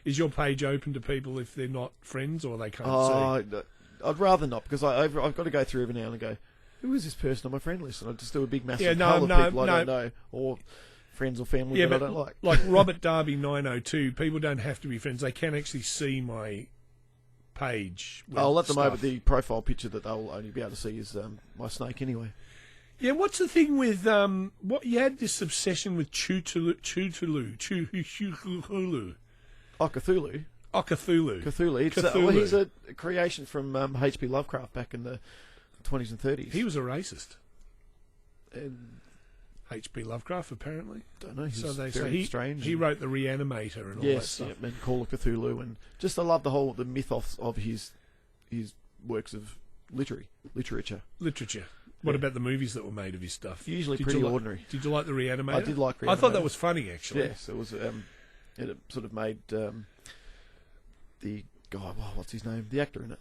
Is your page open to people if they're not friends or they can't see? I'd rather not, because I've got to go through every now and then and go, who is this person on my friend list? And I just do a big massive colour of people I don't know, or friends or family that I don't like. Like Robert Darby 902, people don't have to be friends. They can actually see my page. with I'll let them stuff. over the profile picture that they'll only be able to see is my snake anyway. Yeah, what's the thing with what you had this obsession with Cthulhu. Oh, Cthulhu. Oh, Cthulhu. Cthulhu. It's Cthulhu. well, he's a creation from H.P. Lovecraft back in the 20s and 30s. He was a racist. And, H.P. Lovecraft, apparently. don't know, he's So they very say strange. he wrote the Reanimator and all that Yes, stuff. yeah, and Call of Cthulhu, and just I love the mythos of his works of literature. Literature. What about the movies that were made of his stuff? Usually Did pretty you like- ordinary. Did you like the Reanimator? I did like I thought that Reanimator. was funny, actually. Yes, it was. It sort of made the guy. What's his name? The actor in it.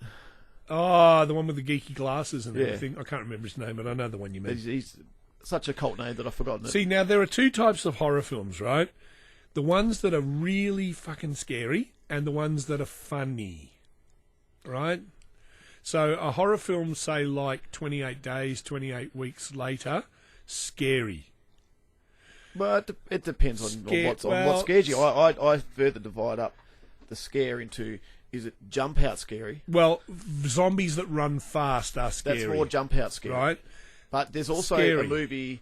Oh, the one with the geeky glasses and Yeah. everything. I can't remember his name, but I know the one you mean. He's such a cult name that I've forgotten it. See, now there are two types of horror films, right? The ones that are really fucking scary and the ones that are funny, right? So a horror film, say like 28 Days, 28 Weeks Later, scary. But it depends on what scares you. I further divide up the scare into, is it jump out scary? Well, zombies that run fast are scary. That's more jump out scary. Right? But there's also Scary. a movie...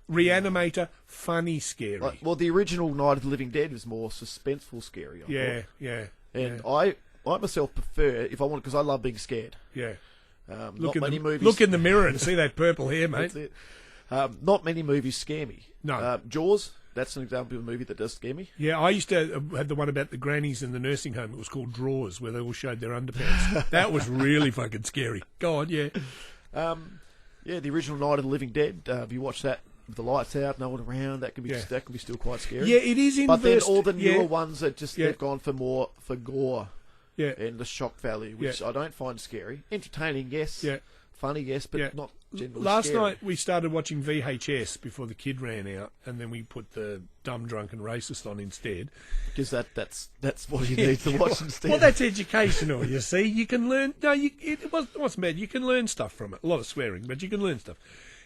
Reanimator, funny scary. Like, well, the original Night of the Living Dead was more suspenseful scary. I Yeah, thought. yeah. And yeah. I myself prefer, if I want, because I love being scared. Yeah. Not many movies. Look in the mirror and see that purple hair, mate. That's it. Not many movies scare me. No. Jaws, that's an example of a movie that does scare me. Yeah, I used to have the one about the grannies in the nursing home. It was called Drawers, where they all showed their underpants. That was really fucking scary. Go on, yeah. Yeah, the original Night of the Living Dead. If you watch that with the lights out, no one around, that can be still quite scary. Yeah, it is inverse. But then all the newer yeah. ones are just they've gone for more for gore Yeah. and the shock value, which I don't find scary. Entertaining, yes. Yeah. Funny, yes, but Yeah. not generally Last scary. night we started watching VHS before the kid ran out, and then we put the Dumb, Drunk and Racist on instead. Because that's what you need to watch instead. Well, that's educational, you see. You can learn... No, it wasn't bad. You can learn stuff from it. A lot of swearing, but you can learn stuff.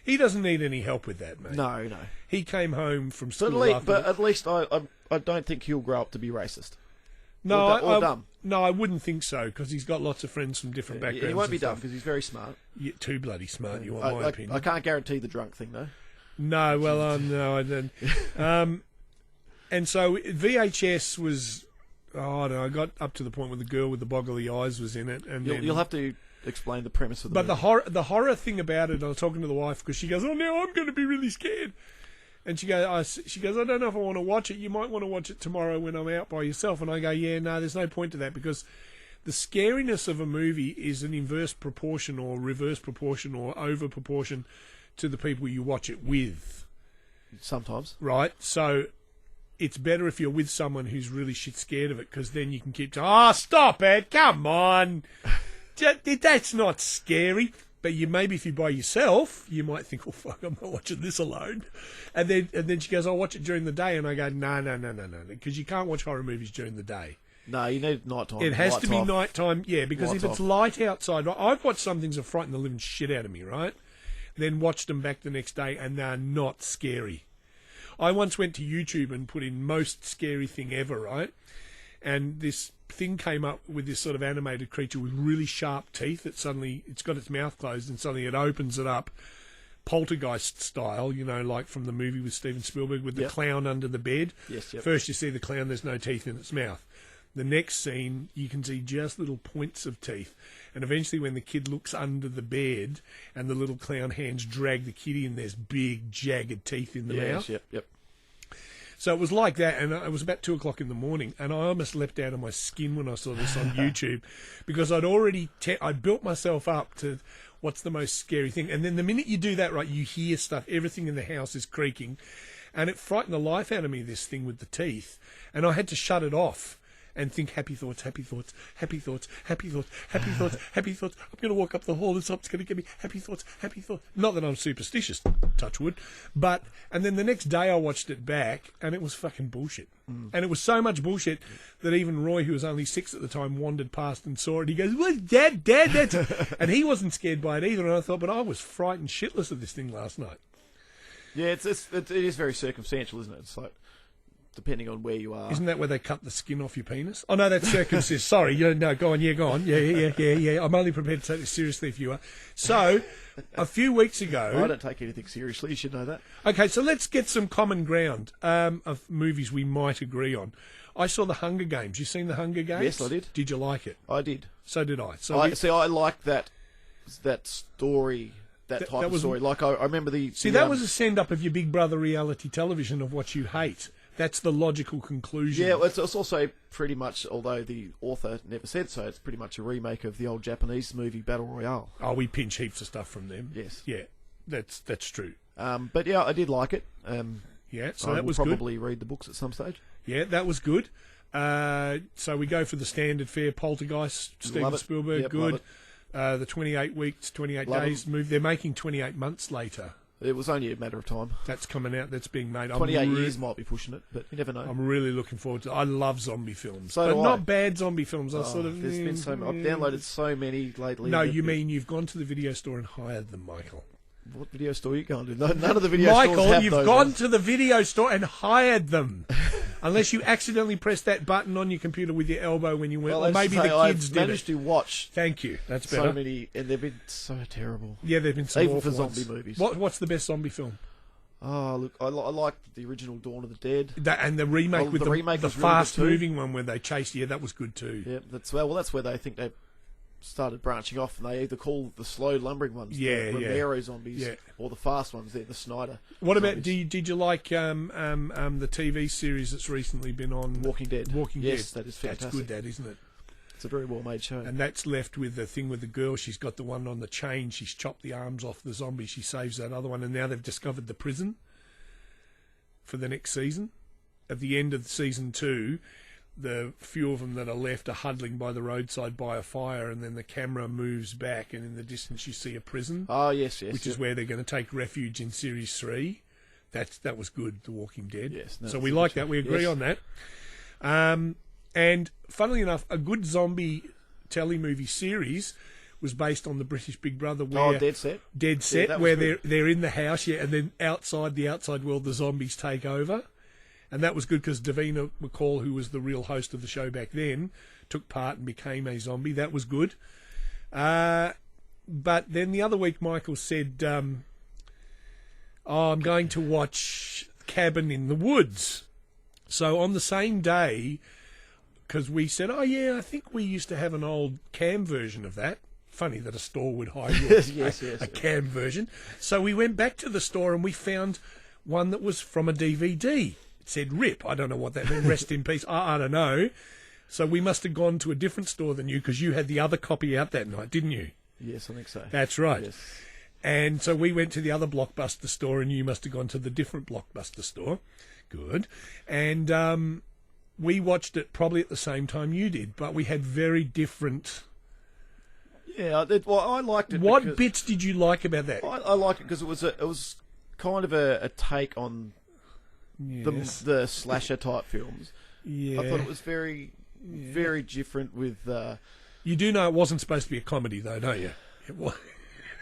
He doesn't need any help with that, mate. No. He came home from So school after... at least I don't think he'll grow up to be racist. No, or dumb. No, I wouldn't think so, because he's got lots of friends from different backgrounds. He won't be and dumb stuff. because he's very smart. Yeah, too bloody smart, you want my opinion. I can't guarantee the drunk thing though. No, well, no, I don't. And so VHS was... Oh, I don't know, I got up to the point where the girl with the boggly eyes was in it. And You'll have to explain the premise of the But movie. the horror thing about it, I was talking to the wife, because she goes, oh, now I'm going to be really scared. And she goes, I don't know if I want to watch it. You might want to watch it tomorrow when I'm out by yourself. And I go, yeah, no, there's no point to that, because the scariness of a movie is an inverse proportion or reverse proportion or over proportion to the people you watch it with. Sometimes. Right? So it's better if you're with someone who's really shit scared of it, because then you can keep saying, oh, stop it, come on. That's not scary. But maybe if you're by yourself, you might think, oh, fuck, I'm not watching this alone. And then she goes, I'll watch it during the day. And I go, no, because you can't watch horror movies during the day. No, you need nighttime. It has to be nighttime, yeah, because if it's light outside... I've watched some things that frighten the living shit out of me, right? Then watched them back the next day, and they're not scary. I once went to YouTube and put in most scary thing ever, right? And this thing came up with this sort of animated creature with really sharp teeth that suddenly, it's got its mouth closed and suddenly it opens it up, poltergeist style, like from the movie with Steven Spielberg with the clown under the bed. Yes, yep. First you see the clown, there's no teeth in its mouth. The next scene, you can see just little points of teeth. And eventually when the kid looks under the bed and the little clown hands drag the kitty in, there's big, jagged teeth in the mouth. Yep. So it was like that, and it was about 2 o'clock in the morning, and I almost leapt out of my skin when I saw this on YouTube, because I'd already I'd built myself up to what's the most scary thing. And then the minute you do that, right, you hear stuff, everything in the house is creaking, and it frightened the life out of me, this thing with the teeth, and I had to shut it off and think happy thoughts, happy thoughts, happy thoughts, happy thoughts, happy thoughts, happy thoughts. I'm going to walk up the hall and something's going to get me. Happy thoughts, happy thoughts. Not that I'm superstitious, touch wood. But, and then the next day I watched it back and it was fucking bullshit. And it was so much bullshit that even Roy, who was only 6 at the time, wandered past and saw it. He goes, "What, Dad, that's..." And he wasn't scared by it either. And I thought, but I was frightened shitless of this thing last night. Yeah, it is very circumstantial, isn't it? It's like, depending on where you are. Isn't that where they cut the skin off your penis? Oh, no, that's circumcision. Sorry, no, go on. Yeah. I'm only prepared to take this seriously if you are. So, a few weeks ago... I don't take anything seriously, you should know that. Okay, so let's get some common ground of movies we might agree on. I saw The Hunger Games. You seen The Hunger Games? Yes, I did. Did you like it? I did. So did I. So I like that story... That type of story. Like, I remember that was a send-up of your Big Brother reality television of what you hate. That's the logical conclusion. Yeah, it's also pretty much, although the author never said so, it's pretty much a remake of the old Japanese movie Battle Royale. Oh, we pinch heaps of stuff from them. Yes. Yeah, that's true. But yeah, I did like it. Yeah, so that was probably read the books at some stage. Yeah, that was good. So we go for the standard fare. Poltergeist, Steven Spielberg, yep, good. The 28 weeks, 28 days movie. They're making 28 months later. It was only a matter of time. That's coming out. That's being made. 28 years might be pushing it, but you never know. I'm really looking forward to it. I love zombie films. So but not bad zombie films. There's been so many. I've downloaded so many lately. No, you mean you've gone to the video store and hired them, Michael. What video store are you going to? None of the video Michael, stores have you've those gone ones. to the video store and hired them. Unless you accidentally pressed that button on your computer with your elbow when you went, or maybe the kids did it. I've managed to watch. Thank you. That's better. So many, and they've been so terrible. Yeah, they've been so even awful for zombie ones. movies. What's the best zombie film? Oh, look, I like the original Dawn of the Dead. And the remake with the remake was really fast-moving one where they chased. Yeah, that was good too. Yeah, that's where they think they started branching off, and they either call the slow lumbering ones the Romero zombies, or the fast ones, they're the Snyder. What zombies. about did you like the TV series that's recently been on Walking Dead? Yes, that is fantastic. That's good, that isn't it? It's a very well made show. And that's left with the thing with the girl. She's got the one on the chain. She's chopped the arms off the zombie. She saves that other one, and now they've discovered the prison for the next season. At the end of season 2, the few of them that are left are huddling by the roadside by a fire, and then the camera moves back, and in the distance you see a prison. Oh, yes. Which is where they're going to take refuge in series 3. That was good, The Walking Dead. Yes. So we like that. We agree on that. And funnily enough, a good zombie telemovie series was based on the British Big Brother. Where Dead Set. Dead Set, where they're in the house, and then outside the outside world, the zombies take over. And that was good because Davina McCall, who was the real host of the show back then, took part and became a zombie. That was good. But then the other week, Michael said, I'm going to watch Cabin in the Woods. So on the same day, because we said, I think we used to have an old cam version of that. Funny that a store would hire you a cam version. So we went back to the store and we found one that was from a DVD. It said RIP. I don't know what that meant. Rest in peace. I don't know. So we must have gone to a different store than you because you had the other copy out that night, didn't you? Yes, I think so. That's right. Yes. And so we went to the other Blockbuster store and you must have gone to the different Blockbuster store. Good. And we watched it probably at the same time you did, but we had very different... Yeah, I liked it. What bits did you like about that? I liked it because it was kind of a take on the slasher type films. Yeah. I thought it was very different with... You do know it wasn't supposed to be a comedy, though, don't you? It was.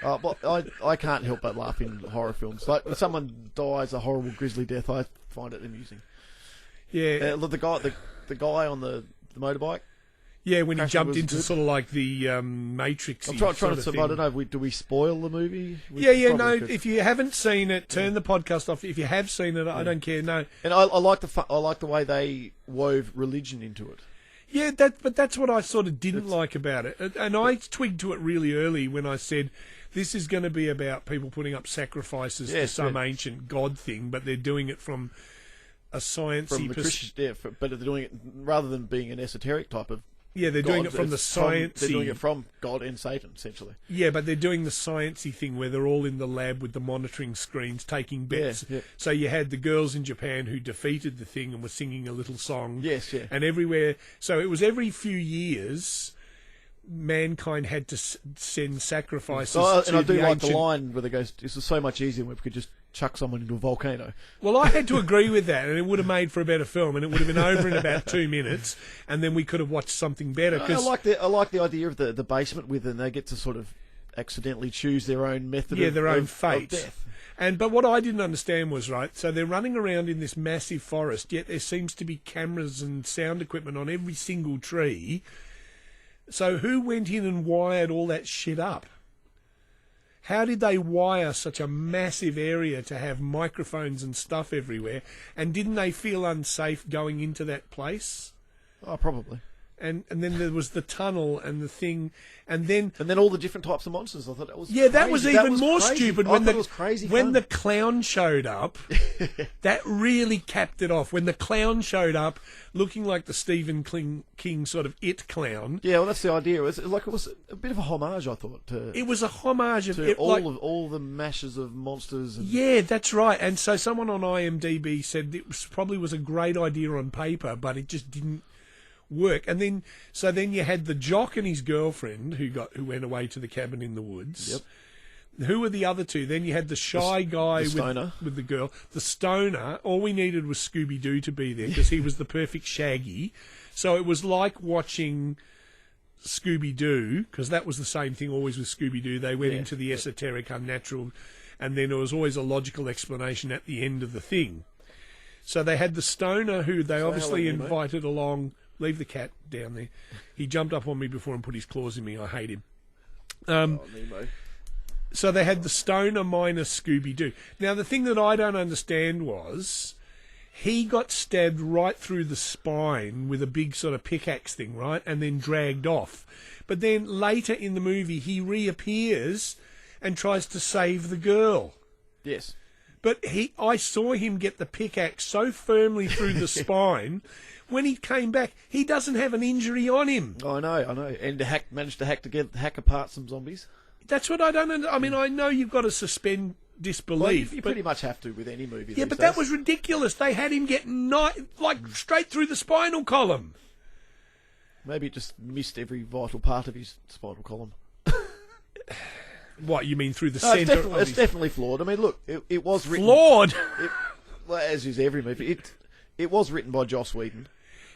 Well, I can't help but laugh in horror films. Like, when someone dies a horrible grisly death, I find it amusing. Yeah. The guy on the motorbike. Yeah, when he jumped into sort of like the Matrix. I'm trying to survive. I don't know. Do we spoil the movie? No. If you haven't seen it, turn the podcast off. If you have seen it, I don't care. No. And I like the way they wove religion into it. Yeah, but that's what I sort of didn't like about it. And I twigged to it really early when I said, this is going to be about people putting up sacrifices to some ancient god thing, but they're doing it from a sciencey perspective. But they're doing it rather than being an esoteric type of. Yeah, they're doing it from the sciencey. They're doing it from God and Satan, essentially. Yeah, but they're doing the sciencey thing where they're all in the lab with the monitoring screens taking bets. Yeah. So you had the girls in Japan who defeated the thing and were singing a little song. Yes, yeah. And everywhere. So it was every few years, mankind had to send sacrifices. And I do like the line where they go, "This is so much easier when we could just chuck someone into a volcano." Well, I had to agree with that, and it would have made for a better film, and it would have been over in about 2 minutes, and then we could have watched something better. I like the idea of the basement with, and they get to sort of accidentally choose their own method. Their own fate. Of death. But what I didn't understand was, right, so they're running around in this massive forest, yet there seems to be cameras and sound equipment on every single tree. So who went in and wired all that shit up? How did they wire such a massive area to have microphones and stuff everywhere? And didn't they feel unsafe going into that place? Oh, probably. And then there was the tunnel and the thing, and then all the different types of monsters. I thought that was that was even more crazy. stupid when the clown showed up. That really capped it off. When the clown showed up, looking like the Stephen King sort of It clown. Yeah, well, that's the idea. It was a bit of a homage, I thought. It was a homage to all the mashes of monsters. Yeah, that's right. And so someone on IMDb said it probably was a great idea on paper, but it just didn't work. And then you had the jock and his girlfriend who went away to the cabin in the woods. Yep. Who were the other two? Then you had the shy guy with the girl. The stoner. All we needed was Scooby-Doo to be there because he was the perfect Shaggy. So it was like watching Scooby-Doo, because that was the same thing always with Scooby-Doo. They went into the esoteric, unnatural, and then there was always a logical explanation at the end of the thing. So they had the stoner who they obviously invited along. Leave the cat down there. He jumped up on me before and put his claws in me. I hate him. Nemo. So they had the stoner minus Scooby-Doo. Now, the thing that I don't understand was he got stabbed right through the spine with a big sort of pickaxe thing, right? And then dragged off. But then later in the movie, he reappears and tries to save the girl. Yes. But I saw him get the pickaxe so firmly through the spine. When he came back, he doesn't have an injury on him. I know. And managed to hack apart some zombies. That's what I don't. I mean, I know you've got to suspend disbelief. Well, you pretty much have to with any movie. Yeah, but that was ridiculous. They had him get straight through the spinal column. Maybe it just missed every vital part of his spinal column. What, you mean through the centre? It's definitely flawed. I mean, look, it was written... Flawed? Well, as is every movie. It was written by Joss Whedon.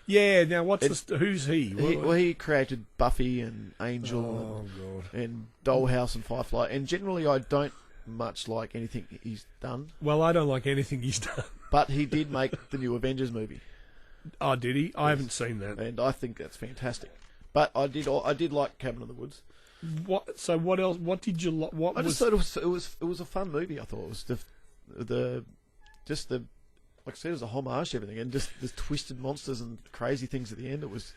Yeah, now who's he? He created Buffy and Angel and Dollhouse and Firefly. And generally, I don't much like anything he's done. Well, I don't like anything he's done. But he did make the new Avengers movie. Oh, did he? I haven't seen that. And I think that's fantastic. But I did like Cabin in the Woods. What? So what else? What did you like? I just thought it was a fun movie. I thought it was the like I said, it was a homage to everything, and just the twisted monsters and crazy things at the end. It was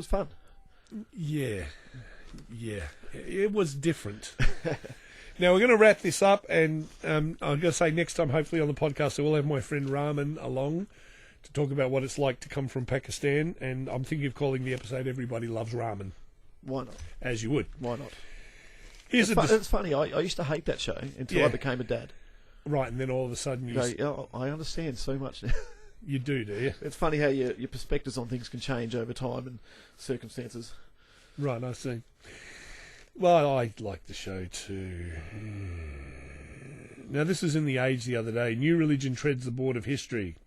fun. Yeah, it was different. Now we're going to wrap this up, and I'm going to say next time, hopefully on the podcast, I will have my friend Rahman along to talk about what it's like to come from Pakistan, and I'm thinking of calling the episode "Everybody Loves Ramen." Why not? As you would. Why not? It's funny. I used to hate that show until I became a dad. Right, and then all of a sudden I understand so much now. You do you? It's funny how your perspectives on things can change over time and circumstances. Right, I see. Well, I like the show too. Now, this is in The Age the other day. New religion treads the board of history.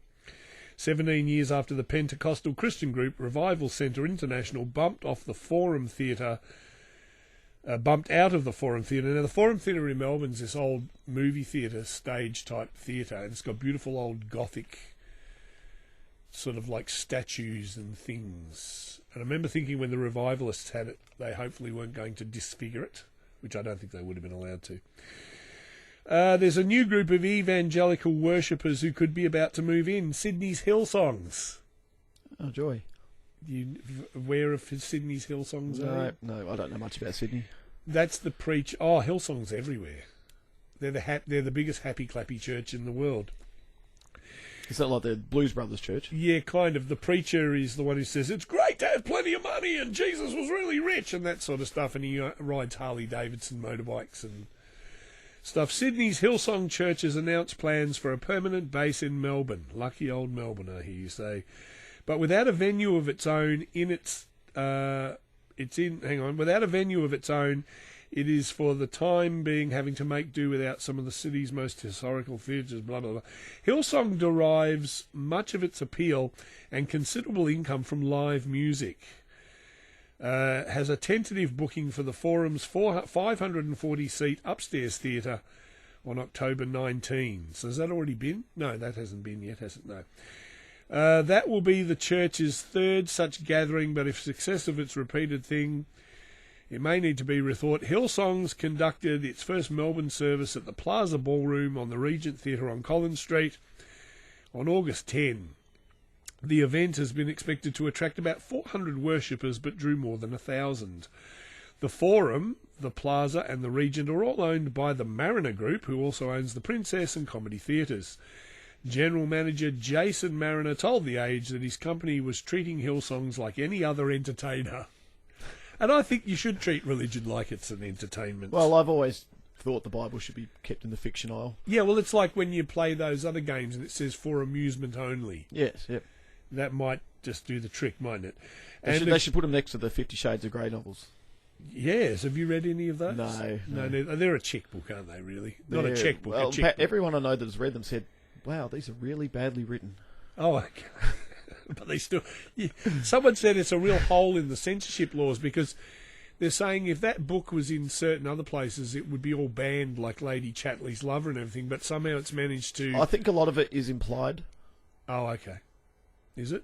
17 years after the Pentecostal Christian group Revival Centre International bumped out of the Forum Theatre. Now, the Forum Theatre in Melbourne is this old movie theatre, stage-type theatre, and it's got beautiful old Gothic sort of like statues and things. And I remember thinking when the Revivalists had it, they hopefully weren't going to disfigure it, which I don't think they would have been allowed to. There's a new group of evangelical worshippers who could be about to move in, Sydney's Hillsongs. Oh, joy. You aware of Sydney's Hillsongs? No, I don't know much about Sydney. That's the preach. Oh, Hillsong's everywhere. They're the biggest happy clappy church in the world. Is that like the Blues Brothers Church? Yeah, kind of. The preacher is the one who says it's great to have plenty of money and Jesus was really rich and that sort of stuff, and he rides Harley Davidson motorbikes and stuff. Sydney's Hillsong Church has announced plans for a permanent base in Melbourne. Lucky old Melbourne, I hear you say. But without a venue of its own, without a venue of its own, it is for the time being having to make do without some of the city's most historical theatres, blah, blah, blah. Hillsong derives much of its appeal and considerable income from live music. Has a tentative booking for the Forum's 540-seat upstairs theatre on October 19. So has that already been? No, that hasn't been yet, has it? No. That will be the church's third such gathering, but if success of its repeated thing, it may need to be rethought. Hillsong's conducted its first Melbourne service at the Plaza Ballroom on the Regent Theatre on Collins Street on August 10. The event has been expected to attract about 400 worshippers, but drew more than 1,000. The Forum, the Plaza and the Regent are all owned by the Mariner Group, who also owns the Princess and Comedy Theatres. General Manager Jason Mariner told The Age that his company was treating Hillsongs like any other entertainer. And I think you should treat religion like it's an entertainment. Well, I've always thought the Bible should be kept in the fiction aisle. Yeah, well, it's like when you play those other games and it says for amusement only. Yes, yep. That might just do the trick, mightn't it? They should put them next to the 50 Shades of Grey novels. Yes, have you read any of those? No. They're a checkbook, aren't they, really? Not a checkbook, well, a checkbook. Everyone I know that's read them said, wow, these are really badly written. Oh, okay. But they still... Yeah. Someone said it's a real hole in the censorship laws because they're saying if that book was in certain other places, it would be all banned, like Lady Chatterley's Lover and everything, but somehow it's managed to... I think a lot of it is implied. Oh, okay. Is it?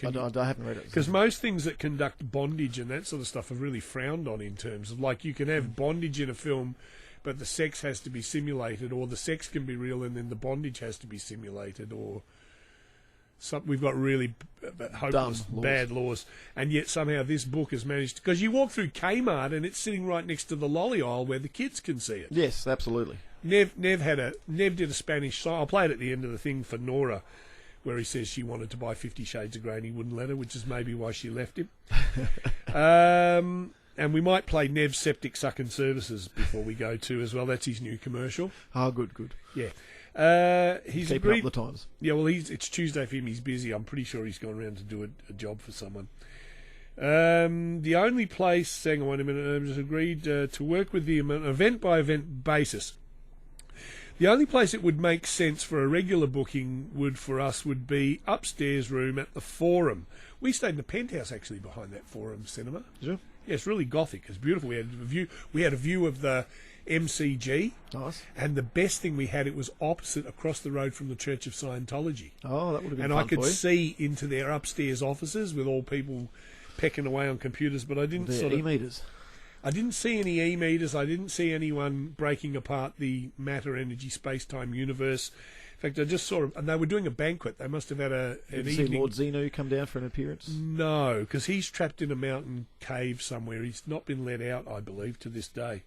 I haven't read it. Because most things that conduct bondage and that sort of stuff are really frowned on in terms of, like, you can have bondage in a film, but the sex has to be simulated, or the sex can be real and then the bondage has to be simulated, or... We've got really hopeless, bad laws, and yet somehow this book has managed... Because you walk through Kmart and it's sitting right next to the lolly aisle where the kids can see it. Yes, absolutely. Nev did a Spanish song. I'll play it at the end of the thing for Nora, where he says she wanted to buy 50 Shades of Grey and he wouldn't let her, which is maybe why she left him. And we might play Nev's Septic Sucking Services before we go too as well. That's his new commercial. Oh, good. Yeah. He's keeping agreed, up the times. Yeah, well, it's Tuesday for him. He's busy. I'm pretty sure he's gone around to do a job for someone. The only place, hang on a minute, has agreed to work with the event by event basis. The only place it would make sense for a regular booking would be upstairs room at the Forum. We stayed in the penthouse actually behind that Forum cinema. Yeah. Yeah, it's really gothic. It's beautiful. We had a view of the MCG. Nice. And the best thing we had, it was opposite across the road from the Church of Scientology. Oh, that would have been and fun I could for you. see into their upstairs offices with all people pecking away on computers, but I didn't e-meters. I didn't see any e-meters. I didn't see anyone breaking apart the matter, energy, space-time universe. In fact, I just saw, and they were doing a banquet. They must have had an Did you evening. see Lord Zeno come down for an appearance? No, because he's trapped in a mountain cave somewhere. He's not been let out, I believe, to this day.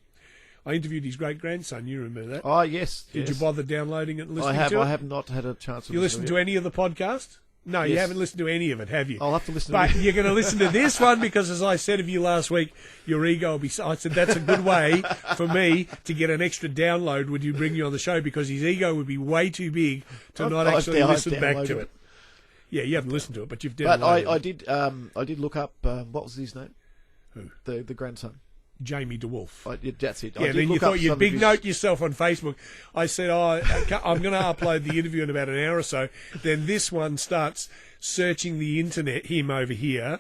I interviewed his great-grandson. You remember that? Oh, yes. Did you bother downloading it and listening to it? I have not had a chance to You listened to any of the podcast? No, you Yes. haven't listened to any of it, have you? I'll have to listen But to it. you're going to listen to this one because, as I said of you last week, your ego will be... I said, that's a good way for me to get an extra download when you bring you on the show, because his ego would be way too big to not actually listen back to it. Yeah, you haven't listened to it, but you've downloaded But I did look up, what was his name? Who? The grandson. Jamie DeWolf. That's it. Yeah, then you thought you'd big note yourself on Facebook. I said, I'm going to upload the interview in about an hour or so. Then this one starts searching the internet, him over here,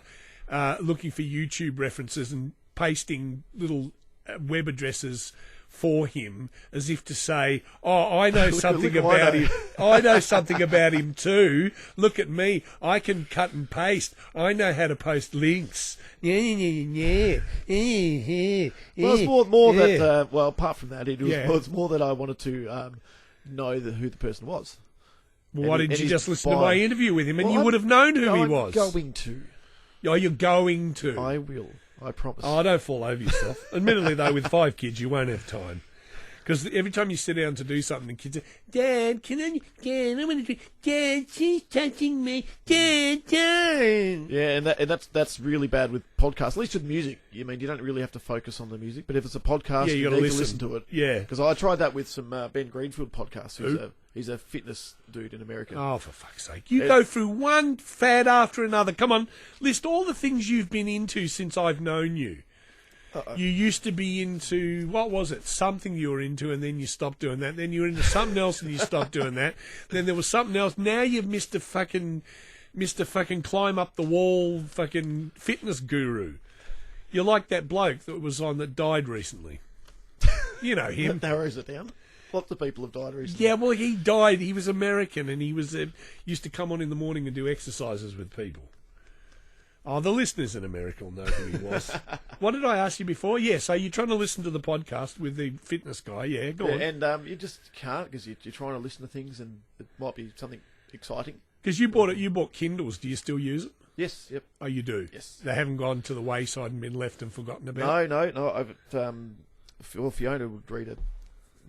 looking for YouTube references and pasting little web addresses for him, as if to say, I know something look what I about know. him. I know something about him too. Look at me. I can cut and paste. I know how to post links. Yeah. Well, it's more that, apart from that, it's more that I wanted to know who the person was. Well, why didn't you his just listen to bio. my interview with him and Well, you would have known who he I'm was? going to. Oh, you're going to. I will. I promise. Oh, don't fall over yourself. Admittedly, though, with 5 kids, you won't have time. Because every time you sit down to do something, the kids say, Dad, Dad, I want to drink. Dad, she's touching me. Dad. Yeah, and that's really bad with podcasts. At least with music. You don't really have to focus on the music, but if it's a podcast, Yeah, you you gotta need to listen. listen to it. Yeah. Because I tried that with some Ben Greenfield podcasts. Who? He's a fitness dude in America. Oh, for fuck's sake. You go through one fad after another. Come on, list all the things you've been into since I've known you. You used to be into, what was it? Something you were into, and then you stopped doing that. Then you were into something else, and you stopped doing that. Then there was something else. Now you've Mr. fucking climb up the wall fucking fitness guru. You're like that bloke that was on that died recently. You know him. That narrows it down. Lots of people have died recently. Yeah, well, he died. He was American, and he was used to come on in the morning and do exercises with people. Oh, the listeners in America will know who he was. What did I ask you before? Yeah, so you're trying to listen to the podcast with the fitness guy. Yeah, go on. And you just can't because you're trying to listen to things and it might be something exciting. Because you bought Kindles. Do you still use it? Yes, yep. Oh, you do? Yes. They haven't gone to the wayside and been left and forgotten about? No. Fiona would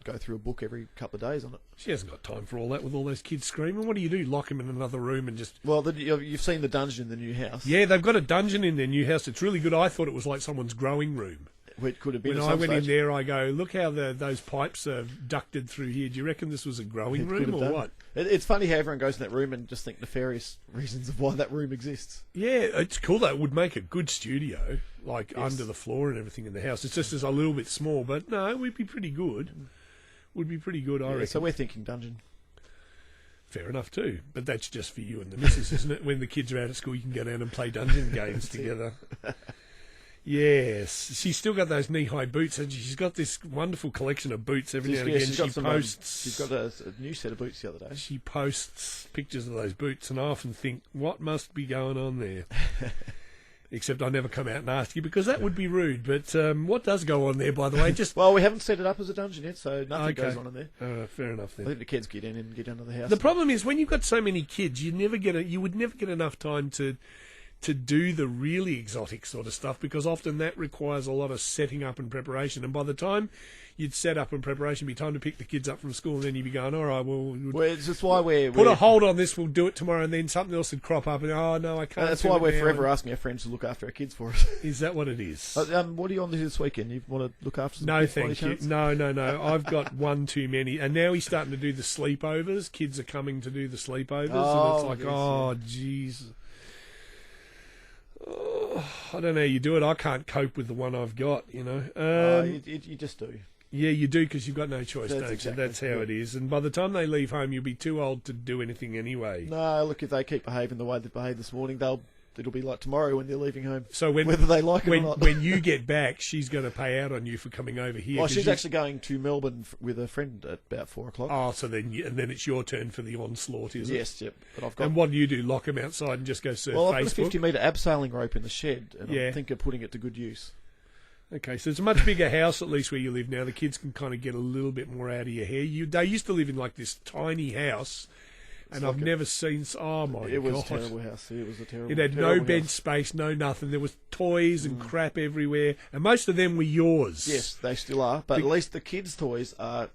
go through a book every couple of days on it. She hasn't got time for all that with all those kids screaming. What do you do? Lock them in another room and just... Well, you've seen the dungeon in the new house. Yeah, they've got a dungeon in their new house. It's really good. I thought it was like someone's growing room. It could have been. When I went in there, I go, look how those pipes are ducted through here. Do you reckon this was a growing room or what? It's funny how everyone goes in that room and just think nefarious reasons of why that room exists. Yeah, it's cool though. It would make a good studio, like under the floor and everything in the house. It's just a little bit small, but no, it would be pretty good. Would be pretty good, I reckon. So we're thinking dungeon. Fair enough too, but that's just for you and the missus, isn't it? When the kids are out of school, you can go down and play dungeon games together. Yes, she's still got those knee-high boots, and she's got this wonderful collection of boots. Every now and again, she posts. She's got a new set of boots the other day. She posts pictures of those boots, and I often think, what must be going on there? Except I never come out and ask you because that would be rude. But what does go on there, by the way? Just well, we haven't set it up as a dungeon yet, so nothing goes on in there. Fair enough then. I think the kids get in and get under the house. The problem is when you've got so many kids, you would never get enough time to do the really exotic sort of stuff because often that requires a lot of setting up and preparation. And by the time you'd set up and preparation, it'd be time to pick the kids up from school, and then you'd be going, all right, well, that's why we're put a hold on this. We'll do it tomorrow, and then something else would crop up, and oh no, I can't. That's why we're forever asking our friends to look after our kids for us. Is that what it is? What are you on this weekend? You want to look after some No, kids? thank you. No. I've got one too many, and now he's starting to do the sleepovers. Kids are coming to do the sleepovers, and it's like, jeez. Oh, I don't know how you do it. I can't cope with the one I've got, you know. You just do. Yeah, you do because you've got no choice, That's don't you? exactly. That's how it is. And by the time they leave home, you'll be too old to do anything anyway. No, look, if they keep behaving the way they behaved this morning, it'll be like tomorrow when they're leaving home. So whether they like it or not. When you get back, she's going to pay out on you for coming over here. Oh, she's actually going to Melbourne with a friend at about 4:00. Oh, so then it's your turn for the onslaught, is it? Yes, yep. But I've got. And what do? Lock them outside and just go surf Well, I've Facebook? got a 50-metre abseiling rope in the shed, and I think of putting it to good use. Okay, so it's a much bigger house at least where you live now. The kids can kind of get a little bit more out of your hair. They used to live in like this tiny house, and I've never seen. Oh my god! It was a terrible house. It was a terrible. It had no bed space, no nothing. There was toys and crap everywhere, and most of them were yours. Yes, they still are, but at least the kids' toys are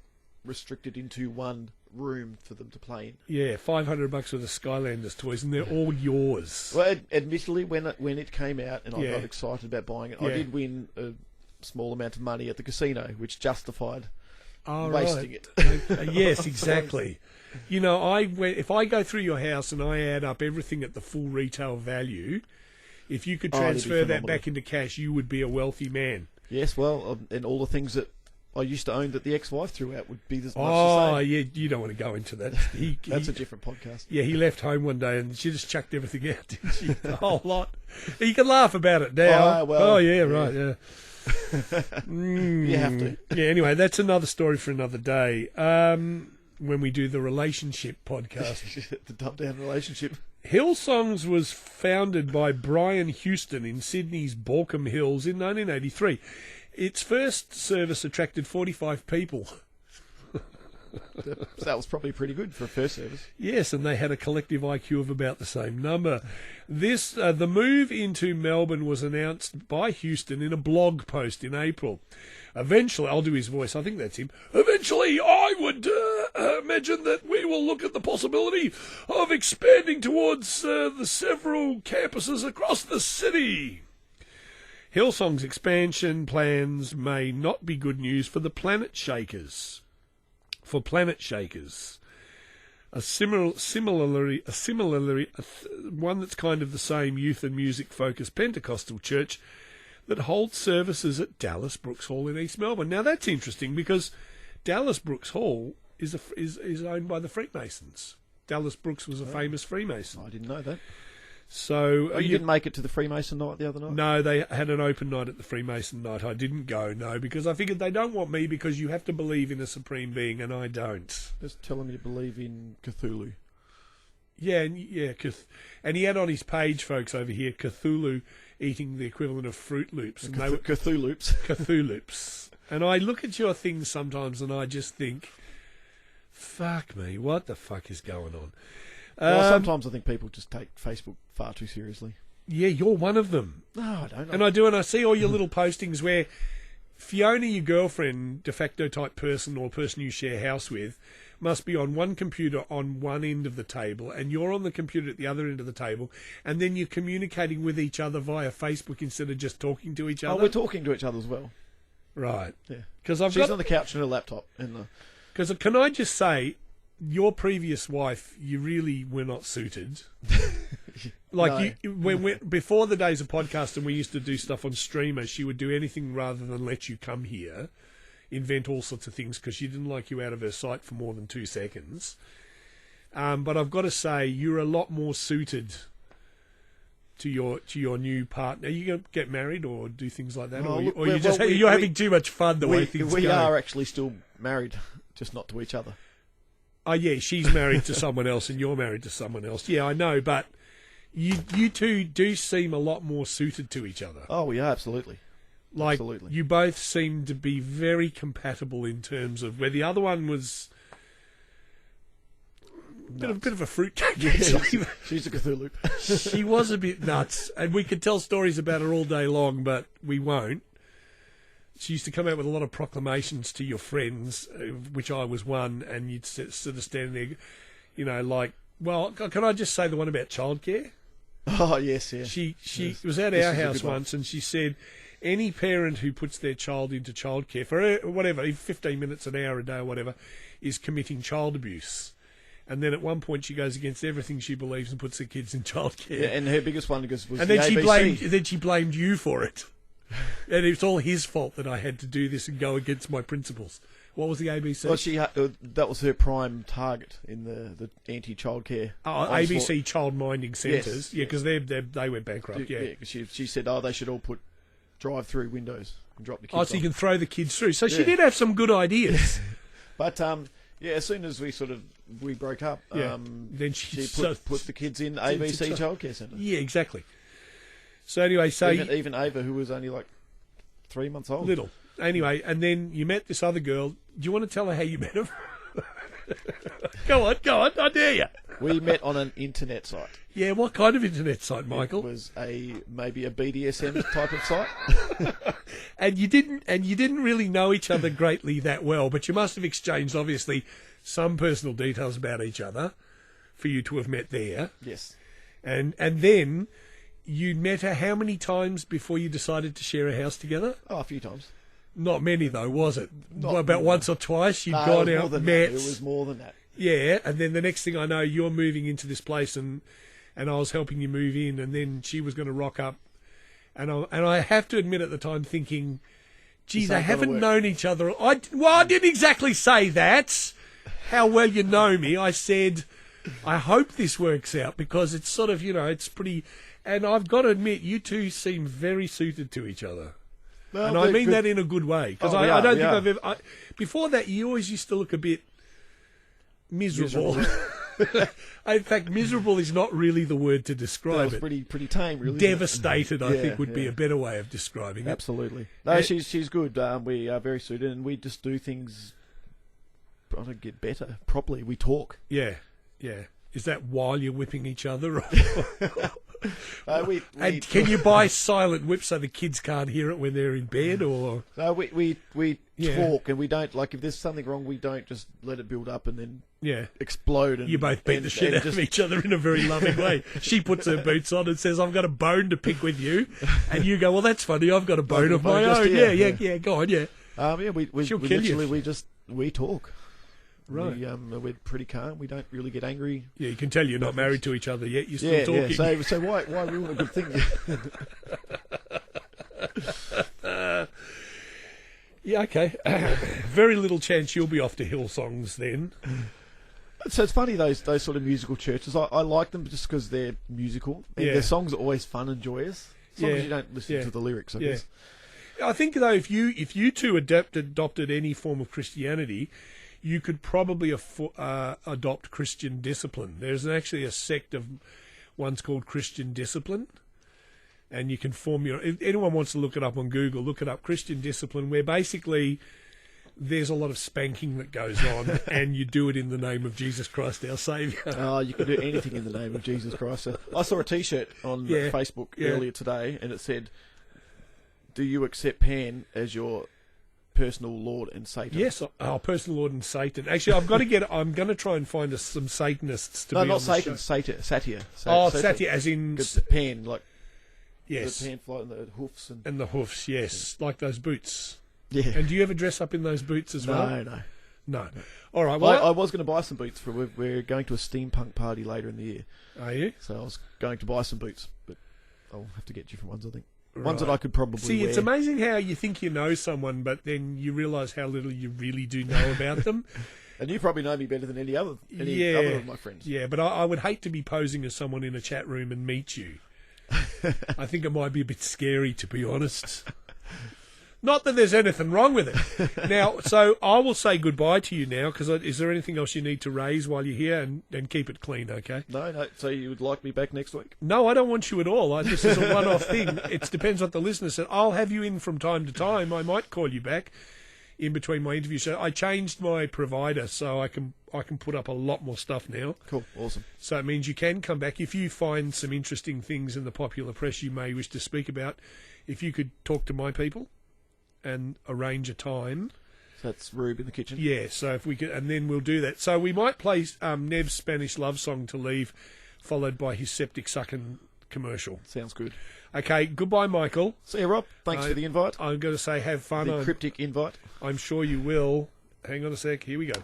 restricted into one room for them to play in. Yeah, $500 worth of Skylanders toys, and they're all yours. Well, admittedly, when it came out, and I got excited about buying it, I did win a small amount of money at the casino, which justified wasting it. Yes, exactly. You know, if I go through your house and I add up everything at the full retail value, if you could transfer that back into cash, you would be a wealthy man. Yes, well, and all the things that I used to own that the ex-wife threw out would be much the same. Oh, yeah, you don't want to go into that. That's a different podcast. Yeah, he left home one day and she just chucked everything out, didn't she? The whole lot. You can laugh about it now. Right, yeah. You have to. Yeah, anyway, that's another story for another day. When we do the relationship podcast. The dumb-down relationship. Hillsongs was founded by Brian Houston in Sydney's Balcombe Hills in 1983. Its first service attracted 45 people. That was probably pretty good for a first service. Yes, and they had a collective IQ of about the same number. The move into Melbourne was announced by Houston in a blog post in April. Eventually, I'll do his voice, I think that's him. Eventually, I would imagine that we will look at the possibility of expanding towards the several campuses across the city. Hillsong's expansion plans may not be good news for the Planet Shakers. For Planet Shakers, similarly, one that's kind of the same youth and music focused Pentecostal church that holds services at Dallas Brooks Hall in East Melbourne. Now that's interesting because Dallas Brooks Hall is owned by the Freemasons. Dallas Brooks was a famous Freemason. I didn't know that. So you didn't make it to the Freemason night the other night? No, they had an open night at the Freemason night. I didn't go, no, because I figured they don't want me because you have to believe in a supreme being, and I don't. Just tell them you believe in Cthulhu. Yeah, and he had on his page, folks, over here, Cthulhu eating the equivalent of Fruit Loops. And they were Cthulhoops. Cthulhoops. And I look at your things sometimes and I just think, fuck me, what the fuck is going on? Well, sometimes I think people just take Facebook far too seriously. Yeah, you're one of them. No, I don't. And I do, and I see all your little postings where Fiona, your girlfriend, de facto type person or person you share house with, must be on one computer on one end of the table, and you're on the computer at the other end of the table, and then you're communicating with each other via Facebook instead of just talking to each other. Oh, we're talking to each other as well. Right. Yeah. Because She's on the couch on her laptop. Because can I just say, your previous wife, you really were not suited. Like, No. Before the days of podcast and we used to do stuff on Streamer, she would do anything rather than let you come here, invent all sorts of things because she didn't like you out of her sight for more than 2 seconds. But I've got to say, you're a lot more suited to your new partner. Are you going to get married or do things like that? You're having too much fun the way things go? We are actually still married, just not to each other. Oh, yeah, she's married to someone else and you're married to someone else. Yeah, I know, but you two do seem a lot more suited to each other. Oh, yeah, absolutely. Like, absolutely. You both seem to be very compatible in terms of where the other one was a bit of a fruitcake. Yeah, she's a Cthulhu. She was a bit nuts, and we could tell stories about her all day long, but we won't. She used to come out with a lot of proclamations to your friends, which I was one, and you'd sort of stand there, like, well, can I just say the one about childcare? Oh, yes, yeah. She was at our house once, and she said, any parent who puts their child into childcare for whatever, 15 minutes, an hour a day or whatever, is committing child abuse. And then at one point she goes against everything she believes and puts her kids in childcare. Yeah, and her biggest one was and the then she blamed you for it. And it's all his fault that I had to do this and go against my principles. What was the ABC? Well, that was her prime target in the anti-childcare. ABC child minding centres. Yes, yeah, because they went bankrupt. Yeah, she said, they should all put drive-through windows and drop the kids off. So you can throw the kids through. So she Yeah. did have some good ideas. But as soon as we broke up, then she put the kids in ABC childcare centre. Yeah, exactly. So anyway, even Ava, who was only like 3 months old. Little. Anyway, and then you met this other girl. Do you want to tell her how you met her? Go on, I dare you. We met on an internet site. Yeah, what kind of internet site, Michael? It was maybe a BDSM type of site. And you didn't really know each other greatly that well, but you must have exchanged obviously some personal details about each other for you to have met there. Yes. And then you met her how many times before you decided to share a house together? Oh, a few times. Not many though, was it? Not about more. Once or twice you'd No, gone it was out, more than met. that. It was more than that. Yeah, and then the next thing I know, you're moving into this place, and I was helping you move in, and then she was going to rock up, and I have to admit at the time thinking, geez, they haven't known each other. I didn't exactly say that. How well you know me. I said, I hope this works out because it's sort of, it's pretty. And I've got to admit, you two seem very suited to each other. Well, and I mean that in a good way because I don't think I've ever. Before that, you always used to look a bit miserable. In fact, miserable is not really the word to describe it. Pretty tame, really. Devastated, I think, would be a better way of describing it. Absolutely. No, she's good. We are very suited, and we just do things trying to get better properly. We talk. Yeah. Is that while you're whipping each other? And can you buy silent whip so the kids can't hear it when they're in bed? Or no, we talk, and we don't, like, if there's something wrong, we don't just let it build up and then explode. And you both beat the shit out of each other in a very loving way. She puts her boots on and says, "I've got a bone to pick with you," and you go, "Well, that's funny. I've got a bone of my own." Yeah. Go on, yeah. She'll kill you. We talk. Right. We're pretty calm. We don't really get angry. Yeah, you can tell you're not married to each other yet. You're still talking. Yeah. So why ruin a good thing? Yeah, okay. Very little chance you'll be off to Hillsongs then. So it's funny, those sort of musical churches. I like them just because they're musical. And their songs are always fun and joyous. As long as you don't listen to the lyrics, I guess. I think, though, if you two adopted any form of Christianity, you could probably adopt Christian discipline. There's actually a sect of one's called Christian Discipline, and you can form your... If anyone wants to look it up on Google, look it up, Christian Discipline, where basically there's a lot of spanking that goes on, and you do it in the name of Jesus Christ, our Saviour. Oh, you can do anything in the name of Jesus Christ. I saw a T-shirt on Facebook earlier today, and it said, "Do you accept Pan as your personal Lord and Satan?" Yes, personal Lord and Satan. Actually, I'm going to try and find some Satanists to be on the Satan, show. Satyr. Satyr, as in... Pan, like... Yes. The pan flight and the hoofs. And the hoofs, yes. Like those boots. Yeah. And do you ever dress up in those boots as well? No. All right, well... I was going to buy some boots. We're going to a steampunk party later in the year. Are you? So I was going to buy some boots, but I'll have to get different ones, I think. Ones that I could probably wear. It's amazing how you think you know someone, but then you realise how little you really do know about them. And you probably know me better than any other of my friends. Yeah, but I would hate to be posing as someone in a chat room and meet you. I think it might be a bit scary, to be honest. Not that there's anything wrong with it. Now, so I will say goodbye to you now, because is there anything else you need to raise while you're here? And keep it clean, okay? No. So you would like me back next week? No, I don't want you at all. This is a one-off thing. It depends what the listener said. I'll have you in from time to time. I might call you back in between my interviews. So I changed my provider, so I can put up a lot more stuff now. Cool, awesome. So it means you can come back. If you find some interesting things in the popular press you may wish to speak about, if you could talk to my people and arrange a time. So that's Rube in the kitchen? Yeah, so if we could, and then we'll do that. So we might play Nev's Spanish love song to leave, followed by his septic sucking commercial. Sounds good. Okay, goodbye, Michael. See you, Rob. Thanks for the invite. I'm going to say have fun. The cryptic invite. I'm sure you will. Hang on a sec. Here we go.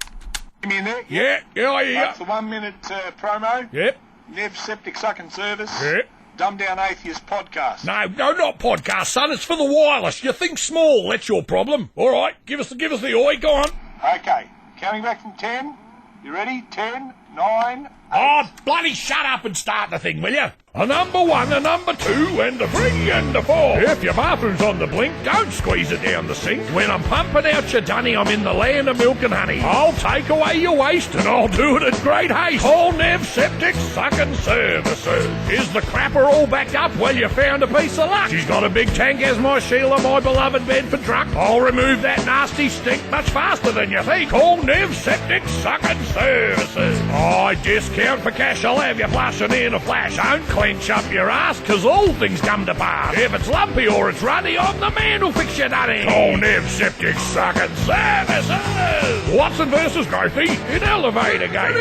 Me in there? Yeah, I hear. That's the 1 minute promo. Yep. Nev's Septic Sucking Service. Yep. Dumb Down Atheist Podcast. No, not podcast, son. It's for the wireless. You think small. That's your problem. All right, give us the oi. Go on. Okay, counting back from 10. You ready? 10, 9, 8. Oh, bloody shut up and start the thing, will you? A number 1, a number 2, and a 3, and a 4. If your bathroom's on the blink, don't squeeze it down the sink. When I'm pumping out your dunny, I'm in the land of milk and honey. I'll take away your waste, and I'll do it at great haste. Call Nev Septic Sucking Services. Is the crapper all backed up? Well, you found a piece of luck. She's got a big tank as my Sheila, my beloved Bedford truck. I'll remove that nasty stink much faster than you think. Call Nev Septic Sucking Services. I discount for cash. I'll have you flushing in a flash. Don't clench up your ass, 'cause all things come to pass. If it's lumpy or it's ruddy, I'm the man who'll fix your nutty. Call Nev Septic Sucking Services. Watson versus Grothy in elevator gate.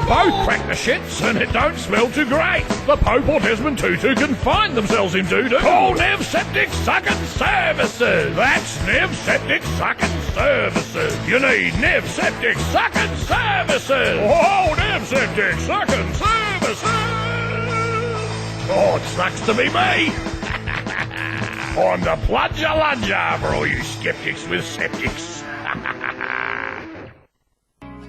Both crack the shits and it don't smell too great. The Pope or Desmond Tutu can find themselves in doo-doo. Call Nev Septic Sucking Services. That's Nev Septic Sucking Services. You need Nev Septic Sucking Services. Oh, Nev Septic Sucking Services. Oh, it sucks to be me. I'm the bludger for all you skeptics with septics.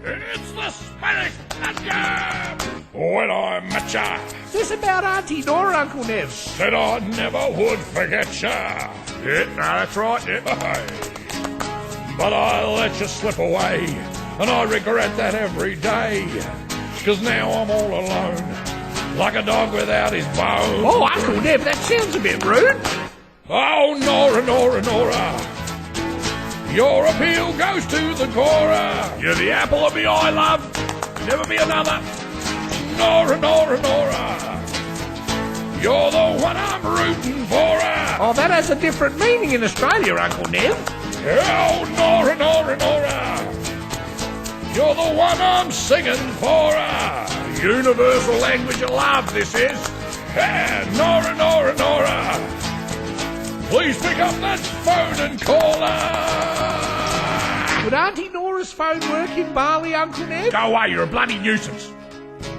It's the Spanish bludger. When I met ya, Is this about Auntie Nora, Uncle Nev? said I never would forget ya. Yeah, no, that's right, yeah. But I let you slip away, and I regret that every day. 'Cause now I'm all alone, like a dog without his bone. Oh, Uncle Nev, that sounds a bit rude. Oh, Nora. Your appeal goes to the Cora. You're the apple of me eye, love. Never be another. Nora, Nora, Nora. You're the one I'm rooting for. Oh, that has a different meaning in Australia, Uncle Nev. Oh, Nora, Nora, Nora. You're the one I'm singing for. Universal language of love, this is. Yeah, Nora, Nora, Nora. Please pick up that phone and call her. Would Auntie Nora's phone work in Bali, Uncle Nev? Go away, you're a bloody nuisance.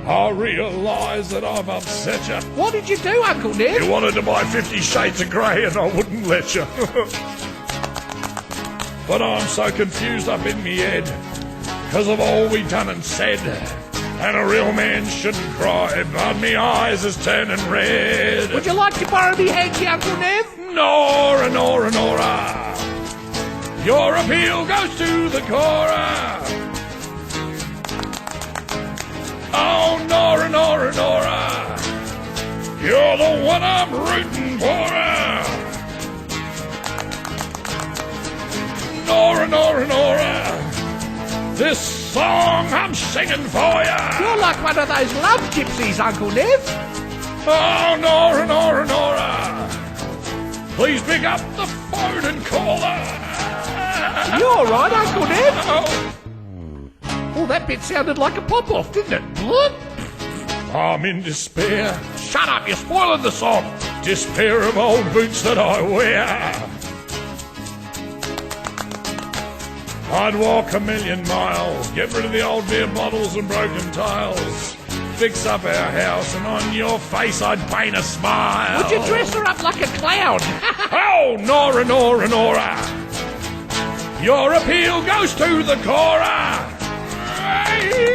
I realise that I've upset you. What did you do, Uncle Nev? You wanted to buy 50 Shades of Grey and I wouldn't let you. But I'm so confused up in me head because of all we done and said. And a real man shouldn't cry, but me eyes is turning red. Would you like to borrow me hanky, Uncle Nev? Nora, Nora, Nora. Your appeal goes to the Cora. Oh, Nora, Nora, Nora. You're the one I'm rooting for. Nora, Nora, Nora. This song I'm singing for ya. You're like one of those love gypsies, Uncle Nev. Oh, Nora, Nora, Nora. Please pick up the phone and call her. You all right, Uncle Nev? Oh. Oh, that bit sounded like a pop-off, didn't it? Bloop. I'm in despair. Shut up, you're spoiling the song. Despair of old boots that I wear. I'd walk a million miles, get rid of the old beer bottles and broken tiles, fix up our house, and on your face I'd paint a smile. Would you dress her up like a clown? Oh, Nora, Nora, Nora. Your appeal goes to the Cora.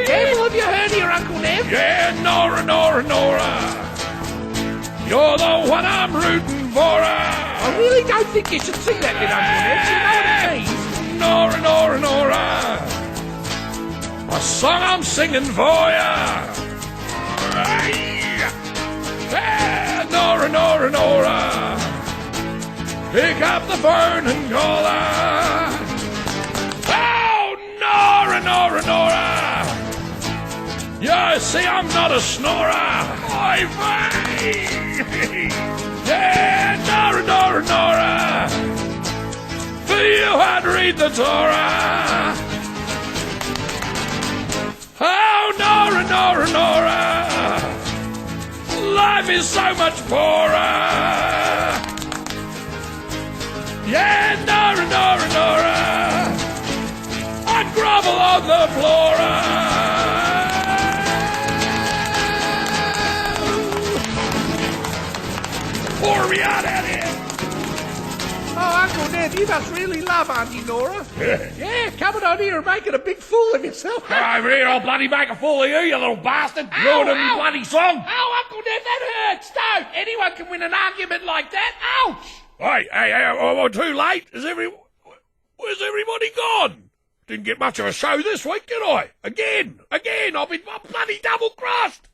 Careful of your hernia, Uncle Nev. Yeah, Nora, Nora, Nora. You're the one I'm rooting for. I really don't think you should sing that bit, Uncle Nev. You know what it means? Nora, Nora, Nora. A song I'm singing for ya. Yeah, Nora, Nora, Nora. Pick up the phone and call her. Oh, Nora, Nora, Nora. Yeah, see, I'm not a snorer. Oi, vey. Yeah, Nora, Nora, Nora. For you I'd read the Torah. Oh, Nora, Nora, Nora. Life is so much poorer. Yeah, Nora, Nora, Nora. I'd grovel on the floor. Pour me out at it. Oh, Uncle Nev, you must really love Auntie Nora. Yeah. Coming on here and making a big fool of yourself. Come over here, I'll bloody make a fool of you, you little bastard. Ruining me bloody song. Oh, Uncle Nev, that hurts. Don't. Anyone can win an argument like that. Ouch. Hey, too late. Where's everybody gone? Didn't get much of a show this week, did I? Again, I've been bloody double-crossed.